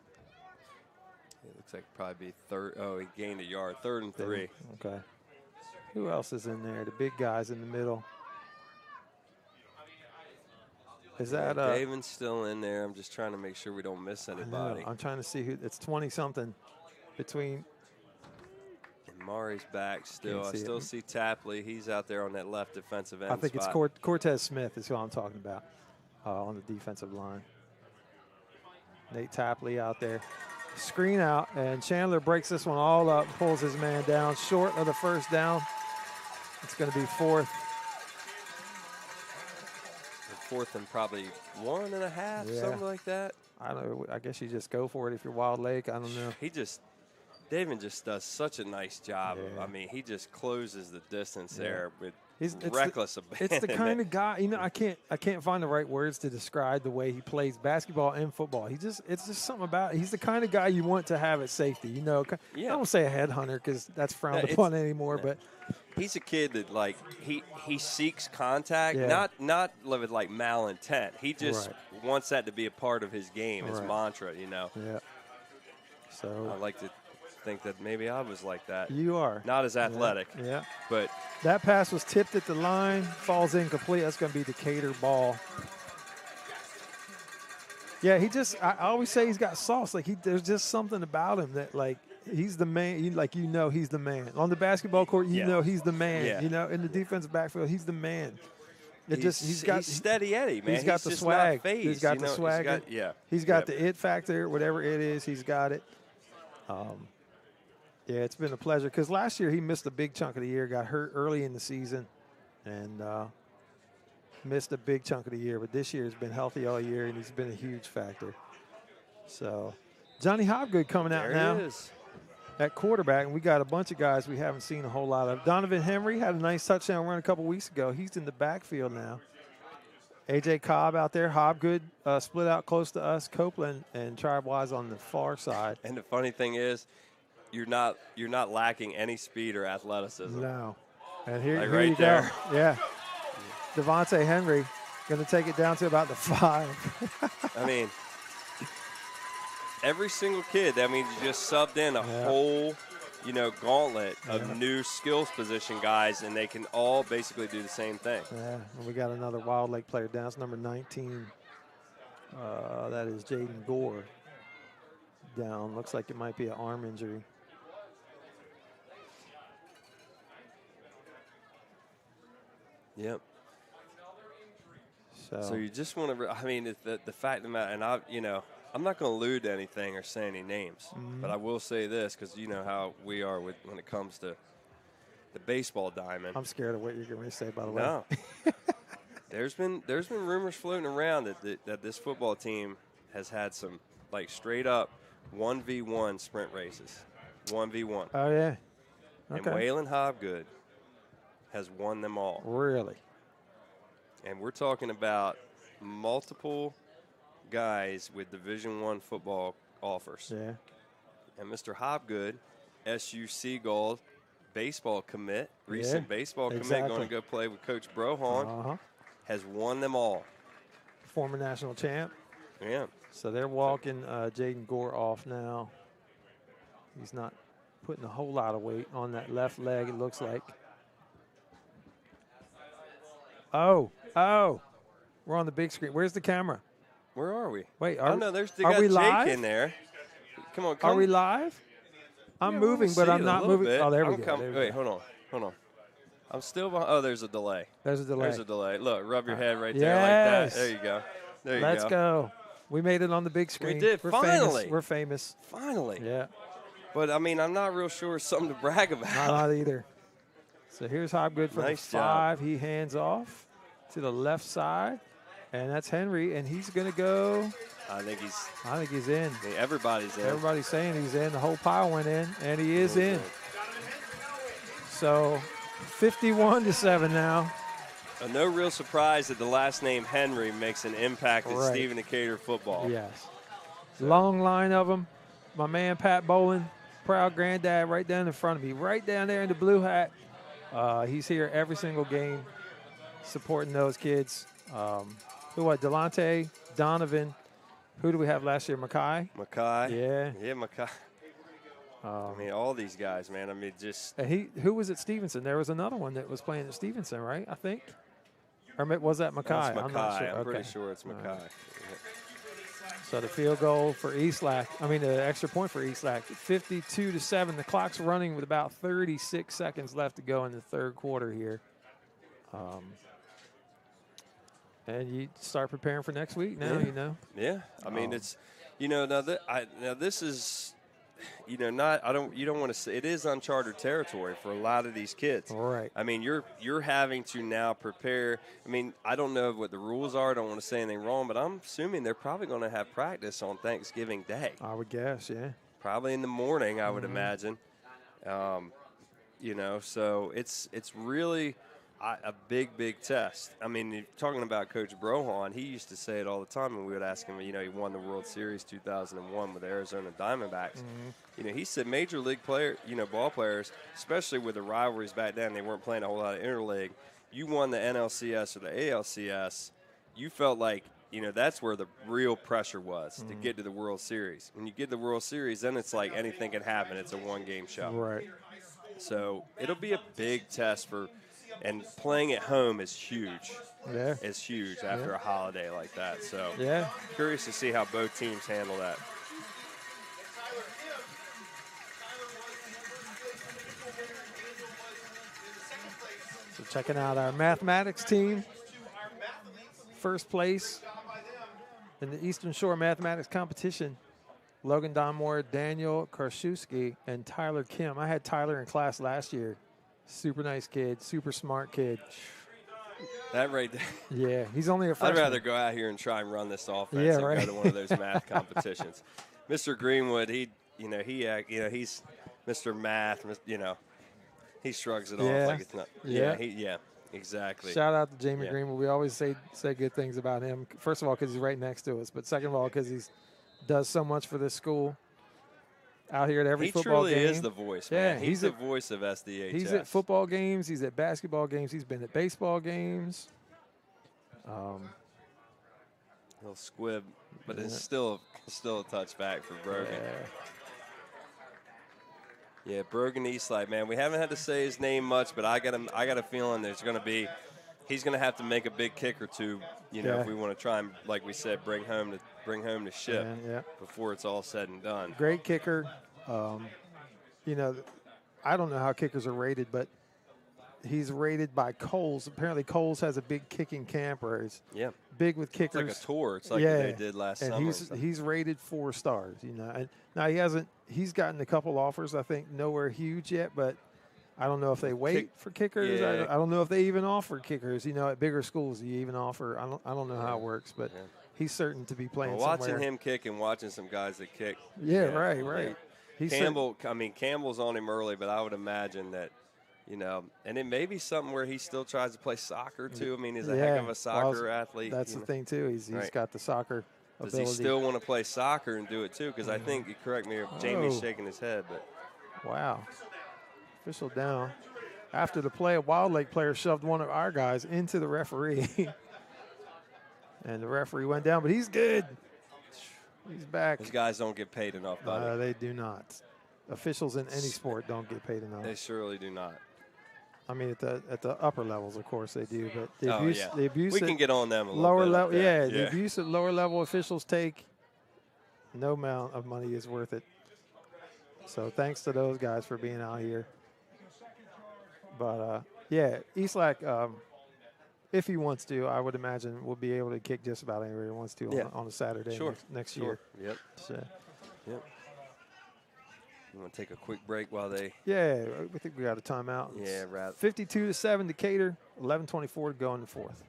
It looks like probably be third. Oh, he gained a yard. 3rd and 3. Okay. Who else is in there? The big guys in the middle. Is that Davin's still in there? I'm just trying to make sure we don't miss anybody. I'm trying to see who. It's 20-something between. And Mari's back still. I still see Tapley. He's out there on that left defensive end. I think spot. it's Cortez Smith is who I'm talking about on the defensive line. Nate Tapley out there. Screen out, and Chandler breaks this one all up, pulls his man down short of the first down. It's going to be 4th. 4th and probably 1.5, something like that. I don't know. I guess you just go for it if you're Wild Lake. I don't know. David just does such a nice job. Yeah. I mean, he just closes the distance there with reckless abandonment. It's the kind of guy, I can't find the right words to describe the way he plays basketball and football. It's just something about it. He's the kind of guy you want to have at safety. I don't say a headhunter because that's frowned upon anymore, but he's a kid that he seeks contact, not with malintent. He just wants that to be a part of his game, his mantra. Yeah. So I like to think that maybe I was like that. You are. Not as athletic. Yeah. But that pass was tipped at the line, falls incomplete. That's going to be Decatur ball. Yeah, I always say he's got sauce. There's just something about him that he's the man. He's the man. On the basketball court, he's the man. Yeah. In the defensive backfield, he's the man. He's steady Eddie, man. He's got the swag. He's got the swag. He's got the it factor, whatever it is. He's got it. Yeah, it's been a pleasure because last year he missed a big chunk of the year, got hurt early in the season, and missed a big chunk of the year. But this year he's been healthy all year, and he's been a huge factor. So Johnny Hobgood coming out now at quarterback, and we got a bunch of guys we haven't seen a whole lot of. Donovan Henry had a nice touchdown run a couple weeks ago. He's in the backfield now. A.J. Cobb out there. Hobgood split out close to us. Copeland and Tribewise on the far side. And the funny thing is, you're not lacking any speed or athleticism. No. And here right you there. Go. Yeah. Devontae Henry going to take it down to about the 5. I mean, every single kid, you just subbed in a whole, gauntlet of new skills position guys, and they can all basically do the same thing. Yeah, and we got another Wild Lake player down. It's number 19. That is Jaden Gore down. Looks like it might be an arm injury. Yep. So, So you just want to. I mean, it's the fact of the matter, and I'm not going to allude to anything or say any names, but I will say this because you know how we are when it comes to the baseball diamond. I'm scared of what you're going to say, by the way. No. There's been rumors floating around that this football team has had some like straight up 1v1 sprint races, 1v1. Oh yeah. Okay. And Waylon Hobgood has won them all. Really? And we're talking about multiple guys with Division I football offers. Yeah. And Mr. Hobgood, SU Seagull baseball commit, recent baseball commit, going to go play with Coach Brohan, has won them all. Former national champ. Yeah. So they're walking Jaden Gore off now. He's not putting a whole lot of weight on that left leg, it looks like. Oh, we're on the big screen. Where's the camera? Where are we? Wait, they got we Jake live? in there. Come on, Are we live? I'm moving, but I'm not moving. Bit. Oh, there we go. Wait, hold on. I'm still behind. Oh, there's a delay. There's a delay. Look, rub your head right there like that. There you go. Let's go. We made it on the big screen. We did. Finally. We're famous. Finally. Yeah. But, I mean, I'm not real sure it's something to brag about. Not either. So here's Hobgood for nice the 5. He hands off to the left side, and that's Henry, and he's going to go. I think he's in. I mean, everybody's in. Everybody's saying he's in. The whole pile went in, and he is in. So 51-7 now. No real surprise that the last name Henry makes an impact in Stephen Decatur football. Yes. So. Long line of them. My man Pat Bolin, proud granddad, right down in front of me, right down there in the blue hat. He's here every single game supporting those kids. Delonte, Donovan. Who do we have last year? Mackay? Yeah. Yeah, Mackay. I mean, all these guys, man. I mean, just. And who was at Stevenson? There was another one that was playing at Stevenson, right? I think. Or was that Mackay? That's Mackay. I'm not sure. I'm pretty sure it's Mackay. Right. So the field goal for the extra point for Eastlack, 52-7. The clock's running with about 36 seconds left to go in the third quarter here. And you start preparing for next week now, you know. Yeah, I mean it's, now this is, you don't want to say it is uncharted territory for a lot of these kids. Right. I mean you're having to now prepare. I mean I don't know what the rules are. I don't want to say anything wrong, but I'm assuming they're probably going to have practice on Thanksgiving Day. I would guess, yeah. Probably in the morning, I would imagine. So it's really a big test. I mean, talking about Coach Brohan, he used to say it all the time, and we would ask him, he won the World Series 2001 with the Arizona Diamondbacks. He said major league ball players, especially with the rivalries back then, they weren't playing a whole lot of interleague. You won the NLCS or the ALCS, you felt like, that's where the real pressure was to get to the World Series. When you get the World Series, then it's like anything can happen. It's a one-game show. Right. So it'll be a big test and playing at home is huge. Yeah. It's huge after a holiday like that. So yeah, curious to see how both teams handle that. So checking out our mathematics team. First place in the Eastern Shore Mathematics Competition. Logan Donmore, Daniel Karszewski, and Tyler Kim. I had Tyler in class last year. Super nice kid, super smart kid. That right there. Yeah, he's only a freshman. I'd rather go out here and try and run this offense and go to one of those math competitions. Mr. Greenwood, he's Mr. Math, he shrugs it off like it's not. Yeah, exactly. Shout out to Jamie Greenwood. We always say good things about him. First of all, because he's right next to us, but second of all, because he does so much for this school. Out here at every football game. He truly is the voice, man. He's the voice of SDHS. He's at football games. He's at basketball games. He's been at baseball games. Little squib, but it's still a touchback for Brogan. Yeah, Brogan Eastlake, man. We haven't had to say his name much, but I got a feeling he's going to have to make a big kick or two, if we want to try and, like we said, bring home the ship before it's all said and done. Great kicker. I don't know how kickers are rated, but he's rated by Coles. Apparently, Coles has a big kicking camp, or is big with kickers. It's like a tour. It's like what they did last summer. And he's rated 4 stars. You know, and now he's gotten a couple offers. I think nowhere huge yet, but I don't know if they wait for kickers. Yeah. I don't know if they even offer kickers. You know, at bigger schools, you even offer. I don't know how it works, but he's certain to be playing watching somewhere. him kick and watching some guys that kick. Yeah, right. Campbell's on him early, but I would imagine that, you know, and it may be something where he still tries to play soccer too. I mean, he's a heck of a soccer athlete. That's the thing too. He's got the soccer ability. Does he still want to play soccer and do it too? Because I think, correct me if Jamie's shaking his head, but wow. Official down. After the play, a Wild Lake player shoved one of our guys into the referee. And the referee went down, but he's good. He's back. These guys don't get paid enough, buddy. They do not. Officials in any sport don't get paid enough. They surely do not. I mean, at the upper levels, of course, they do. But the abuse we can get on them a little lower bit. Level, the abuse that lower level officials take, no amount of money is worth it. So thanks to those guys for being out here. But, Eastlack, if he wants to, I would imagine will be able to kick just about anywhere he wants to on a Saturday next year. Yep. So. Yep. You want to take a quick break while they? Yeah, we think we got a timeout. Yeah, right. 52-7 Decatur, 11:24 to go in the fourth.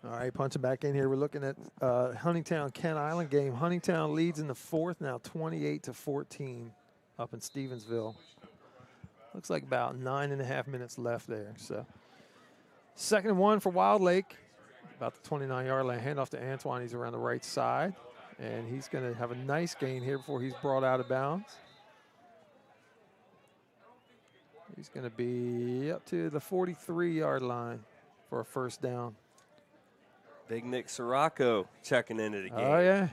All right, punching back in here. We're looking at Huntingtown-Kent Island game. Huntingtown leads in the fourth now 28-14 up in Stevensville. Looks like about 9.5 minutes left there. So 2nd and 1 for Wild Lake. About the 29-yard line. Handoff to Antoine. He's around the right side. And he's going to have a nice gain here before he's brought out of bounds. He's going to be up to the 43-yard line for a first down. Big Nick Sirocco checking into the game. Oh, yeah.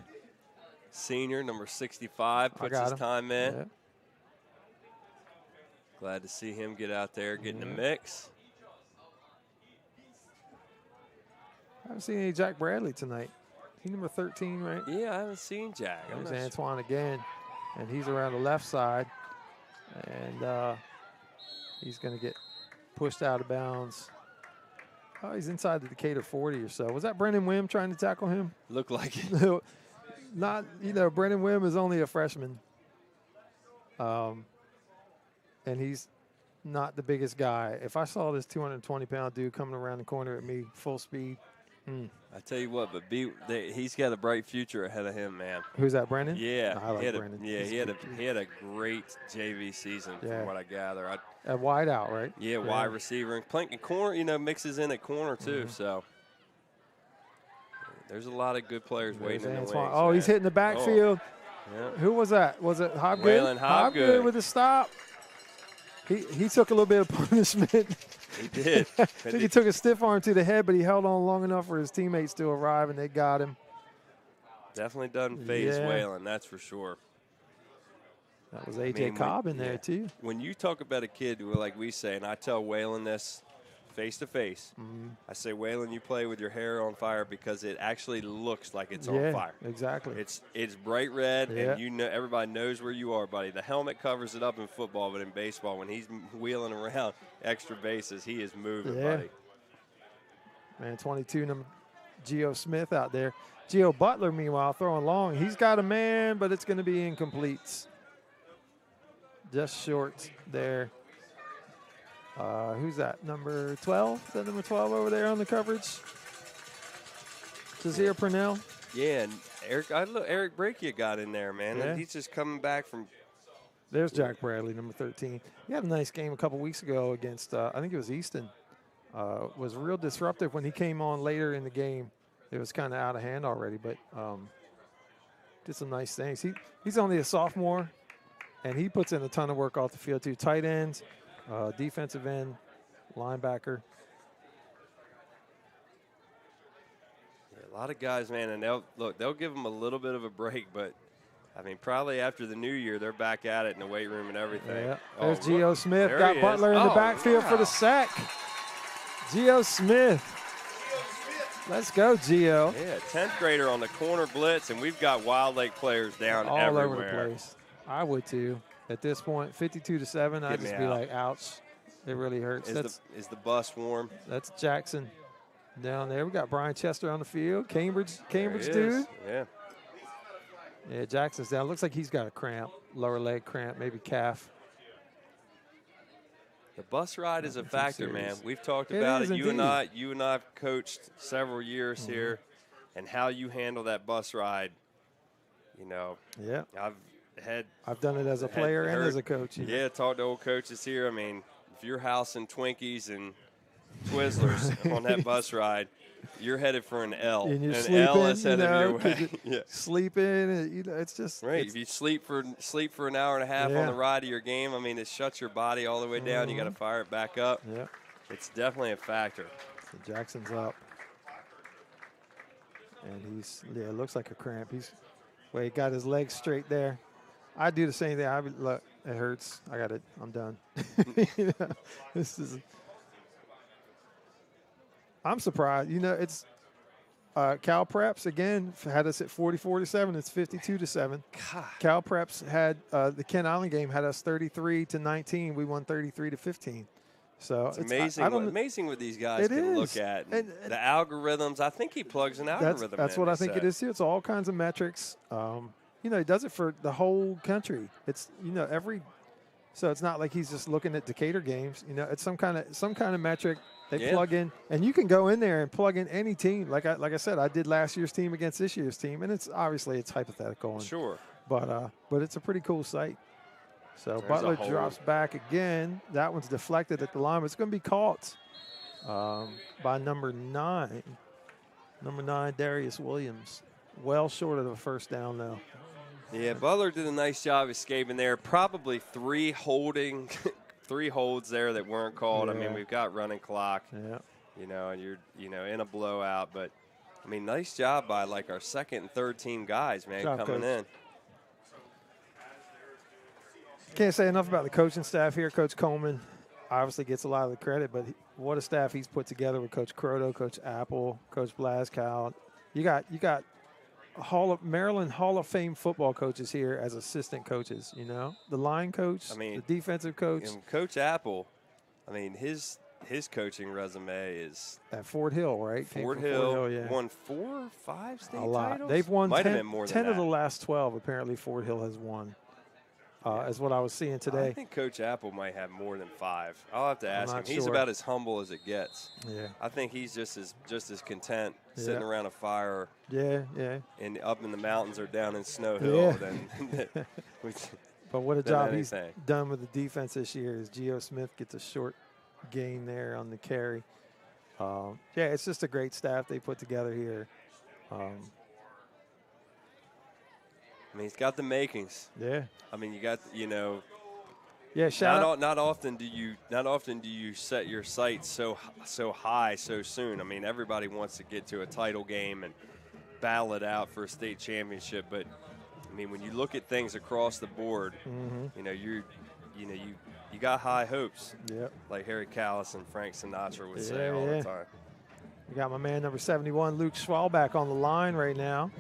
Senior, number 65, puts his time in. Yeah. Glad to see him get out there, get in the mix. I haven't seen any Jack Bradley tonight. He number 13, right? Yeah, I haven't seen Jack. There's Antoine again, and he's around the left side. And he's going to get pushed out of bounds. Oh, he's inside the Decatur 40 or so. Was that Brendan Wim trying to tackle him? Looked like it. Not, Brendan Wim is only a freshman. And he's not the biggest guy. If I saw this 220-pound dude coming around the corner at me full speed. I tell you what, but he's got a bright future ahead of him, man. Who's that, Brendan? Yeah. I like Brendan. He had a great JV season from what I gather. At wide out, right? Yeah, wide receiver. And playing corner, mixes in at corner too. So there's a lot of good players waiting in the wings. Oh, he's hitting the backfield. Yeah. Who was that? Was it Hobgood? Waylon Hobgood with the stop. He took a little bit of punishment. He did. I think he took a stiff arm to the head, but he held on long enough for his teammates to arrive, and they got him. Definitely doesn't phase Waylon, that's for sure. That was A.J. Cobb in there, too. When you talk about a kid, like we say, and I tell Waylon this face-to-face, I say, Waylon, you play with your hair on fire because it actually looks like it's on fire. Exactly. It's bright red, and everybody knows where you are, buddy. The helmet covers it up in football, but in baseball, when he's wheeling around extra bases, he is moving, buddy. Man, 22, number Geo Smith out there. Geo Butler, meanwhile, throwing long. He's got a man, but it's going to be incomplete. Just short there. Who's that? Number 12? Is that number 12 over there on the coverage? Jazir Purnell? Yeah, and Eric Brakia got in there, man. And he's just coming back from. There's Jack Bradley, number 13. He had a nice game a couple weeks ago against, I think it was Easton. was real disruptive when he came on later in the game. It was kind of out of hand already, but did some nice things. He's only a sophomore, and he puts in a ton of work off the field too. Tight ends, defensive end, linebacker. Yeah, a lot of guys, man, and they'll give them a little bit of a break, but I mean, probably after the new year, they're back at it in the weight room and everything. Yeah. There's Gio Smith. There Got Butler in the backfield for the sack. Gio Smith. Let's go, Gio. Yeah, 10th grader on the corner blitz, and we've got Wild Lake players down all everywhere. over the place. I would too. At this point, 52-7, I'd just be like, ouch. It really hurts. Is the bus warm? That's Jackson down there. We got Brian Chester on the field. Cambridge dude. Yeah. Yeah, Jackson's down. Looks like he's got a cramp, lower leg cramp, maybe calf. The bus ride is a factor, man. We've talked It about is it. You and indeed. I have coached several years here, and how you handle that bus ride. You know, Yeah. I've done it as a player and as a coach. Yeah, talked to old coaches here. I mean, if you're housing Twinkies and Twizzlers on that bus ride, you're headed for an L. And you're an sleeping, L is headed your way. Yeah. Sleeping, it's just right. If you sleep for an hour and a half on the ride of your game, I mean, it shuts your body all the way down. You got to fire it back up. Yeah, it's definitely a factor. So Jackson's up, and it looks like a cramp. He got his legs straight there. I do the same thing. Look, it hurts. I got it. I'm done. I'm surprised. It's Cal Preps again had us at 44-7. It's 52-7. Cal Preps had the Kent Island game had us 33-19. We won 33-15. So it's amazing. Amazing what these guys can look at. And the algorithms. I think he plugs an algorithm. That's what I think it is too. It's all kinds of metrics. He does it for the whole country. It's so it's not like he's just looking at Decatur games. It's some kind of metric. They plug in, and you can go in there and plug in any team. Like I said, I did last year's team against this year's team, and it's hypothetical. Sure. But it's a pretty cool site. So Butler drops back again. That one's deflected at the line, but it's going to be caught by number 9. Number 9, Darius Williams. Well short of the first down, though. Yeah, Butler did a nice job escaping there. Probably 3 holds there that weren't called. Yeah. I mean, we've got running clock. Yeah. And you're in a blowout. But, I mean, nice job by, like, our second and third team guys, man, coming in. Can't say enough about the coaching staff here. Coach Coleman obviously gets a lot of the credit, but what a staff he's put together with Coach Croto, Coach Apple, Coach Blaskow. You got Maryland Hall of Fame football coaches here as assistant coaches. The line coach, the defensive coach, and Coach Apple. I mean, his coaching resume is at Fort Hill, right? Fort Hill, yeah. Won 4 or 5 state titles. They've won Might have been more than 10 that. of the last 12. Apparently, Fort Hill has won. Is what I was seeing today. I think Coach Apple might have more than 5. I'll have to ask him. Sure. He's about as humble as it gets. Yeah. I think he's just as content sitting around a fire. Yeah. And up in the mountains or down in Snow Hill. But what a job he's done with the defense this year. Is Gio Smith gets a short gain there on the carry. It's just a great staff they put together here. I mean, he's got the makings. Yeah. I mean, you got, Yeah, not often do you set your sights so high so soon. I mean, everybody wants to get to a title game and battle it out for a state championship. But I mean, when you look at things across the board, you got high hopes. Yep. Like Harry Callis and Frank Sinatra would say all the time. We got my man number 71, Luke Schwalbach, on the line right now.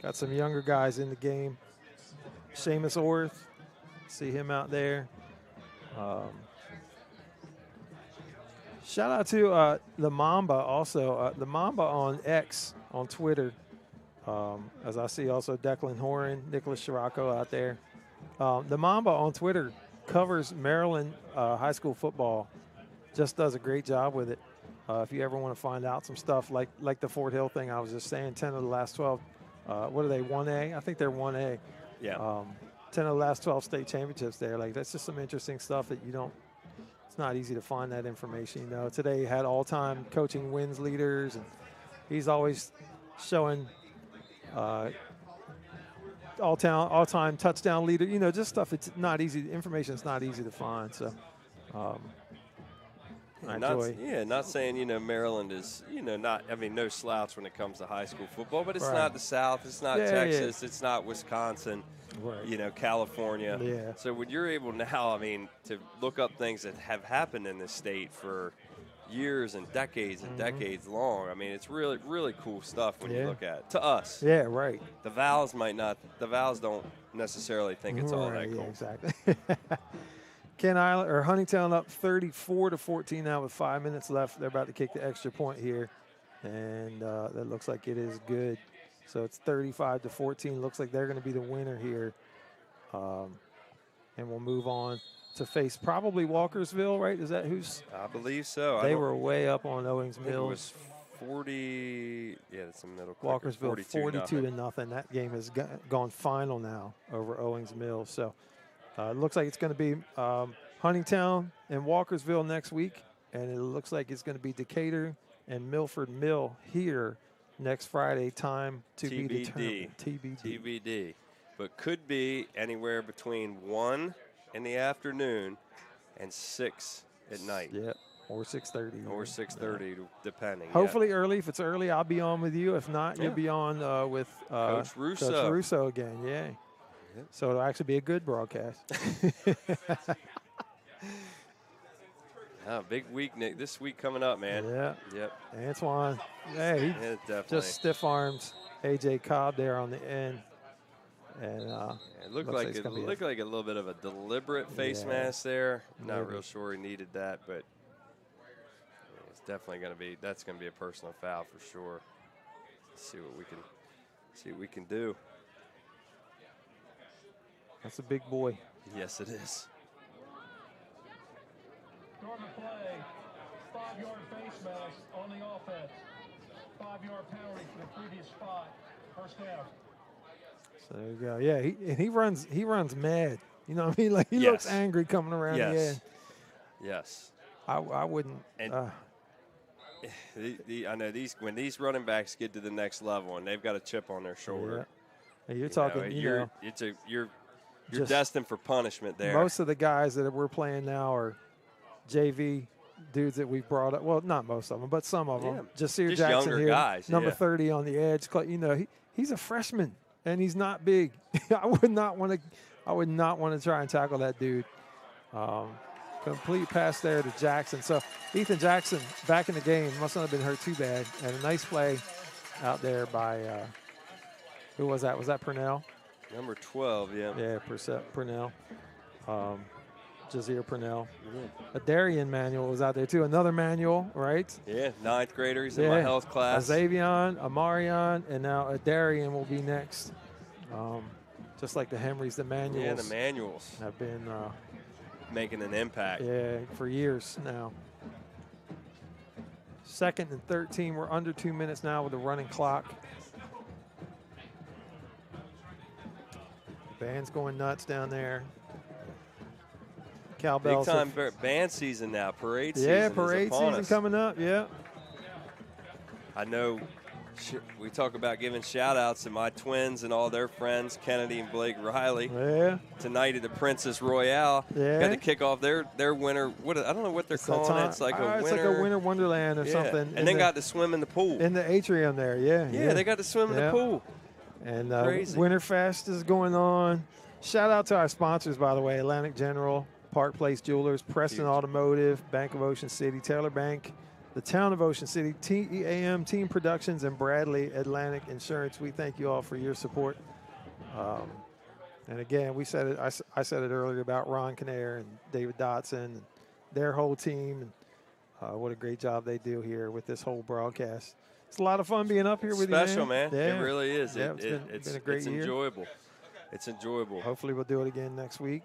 Got some younger guys in the game. Seamus Orth, see him out there. Shout out to the Mamba also. The Mamba on X, on Twitter. As I see also Declan Horan, Nicholas Scirocco out there. The Mamba on Twitter covers Maryland high school football. Just does a great job with it. If you ever want to find out some stuff like the Fort Hill thing I was just saying, 10 of the last 12. What are they, 1A? I think they're 1A. Yeah. 10 of the last 12 state championships there. Like, that's just some interesting stuff that you don't it's not easy to find that information. You know, today he had all-time coaching wins leaders, and he's always showing all-time touchdown leader. You know, just stuff. It's not easy. Information is not easy to find. So. Not saying, you know, Maryland is, you know, no slouch when it comes to high school football, but it's Right. not the South, it's not Texas, it's not Wisconsin, Right. you know, California. Yeah. So when you're able now, I mean, to look up things that have happened in this state for years and decades long, I mean, it's really, really cool stuff when you look at it. To us. Yeah, right. The Vals don't necessarily think it's all that cool. Yeah, exactly. Huntingtown up 34-14 now with 5 minutes left. They're about to kick the extra point here, and that looks like it is good. So it's 35-14. Looks like they're going to be the winner here, and we'll move on to face probably Walkersville, right? Is that who's? I believe so. They were way up on Owings Mills. It was 40. Yeah, it's a middle. Walkersville 42-0. That game has gone final now over Owings Mills. So. It looks like it's going to be Huntingtown and Walkersville next week, and it looks like it's going to be Decatur and Milford Mill here next Friday. Time to be determined. TBD. But could be anywhere between 1 in the afternoon and 6 at night. Yeah, or 6:30. Or 6:30, depending. Hopefully early. If it's early, I'll be on with you. If not, you'll be on with Coach Russo. Coach Russo again, yeah. So it'll actually be a good broadcast. Big week, Nick. This week coming up, man. Yeah. Yep. Antoine, hey, definitely. Just stiff arms A.J. Cobb there on the end. And it looked like a little bit of a deliberate face mask there. Not real sure he needed that, but it's definitely going to be. That's going to be a personal foul for sure. Let's see what we can do. That's a big boy. Yes, it is. Short of play, 5-yard face mask on the offense. 5-yard penalty for the previous spot. First down. So there you go. Yeah, he runs mad. You know what I mean? Like he looks angry coming around the end. Yes. I wouldn't. And I know when these running backs get to the next level and they've got a chip on their shoulder. Yeah. You're talking. You're destined for punishment there. Most of the guys that we're playing now are JV dudes that we've brought up. Well, not most of them, but some of them. Jasir Jackson younger here, guys, number 30 on the edge. You know, he's a freshman and he's not big. I would not want to try and tackle that dude. Complete pass there to Jackson. So Ethan Jackson back in the game. Must not have been hurt too bad. And a nice play out there by who was that? Was that Purnell? Number 12, yeah. Yeah, Purnell. Jazier Purnell. Yeah. Darian Manuel was out there, too. Another Manuel, right? Yeah, 9th grader. He's in my health class. Xavion, Amarion, and now Darian will be next. Just like the Henrys, the Manuels. Yeah, the Manuels have been making an impact. Yeah, for years now. 2nd and 13. We're under 2 minutes now with the running clock. Band's going nuts down there. Cowbells. Big time band season now. Parade season. Yeah, parade season us. coming up. Yeah. I know we talk about giving shout outs to my twins and all their friends, Kennedy and Blake Riley. Yeah. Tonight at the Princess Royale. Yeah. Got to kick off their winter. I don't know what they're calling it. It's like a winter. It's like a winter wonderland or something. And then got to swim in the pool. In the atrium there. Yeah. Yeah, they got to swim in the pool. And Winterfest is going on. Shout out to our sponsors, by the way, Atlantic General, Park Place Jewelers, Preston Automotive, Bank of Ocean City, Taylor Bank, the Town of Ocean City, TEAM, Team Productions, and Bradley Atlantic Insurance. We thank you all for your support. And again, we said it. I said it earlier about Ron Kinnair and David Dotson and their whole team. And what a great job they do here with this whole broadcast. It's a lot of fun being up here with you, man. Special, man. Yeah. It really is. Yeah, it's been a great year. Enjoyable. It's enjoyable. Hopefully we'll do it again next week.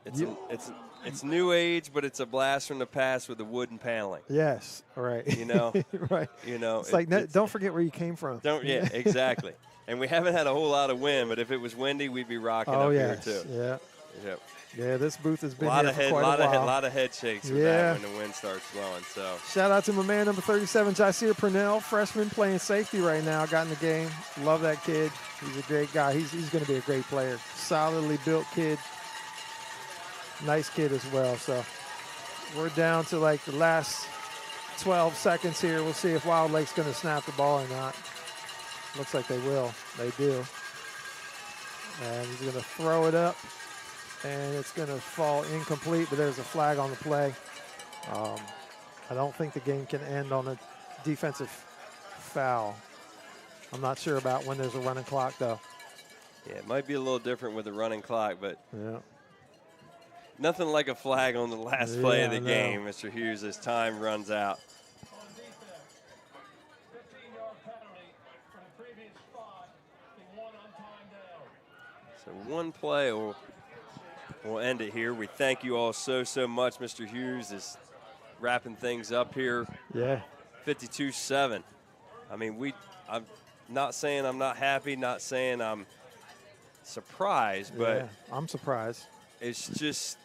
It's new age, but it's a blast from the past with the wooden paneling. Yes, right. You know, right. You know, it's like don't forget where you came from. Yeah, exactly. And we haven't had a whole lot of wind, but if it was windy, we'd be rocking up here too. Yeah. Yep. Yeah, this booth has been a lot here of for head, quite a while. lot of head shakes with that when the wind starts blowing. So shout out to my man, number 37, Jaisir Purnell, freshman playing safety right now. Got in the game. Love that kid. He's a great guy. He's going to be a great player. Solidly built kid. Nice kid as well. So we're down to like the last 12 seconds here. We'll see if Wild Lake's going to snap the ball or not. Looks like they will. They do. And he's going to throw it up. And it's going to fall incomplete, but there's a flag on the play. I don't think the game can end on a defensive foul. I'm not sure about when there's a running clock, though. Yeah, it might be a little different with the running clock, but yeah, nothing like a flag on the last play of the game, Mr. Hughes, as time runs out. So one play we'll end it here. We thank you all so much. Mr. Hughes is wrapping things up here. Yeah. 52-7. I mean, I'm not saying I'm not happy, not saying I'm surprised, but yeah, I'm surprised. It's just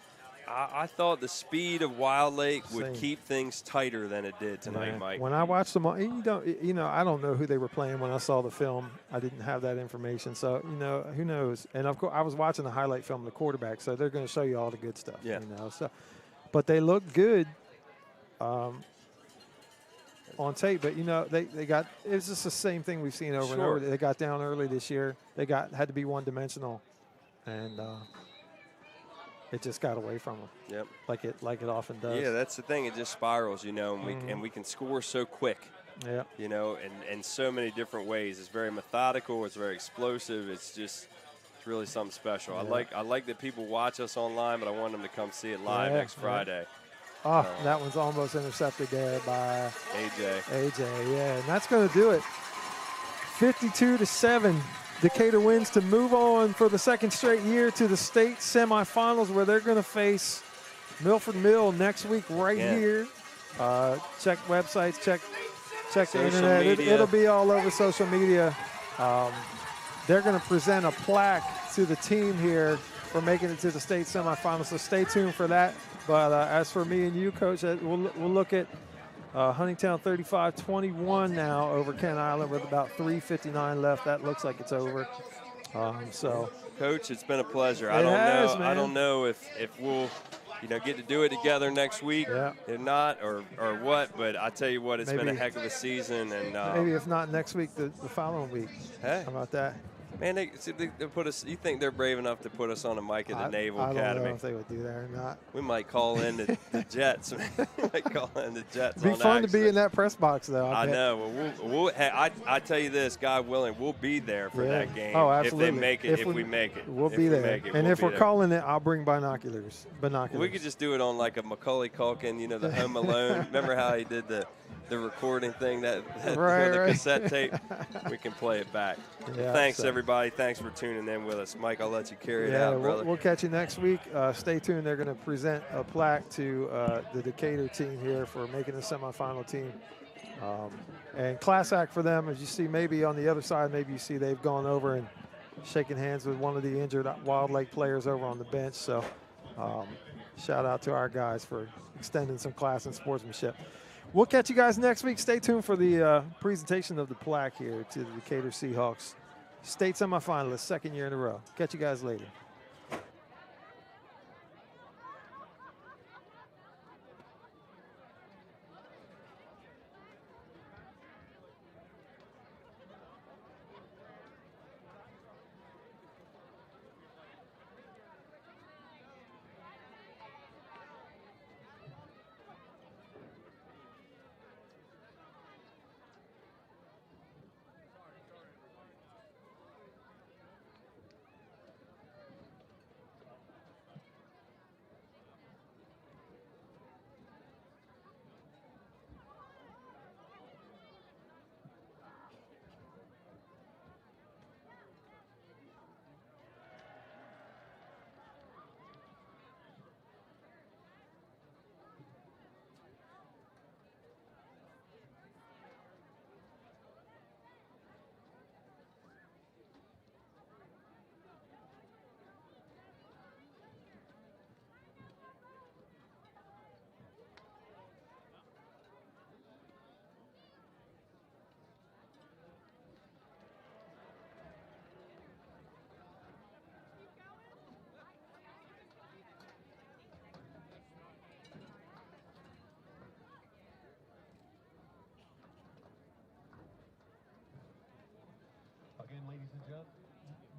I thought the speed of Wild Lake would keep things tighter than it did tonight, Mike. When I watched them, I don't know who they were playing when I saw the film. I didn't have that information, so who knows? And of course, I was watching the highlight film of the quarterback, so they're going to show you all the good stuff. Yeah. So, but they look good on tape. But they got it's just the same thing we've seen over and over. They got down early this year. They had to be one-dimensional, and it just got away from them. Yep. Like it often does. Yeah, that's the thing. It just spirals, and we can score so quick. Yeah. In so many different ways. It's very methodical. It's very explosive. It's really something special. Yeah. I like that people watch us online, but I want them to come see it live next Friday. Oh, that one's almost intercepted there by AJ. Yeah, and that's going to do it. 52-7. Decatur wins to move on for the second straight year to the state semifinals, where they're going to face Milford Mill next week here. Check websites, check the internet. It'll be all over social media. They're going to present a plaque to the team here for making it to the state semifinals, so stay tuned for that. But as for me and you, Coach, we'll look at Huntingtown 35-21 now over Kent Island with about 3:59 left. That looks like it's over. Coach, it's been a pleasure. I don't know if we'll get to do it together next week, if not, or what. But I tell you what, it's been a heck of a season, and maybe if not next week, the following week. Hey, how about that? Man, they put us. You think they're brave enough to put us on a mic at the Naval Academy? I don't know if they would do that or not. We might call in the Jets. We might call in the Jets. It'd be fun to be in that press box, though. I know. Well, I tell you this, God willing, we'll be there for that game. Oh, absolutely. If they make it, if we make it. We'll be there. And if we're calling it, I'll bring binoculars. We could just do it on like a Macaulay Culkin, the Home Alone. Remember how he did the recording thing, the cassette tape? We can play it back. Yeah, thanks, everybody. Thanks for tuning in with us. Mike, I'll let you carry it out, brother. We'll catch you next week. Stay tuned. They're going to present a plaque to the Decatur team here for making the semifinal team. And class act for them, as you see, maybe on the other side, maybe you see they've gone over and shaken hands with one of the injured Wild Lake players over on the bench. So shout out to our guys for extending some class and sportsmanship. We'll catch you guys next week. Stay tuned for the presentation of the plaque here to the Decatur Seahawks. State semifinalists, second year in a row. Catch you guys later.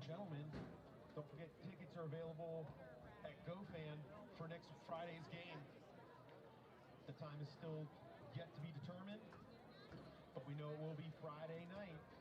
gentlemen, don't forget tickets are available at GoFan for next Friday's game. The time is still yet to be determined, but we know it will be Friday night.